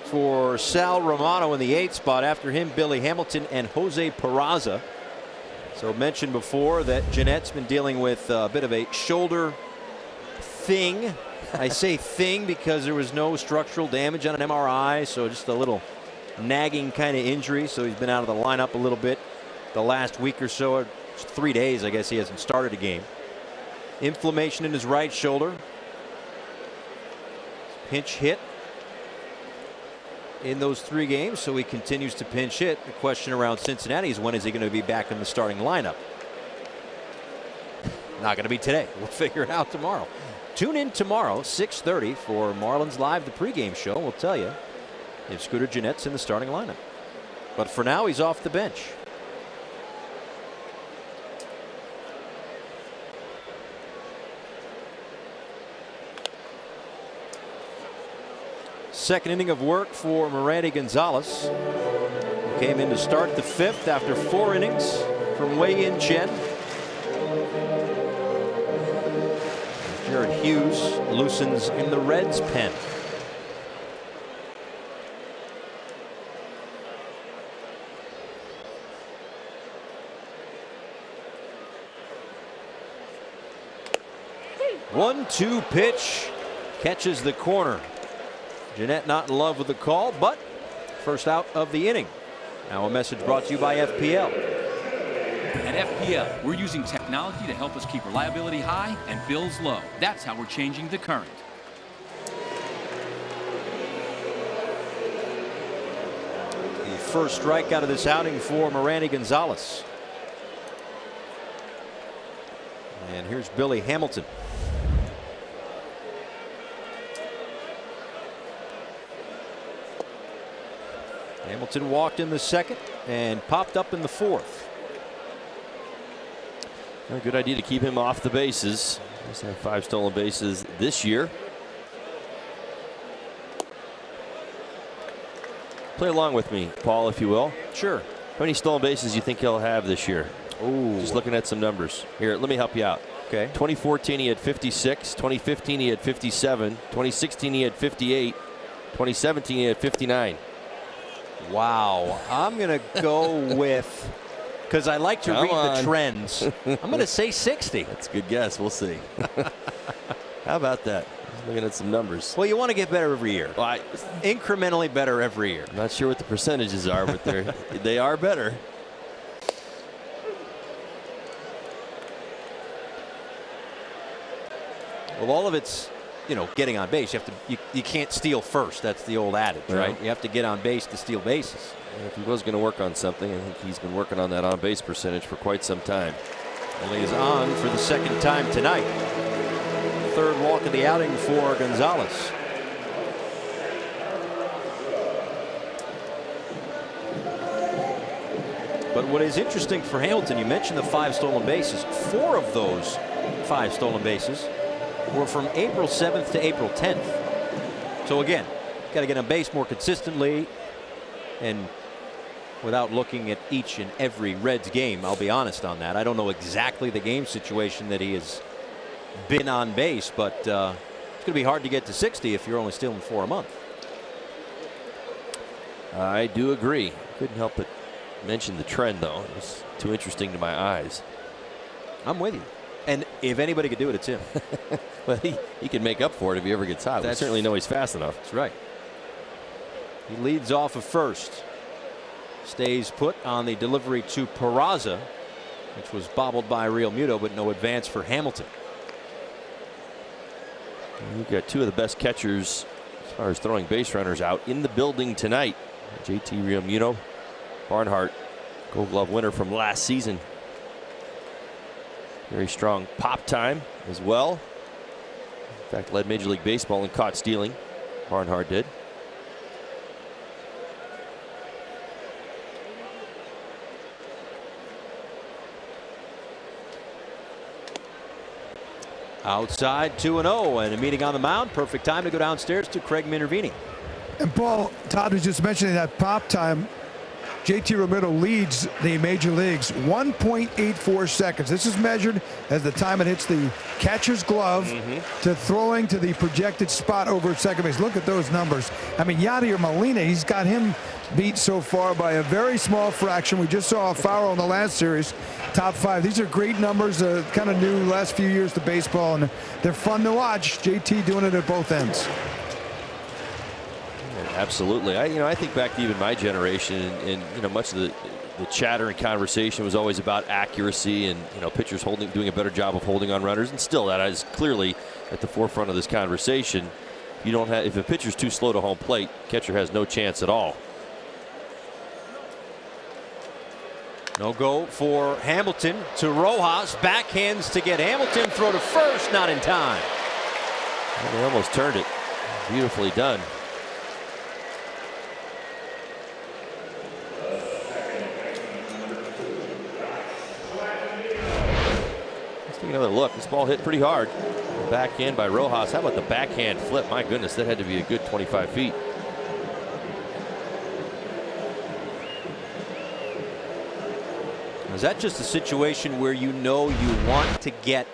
for Sal Romano in the 8th spot. After him, Billy Hamilton and Jose Peraza. So mentioned before that Gennett's been dealing with a bit of a shoulder thing. I say thing because there was no structural damage on an MRI, so just a little nagging kind of injury. So he's been out of the lineup a little bit the last week or so. 3 days, I guess he hasn't started a game. Inflammation in his right shoulder. Pinch hit in those 3 games, so he continues to pinch hit. The question around Cincinnati is, when is he going to be back in the starting lineup? Not going to be today. We'll figure it out tomorrow. Tune in tomorrow, 6:30, for Marlins Live, the pregame show. We'll tell you if Scooter Gennett's in the starting lineup. But for now, he's off the bench. Second inning of work for Miranda Gonzalez. He came in to start the 5th after 4 innings from Wei-Yin Chen. Jared Hughes loosens in the Reds' pen. One-two pitch catches the corner. Gennett not in love with the call, but first out of the inning. Now a message brought to you by FPL. At FPL, we're using technology to help us keep reliability high and bills low. That's how we're changing the current. The first strikeout of this outing for Miranda Gonzalez. And here's Billy Hamilton. Hamilton walked in the 2nd and popped up in the 4th. A good idea to keep him off the bases. He's had 5 stolen bases this year. Play along with me, Paul, if you will. Sure. How many stolen bases do you think he'll have this year? Ooh. Just looking at some numbers. Here, let me help you out. Okay. 2014 he had 56. 2015 he had 57. 2016 he had 58. 2017 he had 59. Wow. I'm going to go with, because I like to read the trends, I'm going to say 60. That's a good guess. We'll see. How about that? Just looking at some numbers. Well, you want to get better every year. Well, incrementally better every year. I'm not sure what the percentages are, but they are better. Well, all of it's, getting on base. You can't steal first. That's the old adage, right? You have to get on base to steal bases. And if he was going to work on something, I think he's been working on that on base percentage for quite some time. Well, he is on for the 2nd time tonight. 3rd walk of the outing for Gonzalez. But what is interesting for Hamilton, you mentioned the 5 stolen bases. 4 of those 5 stolen bases were from April 7th to April 10th. So again, got to get on base more consistently. And without looking at each and every Reds game, I'll be honest on that. I don't know exactly the game situation that he has been on base, but it's going to be hard to get to 60 if you're only stealing 4 a month. I do agree. Couldn't help but mention the trend, though. It was too interesting to my eyes. I'm with you. And if anybody could do it, it's him. Well, he can make up for it if he ever gets hot. We certainly know he's fast enough. That's right. He leads off of first. Stays put on the delivery to Peraza, which was bobbled by Realmuto, but no advance for Hamilton. You've got 2 of the best catchers as far as throwing base runners out in the building tonight. JT Realmuto Barnhart, Gold Glove winner from last season. Very strong pop time as well. In fact, led Major League Baseball in caught stealing. Barnhart did. Outside 2-0 and a meeting on the mound. Perfect time to go downstairs to Craig Minervini. And Paul, Todd was just mentioning that pop time. JT Realmuto leads the major leagues 1.84 seconds. This is measured as the time it hits the catcher's glove to throwing to the projected spot over at second base. Look at those numbers. I mean, Yadier Molina, he's got him beat so far by a very small fraction. We just saw Fowler in the last series, top 5. These are great numbers, kind of new last few years to baseball, and they're fun to watch. JT doing it at both ends. Absolutely. I think back to even my generation, and much of the chatter and conversation was always about accuracy and pitchers doing a better job of holding on runners, and still that is clearly at the forefront of this conversation. If a pitcher's too slow to home plate, catcher has no chance at all. No go for Hamilton to Rojas. Backhands to get Hamilton. Throw to first, not in time. Well, they almost turned it. Beautifully done. Let's take another look. This ball hit pretty hard. Backhand by Rojas. How about the backhand flip? My goodness, that had to be a good 25 feet. Is that just a situation where you want to get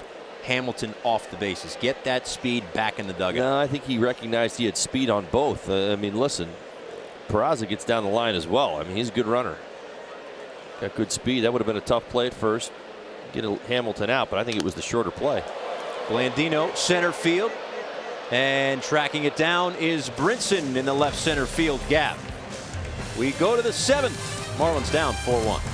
Hamilton off the bases, get that speed back in the dugout? No, I think he recognized he had speed on both. I mean, listen, Peraza gets down the line as well. I mean, he's a good runner. Got good speed. That would have been a tough play at first. Get Hamilton out, but I think it was the shorter play. Blandino, center field. And tracking it down is Brinson in the left center field gap. We go to the 7th. Marlins down 4-1.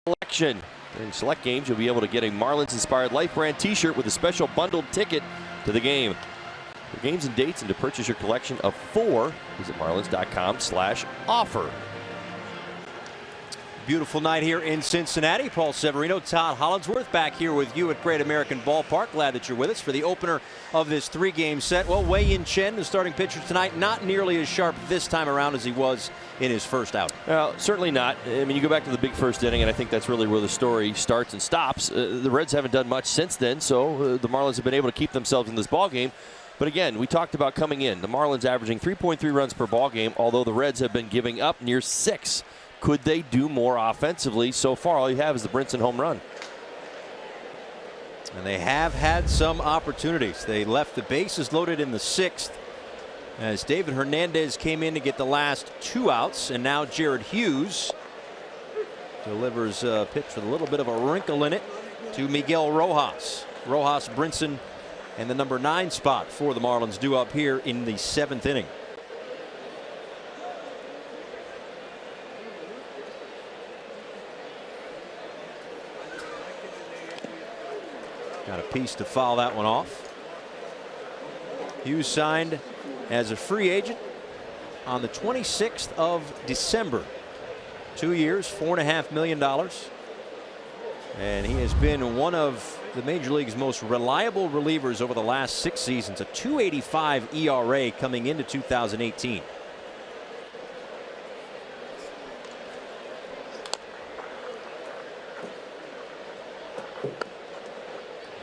Selection. In select games, you'll be able to get a Marlins-inspired Life brand t-shirt with a special bundled ticket to the game. For games and dates and to purchase your collection of 4, visit marlins.com/offer. Beautiful night here in Cincinnati. Paul Severino, Todd Hollandsworth back here with you at Great American Ballpark. Glad that you're with us for the opener of this 3-game set. Well, Wei-Yin Chen, the starting pitcher tonight, not nearly as sharp this time around as he was in his first outing. Well, certainly not. I mean, you go back to the big first inning, and I think that's really where the story starts and stops. The Reds haven't done much since then, so the Marlins have been able to keep themselves in this ballgame. But again, we talked about coming in. The Marlins averaging 3.3 runs per ballgame, although the Reds have been giving up near 6. Could they do more offensively? So far, all you have is the Brinson home run. And they have had some opportunities. They left the bases loaded in the 6th as David Hernandez came in to get the last 2 outs. And now Jared Hughes delivers a pitch with a little bit of a wrinkle in it to Miguel Rojas. Rojas, Brinson, and the number 9 spot for the Marlins due up here in the 7th inning. Got a piece to foul that one off. Hughes signed as a free agent on the 26th of December. 2 years, $4.5 million. And he has been one of the Major League's most reliable relievers over the last 6 seasons. A .285 ERA coming into 2018.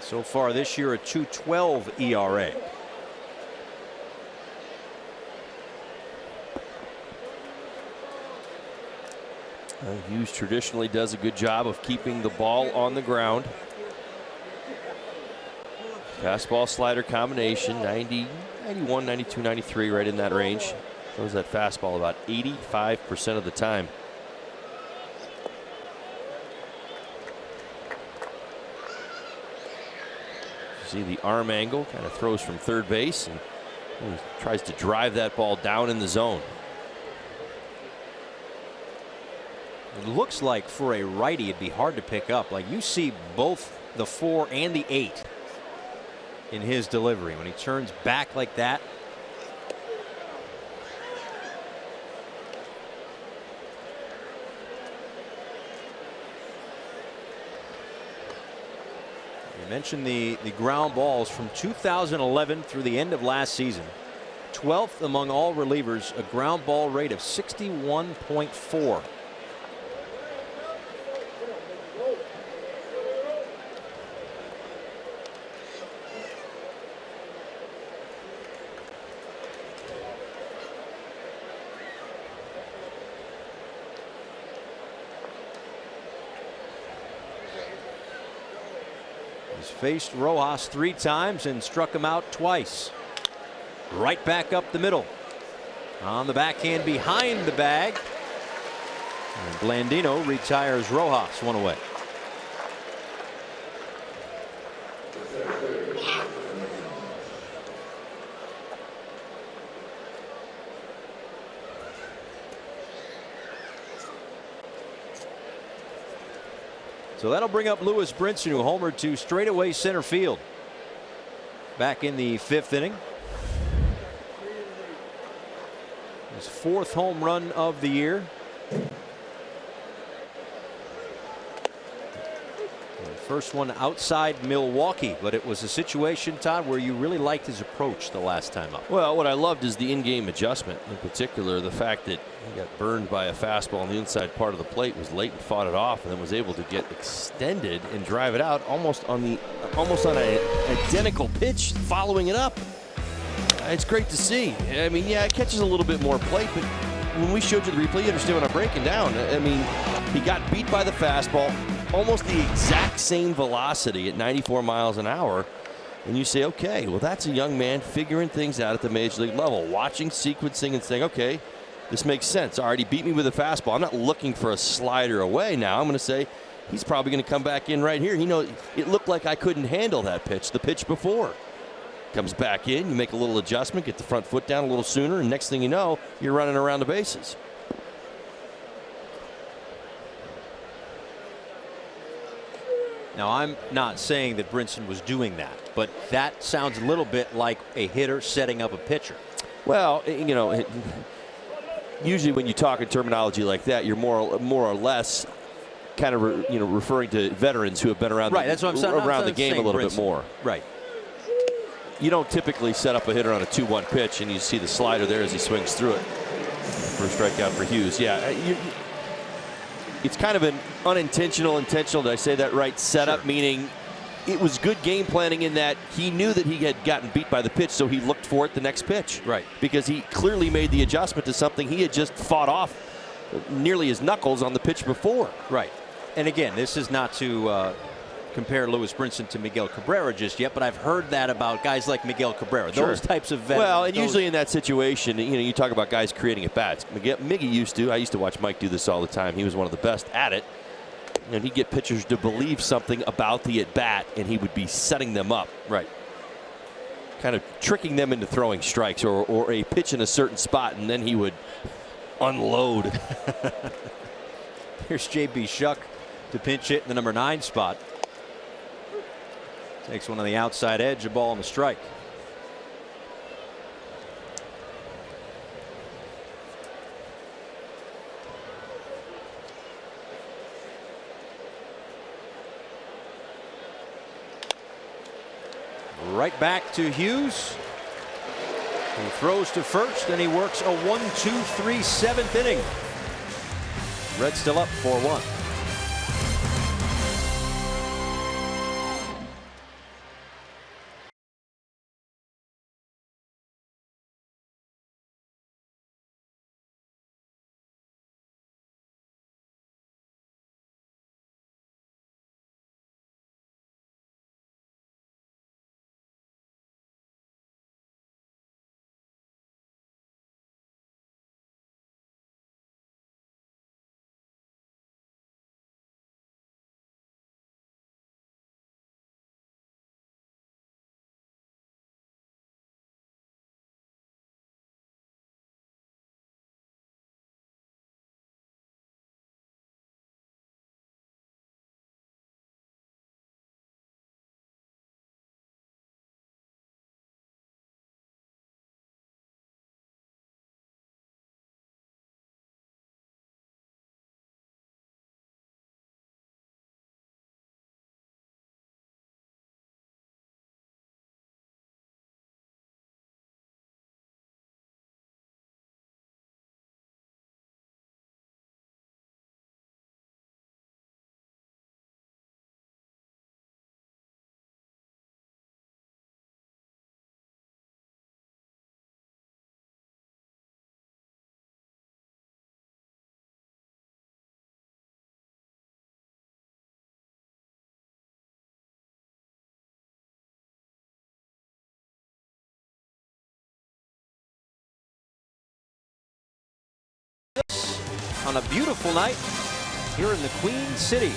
So far this year, a .212 ERA. Hughes traditionally does a good job of keeping the ball on the ground. Fastball slider combination, 90, 91, 92, 93, right in that range. Throws that fastball about 85% of the time. See the arm angle, kind of throws from third base and tries to drive that ball down in the zone. It looks like for a righty it'd be hard to pick up. Like you see both the 4 and the 8 in his delivery when he turns back like that. You mentioned the ground balls from 2011 through the end of last season. 12th among all relievers, a ground ball rate of 61.4. Faced Rojas 3 times and struck him out twice. Right back up the middle. On the backhand behind the bag. And Blandino retires Rojas 1 away. So that'll bring up Lewis Brinson, who homered to straightaway center field back in the 5th inning. His 4th home run of the year. First one outside Milwaukee, but it was a situation, Todd, where you really liked his approach the last time up. Well, what I loved is the in-game adjustment. In particular, the fact that he got burned by a fastball on the inside part of the plate, was late and fought it off, and then was able to get extended and drive it out almost on an identical pitch following it up. It's great to see. I mean, yeah, it catches a little bit more plate, but when we showed you the replay, you understand what I'm breaking down. I mean, he got beat by the fastball, almost the exact same velocity at 94 miles an hour. And you say, okay, well, that's a young man figuring things out at the major league level, watching, sequencing, and saying, okay, this makes sense. All right, he beat me with a fastball. I'm not looking for a slider away now. I'm going to say he's probably going to come back in right here. You know, it looked like I couldn't handle that pitch the pitch before. Comes back in, you make a little adjustment, get the front foot down a little sooner, and next thing you know, you're running around the bases. Now, I'm not saying that Brinson was doing that, but that sounds a little bit like a hitter setting up a pitcher. Well, you know, usually when you talk in terminology like that, you're more or less kind of referring to veterans who have been around, that's what I'm saying. Around the game a little bit more. Right. You don't typically set up a hitter on a 2-1 pitch and you see the slider there as he swings through it. First strikeout for Hughes. Yeah, it's kind of an unintentional, intentional, did I say that right, setup, meaning it was good game planning in that he knew that he had gotten beat by the pitch, so he looked for it the next pitch. Right. Because he clearly made the adjustment to something he had just fought off nearly his knuckles on the pitch before. Right. And again, this is not to compare Lewis Brinson to Miguel Cabrera just yet, but I've heard that about guys like Miguel Cabrera. Sure. Those types of veterans. Well, and usually in that situation, you talk about guys creating at bats. Miggy used to. I used to watch Mike do this all the time. He was one of the best at it. And he'd get pitchers to believe something about the at-bat, and he would be setting them up. Right. Kind of tricking them into throwing strikes or a pitch in a certain spot, and then he would unload. Here's J.B. Shuck to pinch hit in the number 9 spot. Takes one on the outside edge, a ball on the strike. Right back to Hughes. He throws to first, and he works a 1-2-3 7th inning. Reds still up 4-1. On a beautiful night here in the Queen City.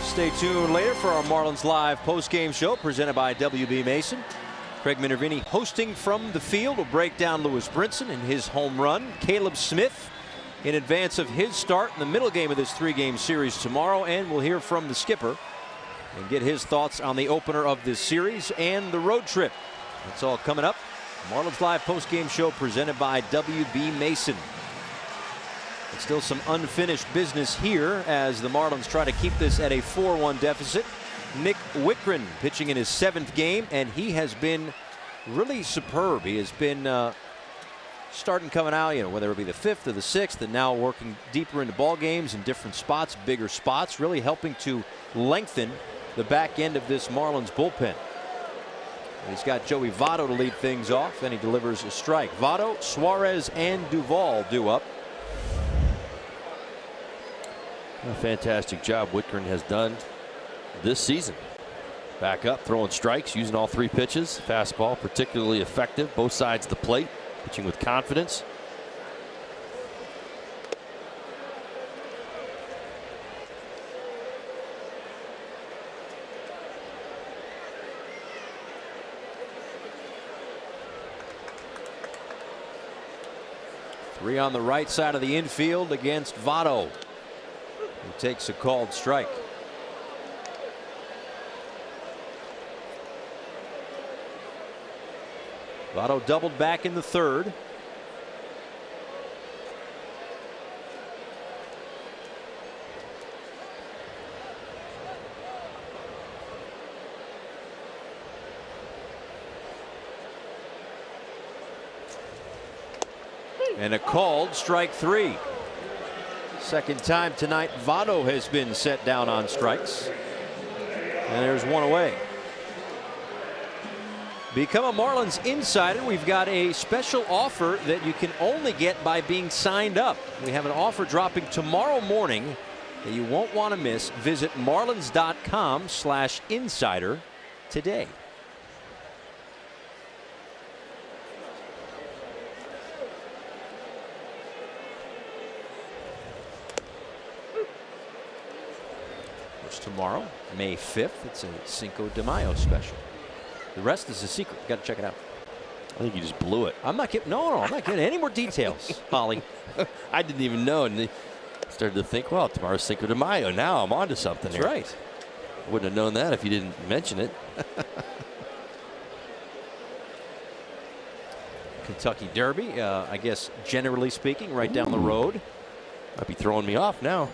Stay tuned later for our Marlins Live post-game show presented by WB Mason. Craig Minervini hosting from the field will break down Lewis Brinson and his home run. Caleb Smith in advance of his start in the middle game of this 3-game series tomorrow, and we'll hear from the skipper and get his thoughts on the opener of this series and the road trip. That's all coming up. Marlins Live post-game show presented by WB Mason. But still some unfinished business here as the Marlins try to keep this at a 4-1 deficit. Nick Wittgren pitching in his 7th game, and he has been really superb. He has been starting coming out, whether it be the 5th or the 6th, and now working deeper into ball games in different spots, bigger spots, really helping to lengthen the back end of this Marlins bullpen. He's got Joey Votto to lead things off, and he delivers a strike. Votto, Suarez, and Duvall due up. A fantastic job Wittgren has done this season. Back up, throwing strikes, using all 3 pitches. Fastball particularly effective, both sides of the plate, pitching with confidence. Three on the right side of the infield against Votto, who takes a called strike. Votto doubled back in the 3rd. And a called strike 3. Second time tonight Votto has been set down on strikes. And there's one away. Become a Marlins insider. We've got a special offer that you can only get by being signed up. We have an offer dropping tomorrow morning that you won't want to miss. Visit marlins.com/insider today. Fireworks tomorrow, May 5th. It's a Cinco de Mayo special. The rest is a secret. Got to check it out. I think you just blew it. I'm not kidding. No, I'm not kidding. Any more details, Holly? I didn't even know. And started to think, well, tomorrow's Cinco de Mayo. Now I'm on to something That's here. right. Wouldn't have known that if you didn't mention it. Kentucky Derby, I guess generally speaking, right down the road. Might be throwing me off now.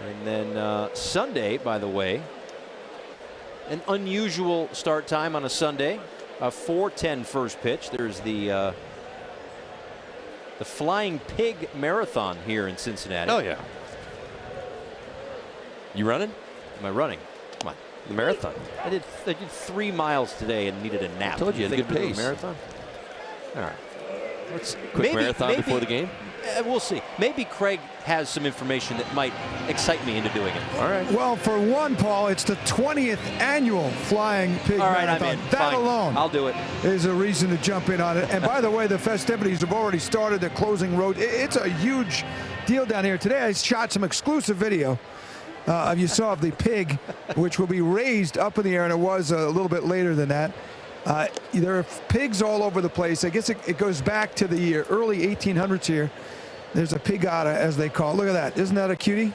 And then Sunday, by the way, an unusual start time on a Sunday. A 4:10 first pitch. There's the Flying Pig Marathon here in Cincinnati. Oh, yeah. You running? Am I running? Come on. The marathon. I did 3 miles today and needed a nap. I told you, Think had a good I'm doing a pace. marathon. All right. Let's Quick marathon before the game? We'll see. Maybe Craig has some information that might excite me into doing it. All right. Well, for one, Paul, it's the 20th annual Flying Pig All right, Marathon. I'm in. That Fine. alone I'll do it. is a reason to jump in on it. And by the way, the festivities have already started. They're closing road. It's a huge deal down here. Today, I shot some exclusive video. You saw of the pig, which will be raised up in the air, and it was a little bit later than that. There are pigs all over the place. I guess it goes back to the early 1800s here. There's a pigata, as they call it. Look at that. Isn't that a cutie?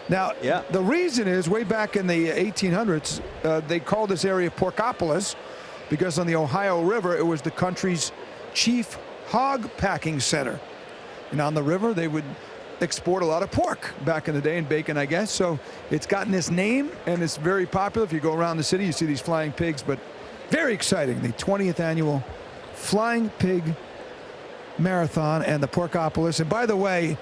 Now, yeah. The reason is way back in the 1800s, they called this area Porkopolis because on the Ohio River, it was the country's chief hog packing center. And on the river, they would export a lot of pork back in the day, and bacon, I guess. So it's gotten this name, and it's very popular. If you go around the city, you see these flying pigs, but very exciting. The 20th annual Flying Pig Marathon and the Porkopolis. And by the way,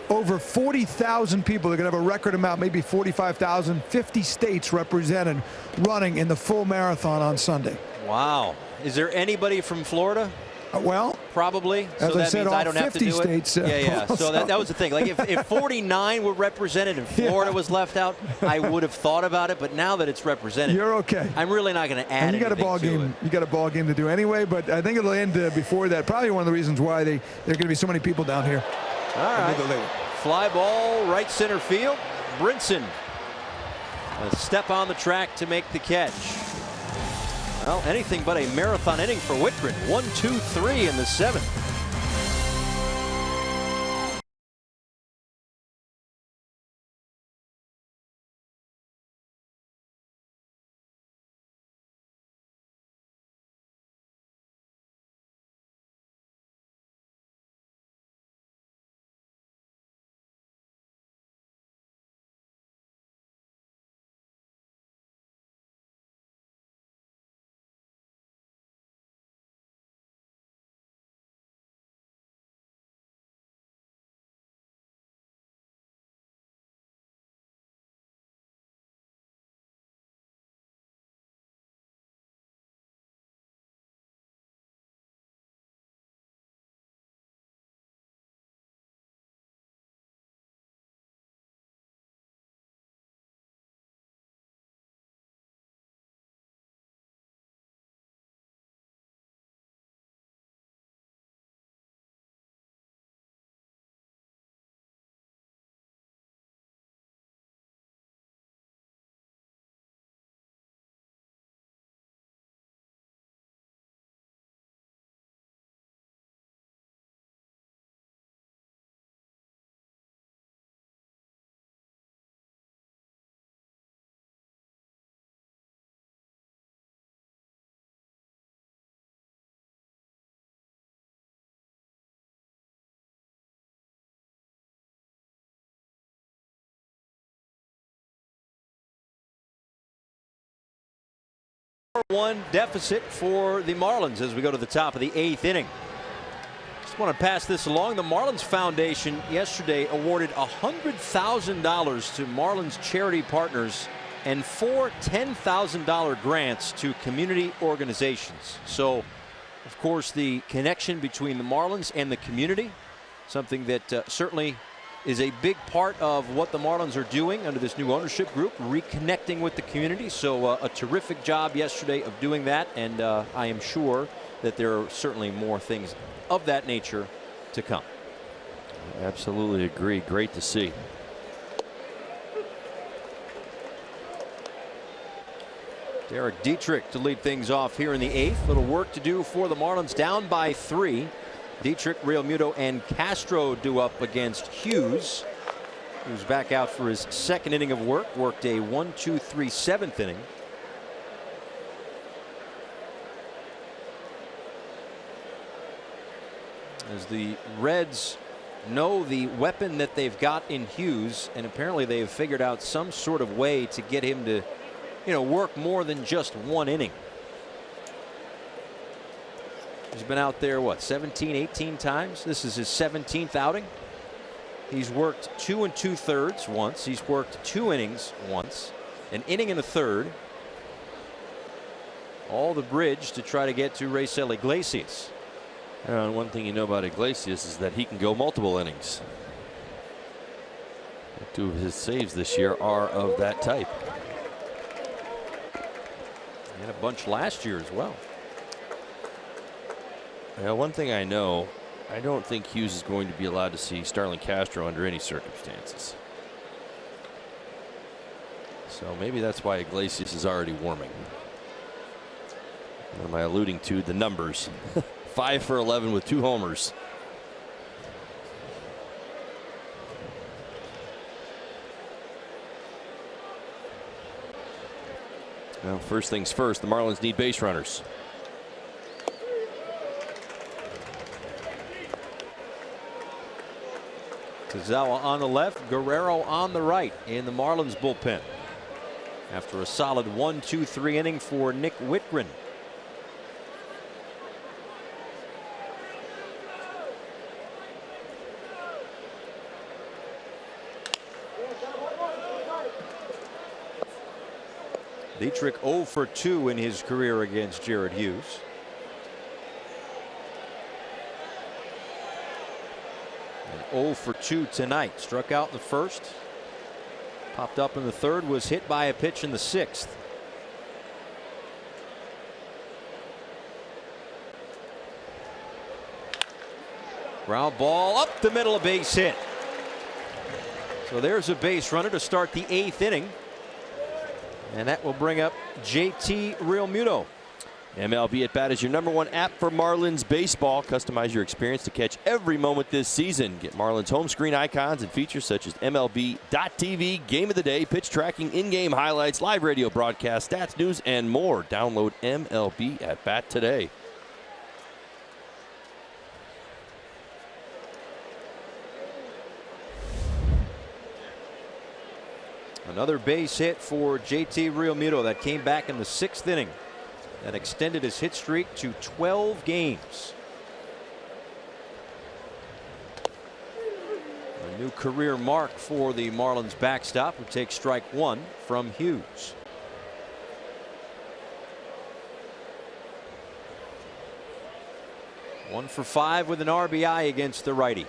over 40,000 people. They're going to have a record amount, maybe 45,000, 50 states represented running in the full marathon on Sunday. Wow. Is there anybody from Florida? Well, probably. As so I that said, means all I don't have to 50 do states. it. Yeah. So that was the thing. Like if 49 were represented and Florida was left out, I would have thought about it. But now that it's represented, you're okay. I'm really not going to add. And you got a ball game. You got a ball game to do anyway. But I think it'll end before that. Probably one of the reasons why there are going to be so many people down here. All right. Fly ball, right center field. Brinson. A step on the track to make the catch. Well, anything but a marathon inning for Whitgren. 1, 2, 3 in the 7th. One deficit for the Marlins as we go to the top of the 8th inning. Just want to pass this along. The Marlins Foundation yesterday awarded $100,000 to Marlins charity partners and 4 $10,000 grants to community organizations. So, of course, the connection between the Marlins and the community, something that certainly is a big part of what the Marlins are doing under this new ownership group, reconnecting with the community. So a terrific job yesterday of doing that, and I am sure that there are certainly more things of that nature to come. Absolutely agree. Great to see. Derek Dietrich to lead things off here in the 8th. Little work to do for the Marlins, down by 3. Dietrich, Realmuto, and Castro due up against Hughes, who's back out for his 2nd inning of work. Worked a 1-2-3 7th inning. As the Reds know the weapon that they've got in Hughes, and apparently they've figured out some sort of way to get him to, work more than just 1 inning. He's been out there, 17, 18 times? This is his 17th outing. He's worked 2 2/3 once. He's worked 2 innings once, an inning and a third. All the bridge to try to get to Raisel Iglesias. And one thing you know about Iglesias is that he can go multiple innings. 2 of his saves this year are of that type. He had a bunch last year as well. Now, one thing I know, I don't think Hughes is going to be allowed to see Starlin Castro under any circumstances. So maybe that's why Iglesias is already warming. What am I alluding to? The numbers. 5 for 11 with 2 homers. Now, first things first, the Marlins need base runners. Tazawa on the left, Guerrero on the right in the Marlins bullpen. After a solid 1-2-3 inning for Nick Whitgren. Dietrich 0 for 2 in his career against Jared Hughes. And 0 for 2 tonight. Struck out in the 1st. Popped up in the 3rd. Was hit by a pitch in the 6th. Ground ball up the middle, a base hit. So there's a base runner to start the 8th inning. And that will bring up JT Realmuto. MLB At Bat is your #1 app for Marlins baseball. Customize your experience to catch every moment this season. Get Marlins home screen icons and features such as MLB.TV, Game of the Day, pitch tracking, in-game highlights, live radio broadcast, stats, news, and more. Download MLB At Bat today. Another base hit for JT Realmuto that came back in the 6th inning. That extended his hit streak to 12 games. A new career mark for the Marlins backstop, who takes strike 1 from Hughes. One for 5 with an RBI against the righty.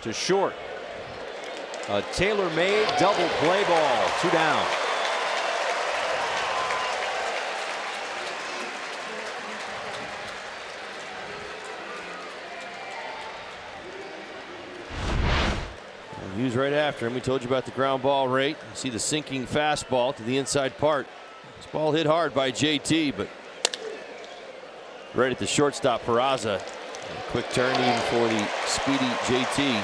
To short. A tailor-made double play ball. 2 down. Hughes right after him. We told you about the ground ball rate. You see the sinking fastball to the inside part. This ball hit hard by JT, but right at the shortstop, Peraza. A quick turn even for the speedy JT.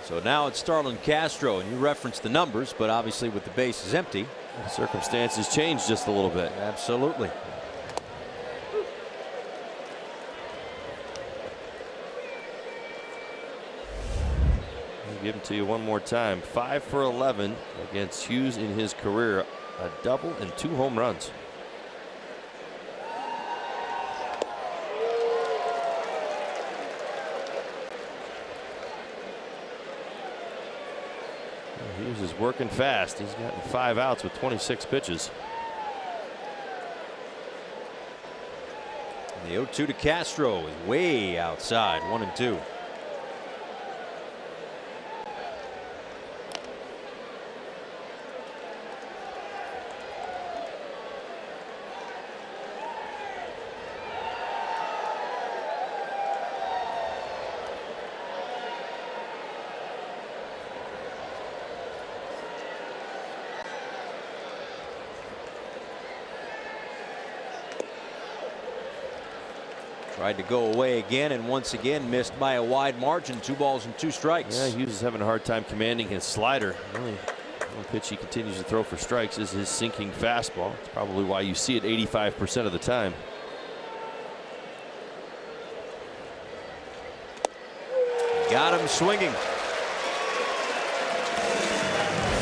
So now it's Starlin Castro, and you referenced the numbers, but obviously with the bases empty, the circumstances change just a little bit. Absolutely. I'll give him to you one more time. 5 for 11 against Hughes in his career. A double and 2 home runs. Hughes is working fast. He's gotten 5 outs with 26 pitches. And the 0-2 to Castro is way outside. 1-2. Tried to go away again, and once again missed by a wide margin. 2 balls and 2 strikes. Yeah, Hughes is having a hard time commanding his slider. Really, the only pitch he continues to throw for strikes is his sinking fastball. It's probably why you see it 85% of the time. Got him swinging.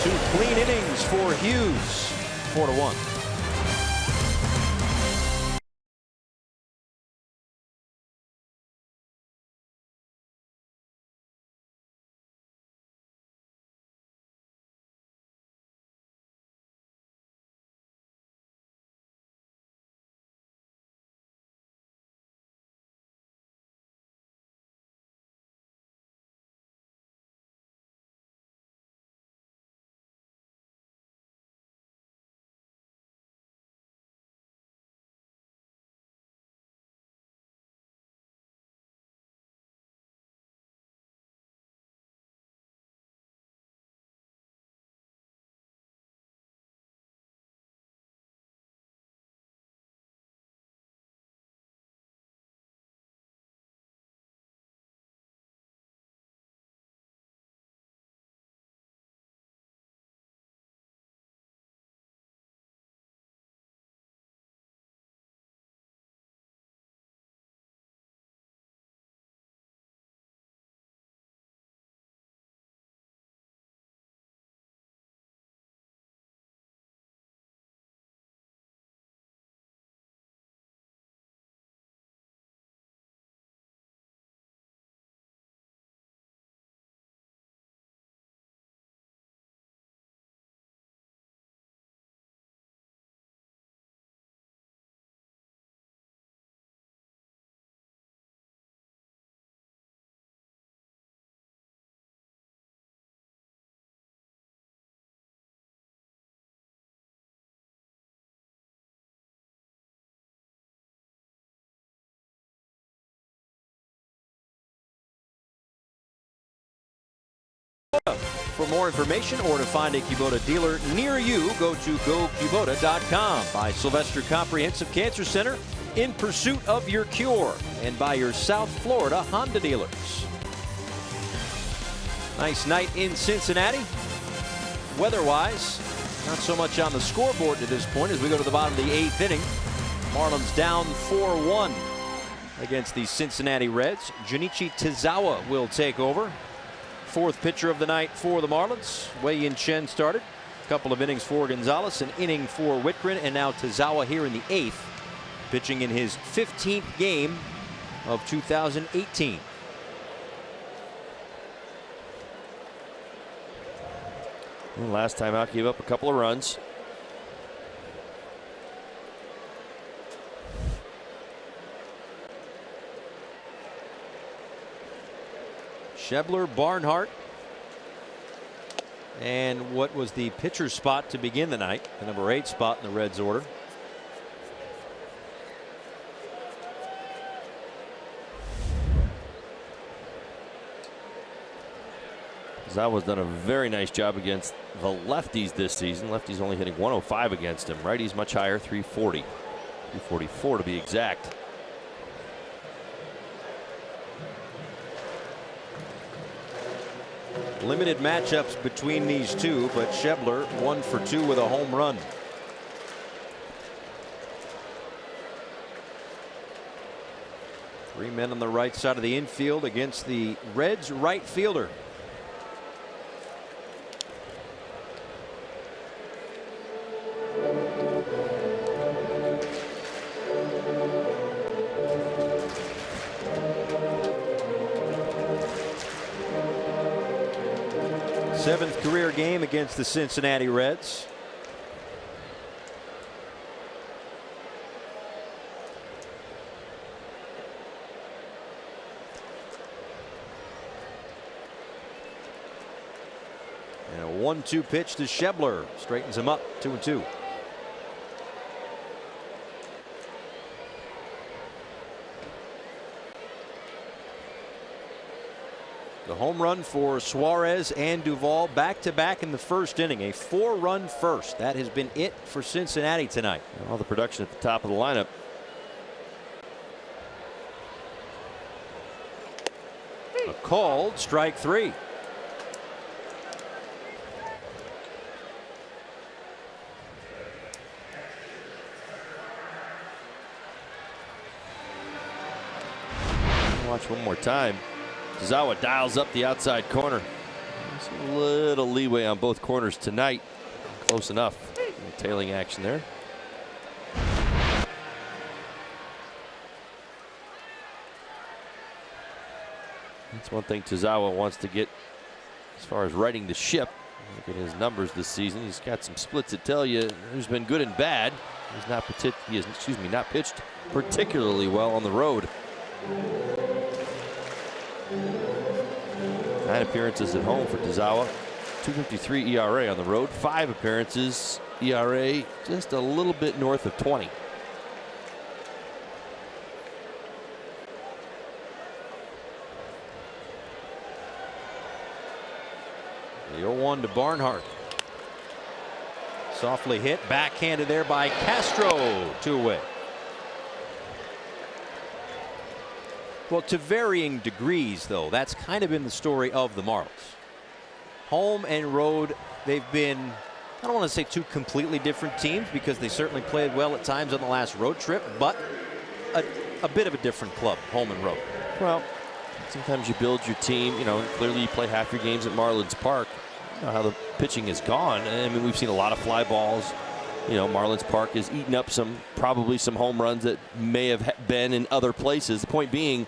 2 clean innings for Hughes. 4-1. For more information or to find a Kubota dealer near you, go to gokubota.com. By Sylvester Comprehensive Cancer Center, in pursuit of your cure. And by your South Florida Honda dealers. Nice night in Cincinnati. Weather-wise, not so much on the scoreboard to this point as we go to the bottom of the 8th inning. Marlins down 4-1 against the Cincinnati Reds. Junichi Tazawa will take over. 4th pitcher of the night for the Marlins. Wei-Yin Chen started. A couple of innings for Gonzalez, an inning for Whitgren, and now Tazawa here in the 8th, pitching in his 15th game of 2018. Last time out, gave up a couple of runs. Schebler, Barnhart, and what was the pitcher's spot to begin the night, the number 8 spot in the Reds order. Zawa's done a very nice job against the lefties this season. Lefties only hitting 105 against him. Righties much higher, 340. 344 to be exact. Limited matchups between these two, but Schebler 1 for 2 with a home run. Three men on the right side of the infield against the Reds right fielder. Seventh career game against the Cincinnati Reds. And a 1-2 pitch to Schebler. Straightens him up, 2-2. The home run for Suarez and Duvall back-to-back in the first inning. A 4-run first. That has been it for Cincinnati tonight. All the production at the top of the lineup. called strike 3. Watch one more time. Tazawa dials up the outside corner. There's a little leeway on both corners tonight. Close enough. Tailing action there. That's one thing Tazawa wants to get as far as righting the ship. Look at his numbers this season. He's got some splits that tell you who's been good and bad. He has not pitched particularly well on the road. 9 appearances at home for Tazawa. 2.53 ERA on the road. 5 appearances. ERA just a little bit north of 20. The 0-1 to Barnhart. Softly hit, backhanded there by Castro. 2 away. Well, to varying degrees, though, that's kind of been the story of the Marlins. Home and road, they've been, I don't want to say two completely different teams because they certainly played well at times on the last road trip, but a bit of a different club, home and road. Well, sometimes you build your team, you know, clearly you play half your games at Marlins Park. You know how the pitching has gone. I mean, we've seen a lot of fly balls. You know, Marlins Park has eaten up probably some home runs that may have been in other places. The point being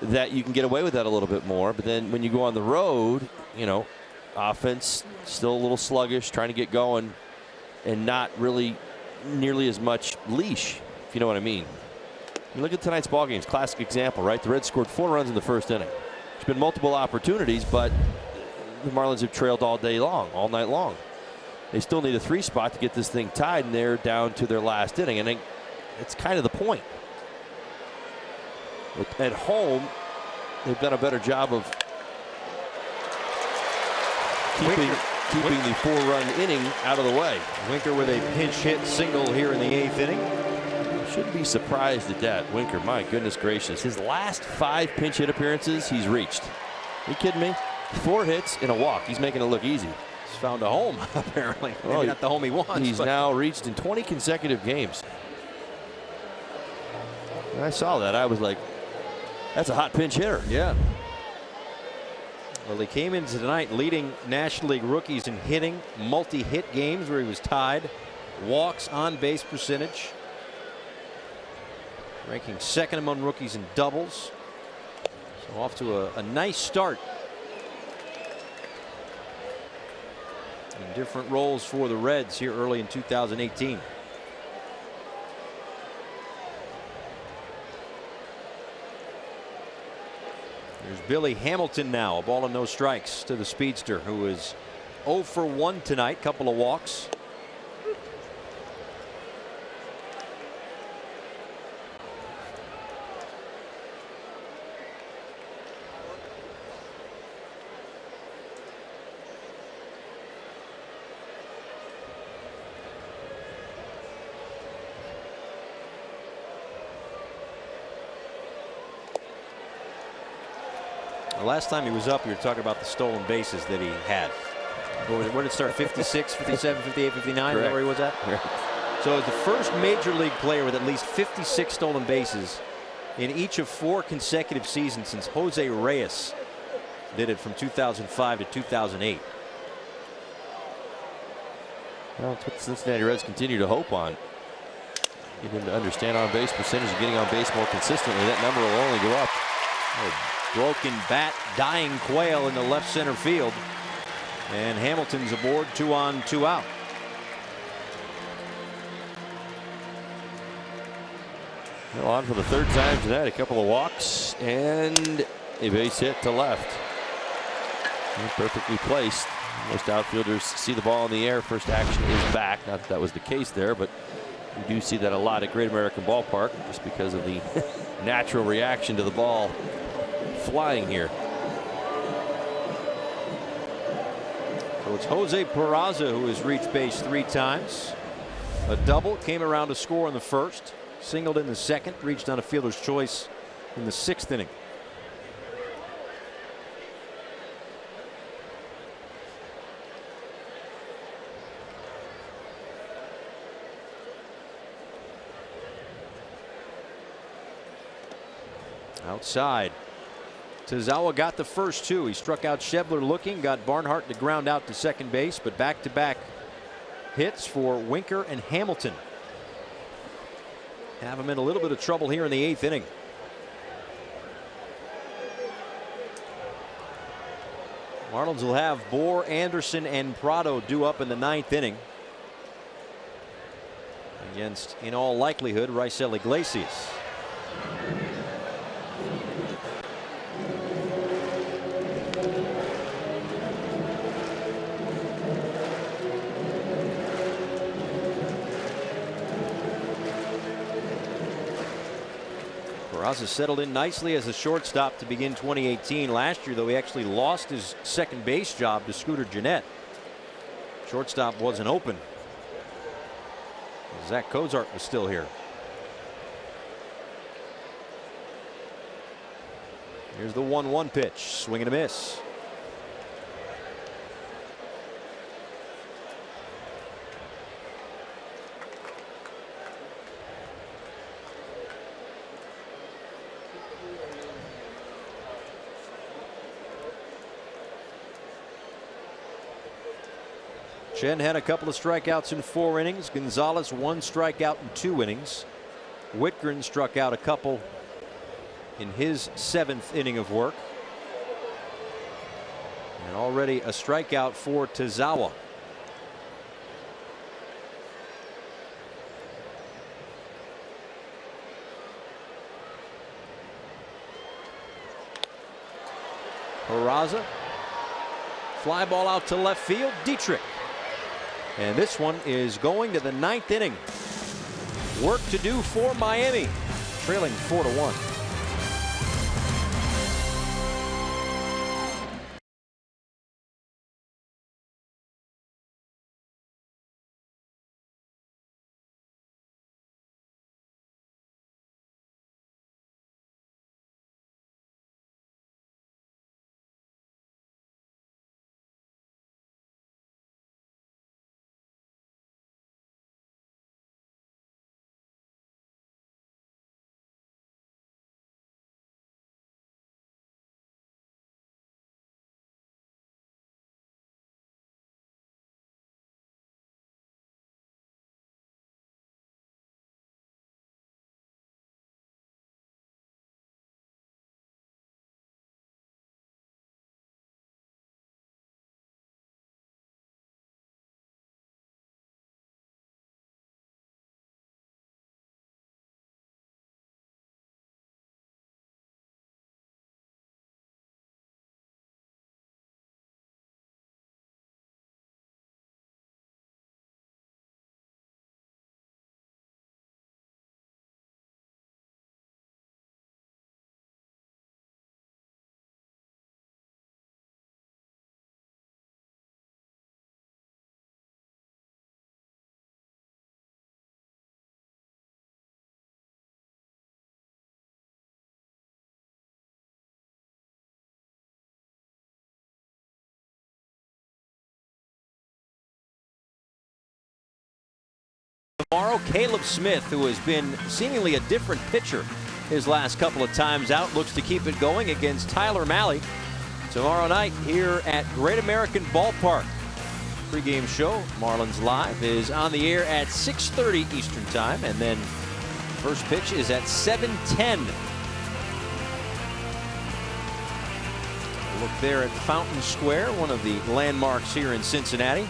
that you can get away with that a little bit more. But then when you go on the road, you know, offense still a little sluggish, trying to get going, and not really nearly as much leash, if you know what I mean. You look at tonight's ball games, classic example, right? The Reds scored 4 runs in the first inning. There's been multiple opportunities, but the Marlins have trailed all day long, all night long. They still need a 3 spot to get this thing tied, and they're down to their last inning. And it's kind of the point. But at home, they've done a better job of keeping the 4-run inning out of the way. Winker with a pinch hit single here in the 8th inning. Shouldn't be surprised at that. Winker, my goodness gracious. His last 5 pinch hit appearances, he's reached. Are you kidding me? 4 hits and a walk. He's making it look easy. He's found a home, apparently. Maybe not the home he wants. He's now reached in 20 consecutive games. When I saw that, I was like, that's a hot pinch hitter. Yeah. Well, he came into tonight leading National League rookies in hitting, multi-hit games where he was tied, walks, on-base percentage, ranking 2nd among rookies in doubles. So off to a nice start. In different roles for the Reds here early in 2018. There's Billy Hamilton now, a ball and no strikes to the speedster, who is 0 for 1 tonight, couple of walks. The last time he was up, you were talking about the stolen bases that he had. Where did it start? 56, 57, 58, 59? Is that where he was at? Correct. So he's the first major league player with at least 56 stolen bases in each of 4 consecutive seasons since Jose Reyes did it from 2005 to 2008. Well, it's what the Cincinnati Reds continue to hope on. Get him to understand on-base percentage and getting on base more consistently. That number will only go up. Broken bat, dying Quail in the left center field. And Hamilton's aboard, 2 on, 2 out. Well, on for the 3rd time tonight, a couple of walks and a base hit to left. And perfectly placed. Most outfielders see the ball in the air. First action is back. Not that was the case there, but we do see that a lot at Great American Ballpark just because of the natural reaction to the ball flying here. So it's Jose Peraza who has reached base 3 times. A double, came around to score in the 1st, singled in the 2nd, reached on a fielder's choice in the 6th inning. Outside. Tazawa got the first two. He struck out Schebler looking, got Barnhart to ground out to second base, but back-to-back hits for Winker and Hamilton have him in a little bit of trouble here in the 8th inning. Marlins will have Bohr, Anderson, and Prado due up in the 9th inning against, in all likelihood, Raisel Iglesias. Peraza settled in nicely as a shortstop to begin 2018. Last year, though, he actually lost his second base job to Scooter Gennett. Shortstop wasn't open. Zach Cozart was still here. Here's the 1-1 pitch. Swing and a miss. Chen had a couple of strikeouts in 4 innings. Gonzalez 1 strikeout in 2 innings. Whitgren struck out a couple in his 7th inning of work. And already a strikeout for Tazawa. Peraza. Fly ball out to left field. Dietrich. And this one is going to the 9th inning. Work to do for Miami, trailing 4-1. Tomorrow, Caleb Smith, who has been seemingly a different pitcher his last couple of times out, looks to keep it going against Tyler Mahle tomorrow night here at Great American Ballpark. Pregame show, Marlins Live, is on the air at 6:30 Eastern Time, and then first pitch is at 7:10. Look there at Fountain Square, one of the landmarks here in Cincinnati,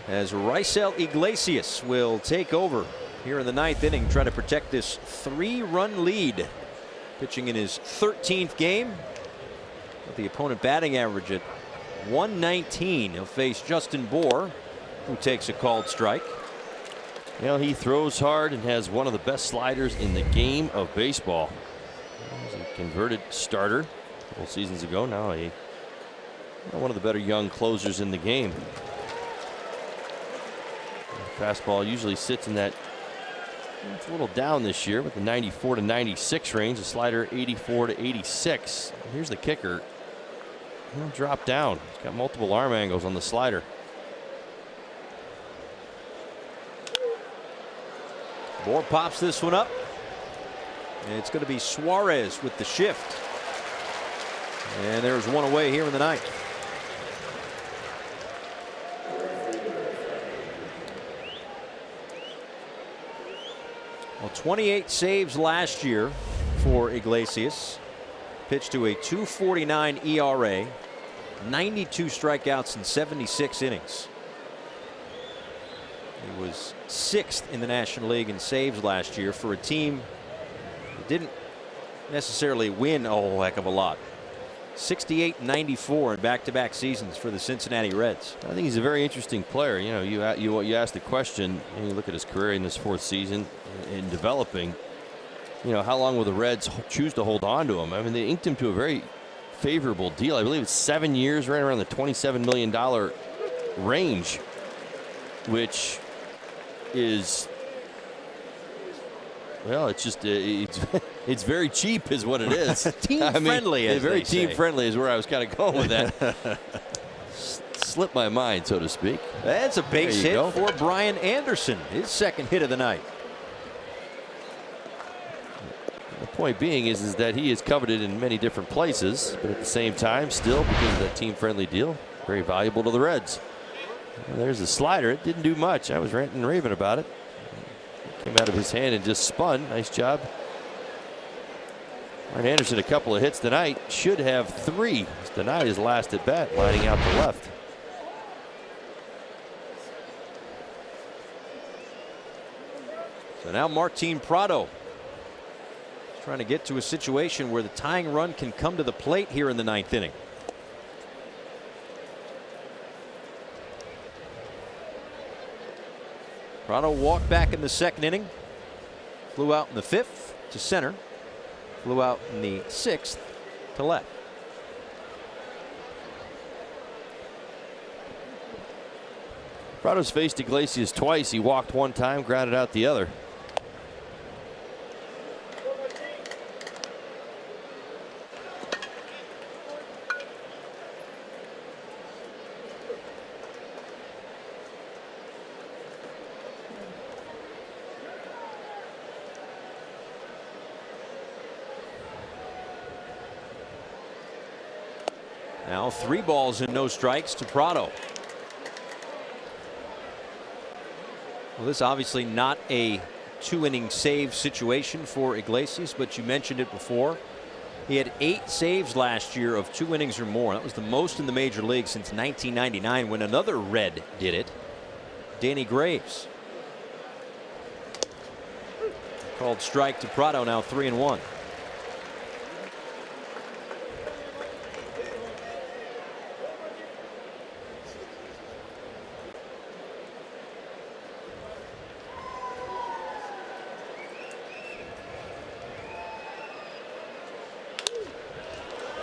as Raisel Iglesias will take over here in the 9th inning, try to protect this 3-run lead. Pitching in his 13th game with the opponent batting average at 119. He'll face Justin Bohr, who takes a called strike. Well, he throws hard and has one of the best sliders in the game of baseball. He's a converted starter a couple seasons ago. Now one of the better young closers in the game. Fastball usually sits in that, it's a little down this year with the 94 to 96 range. The slider 84 to 86. Here's the kicker. He'll drop down. He's got multiple arm angles on the slider. Bohr pops this one up. And it's going to be Suarez with the shift. And there's one away here in the ninth. Well, 28 saves last year for Iglesias. Pitched to a 2.49 ERA, 92 strikeouts in 76 innings. He was 6th in the National League in saves last year for a team that didn't necessarily win a whole heck of a lot. 68-94 in back-to-back seasons for the Cincinnati Reds. I think he's a very interesting player. You know, you asked the question, and you look at his career in this 4th season in developing. You know, how long will the Reds choose to hold on to him? I mean, they inked him to a very favorable deal. I believe it's 7 years, right around the $27 million range, which is, well, it's just it's very cheap, is what it is. Team friendly, as very they say. team friendly is where I was kind of going with that. Slipped my mind, so to speak. That's a base hit go. for Brian Anderson, his 2nd hit of the night. The point being is that he is coveted in many different places, but at the same time, still, because of that team-friendly deal, very valuable to the Reds. And there's the slider. It didn't do much. I was ranting and raving about it. Came out of his hand and just spun. Nice job. Brian Anderson, a couple of hits tonight. Should have 3. He's denied his last at bat, lining out to left. So now Martin Prado trying to get to a situation where the tying run can come to the plate here in the 9th inning. Prado walked back in the 2nd inning. Flew out in the 5th to center. Flew out in the 6th to left. Prado's faced Iglesias twice. He walked one time, grounded out the other. Now 3 balls and no strikes to Prado. Well, this is obviously not a 2-inning save situation for Iglesias, but you mentioned it before. He had 8 saves last year of 2 innings or more. That was the most in the major league since 1999 when another Red did it. Danny Graves. Called strike to Prado, now 3-1.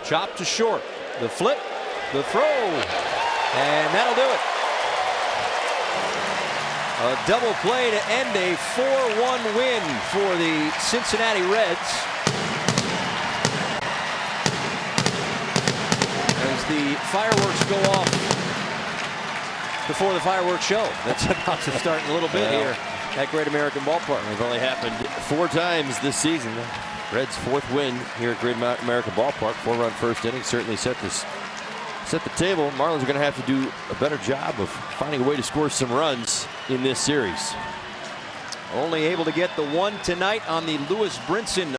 Chop to short. The flip, the throw, and that'll do it. A double play to end a 4-1 win for the Cincinnati Reds. As the fireworks go off before the fireworks show. That's about to start in a little bit here at Great American Ballpark. It's only happened 4 times this season. Reds' 4th win here at Great American Ballpark. 4-run first inning certainly set the table. Marlins are going to have to do a better job of finding a way to score some runs in this series. Only able to get the one tonight on the Lewis Brinson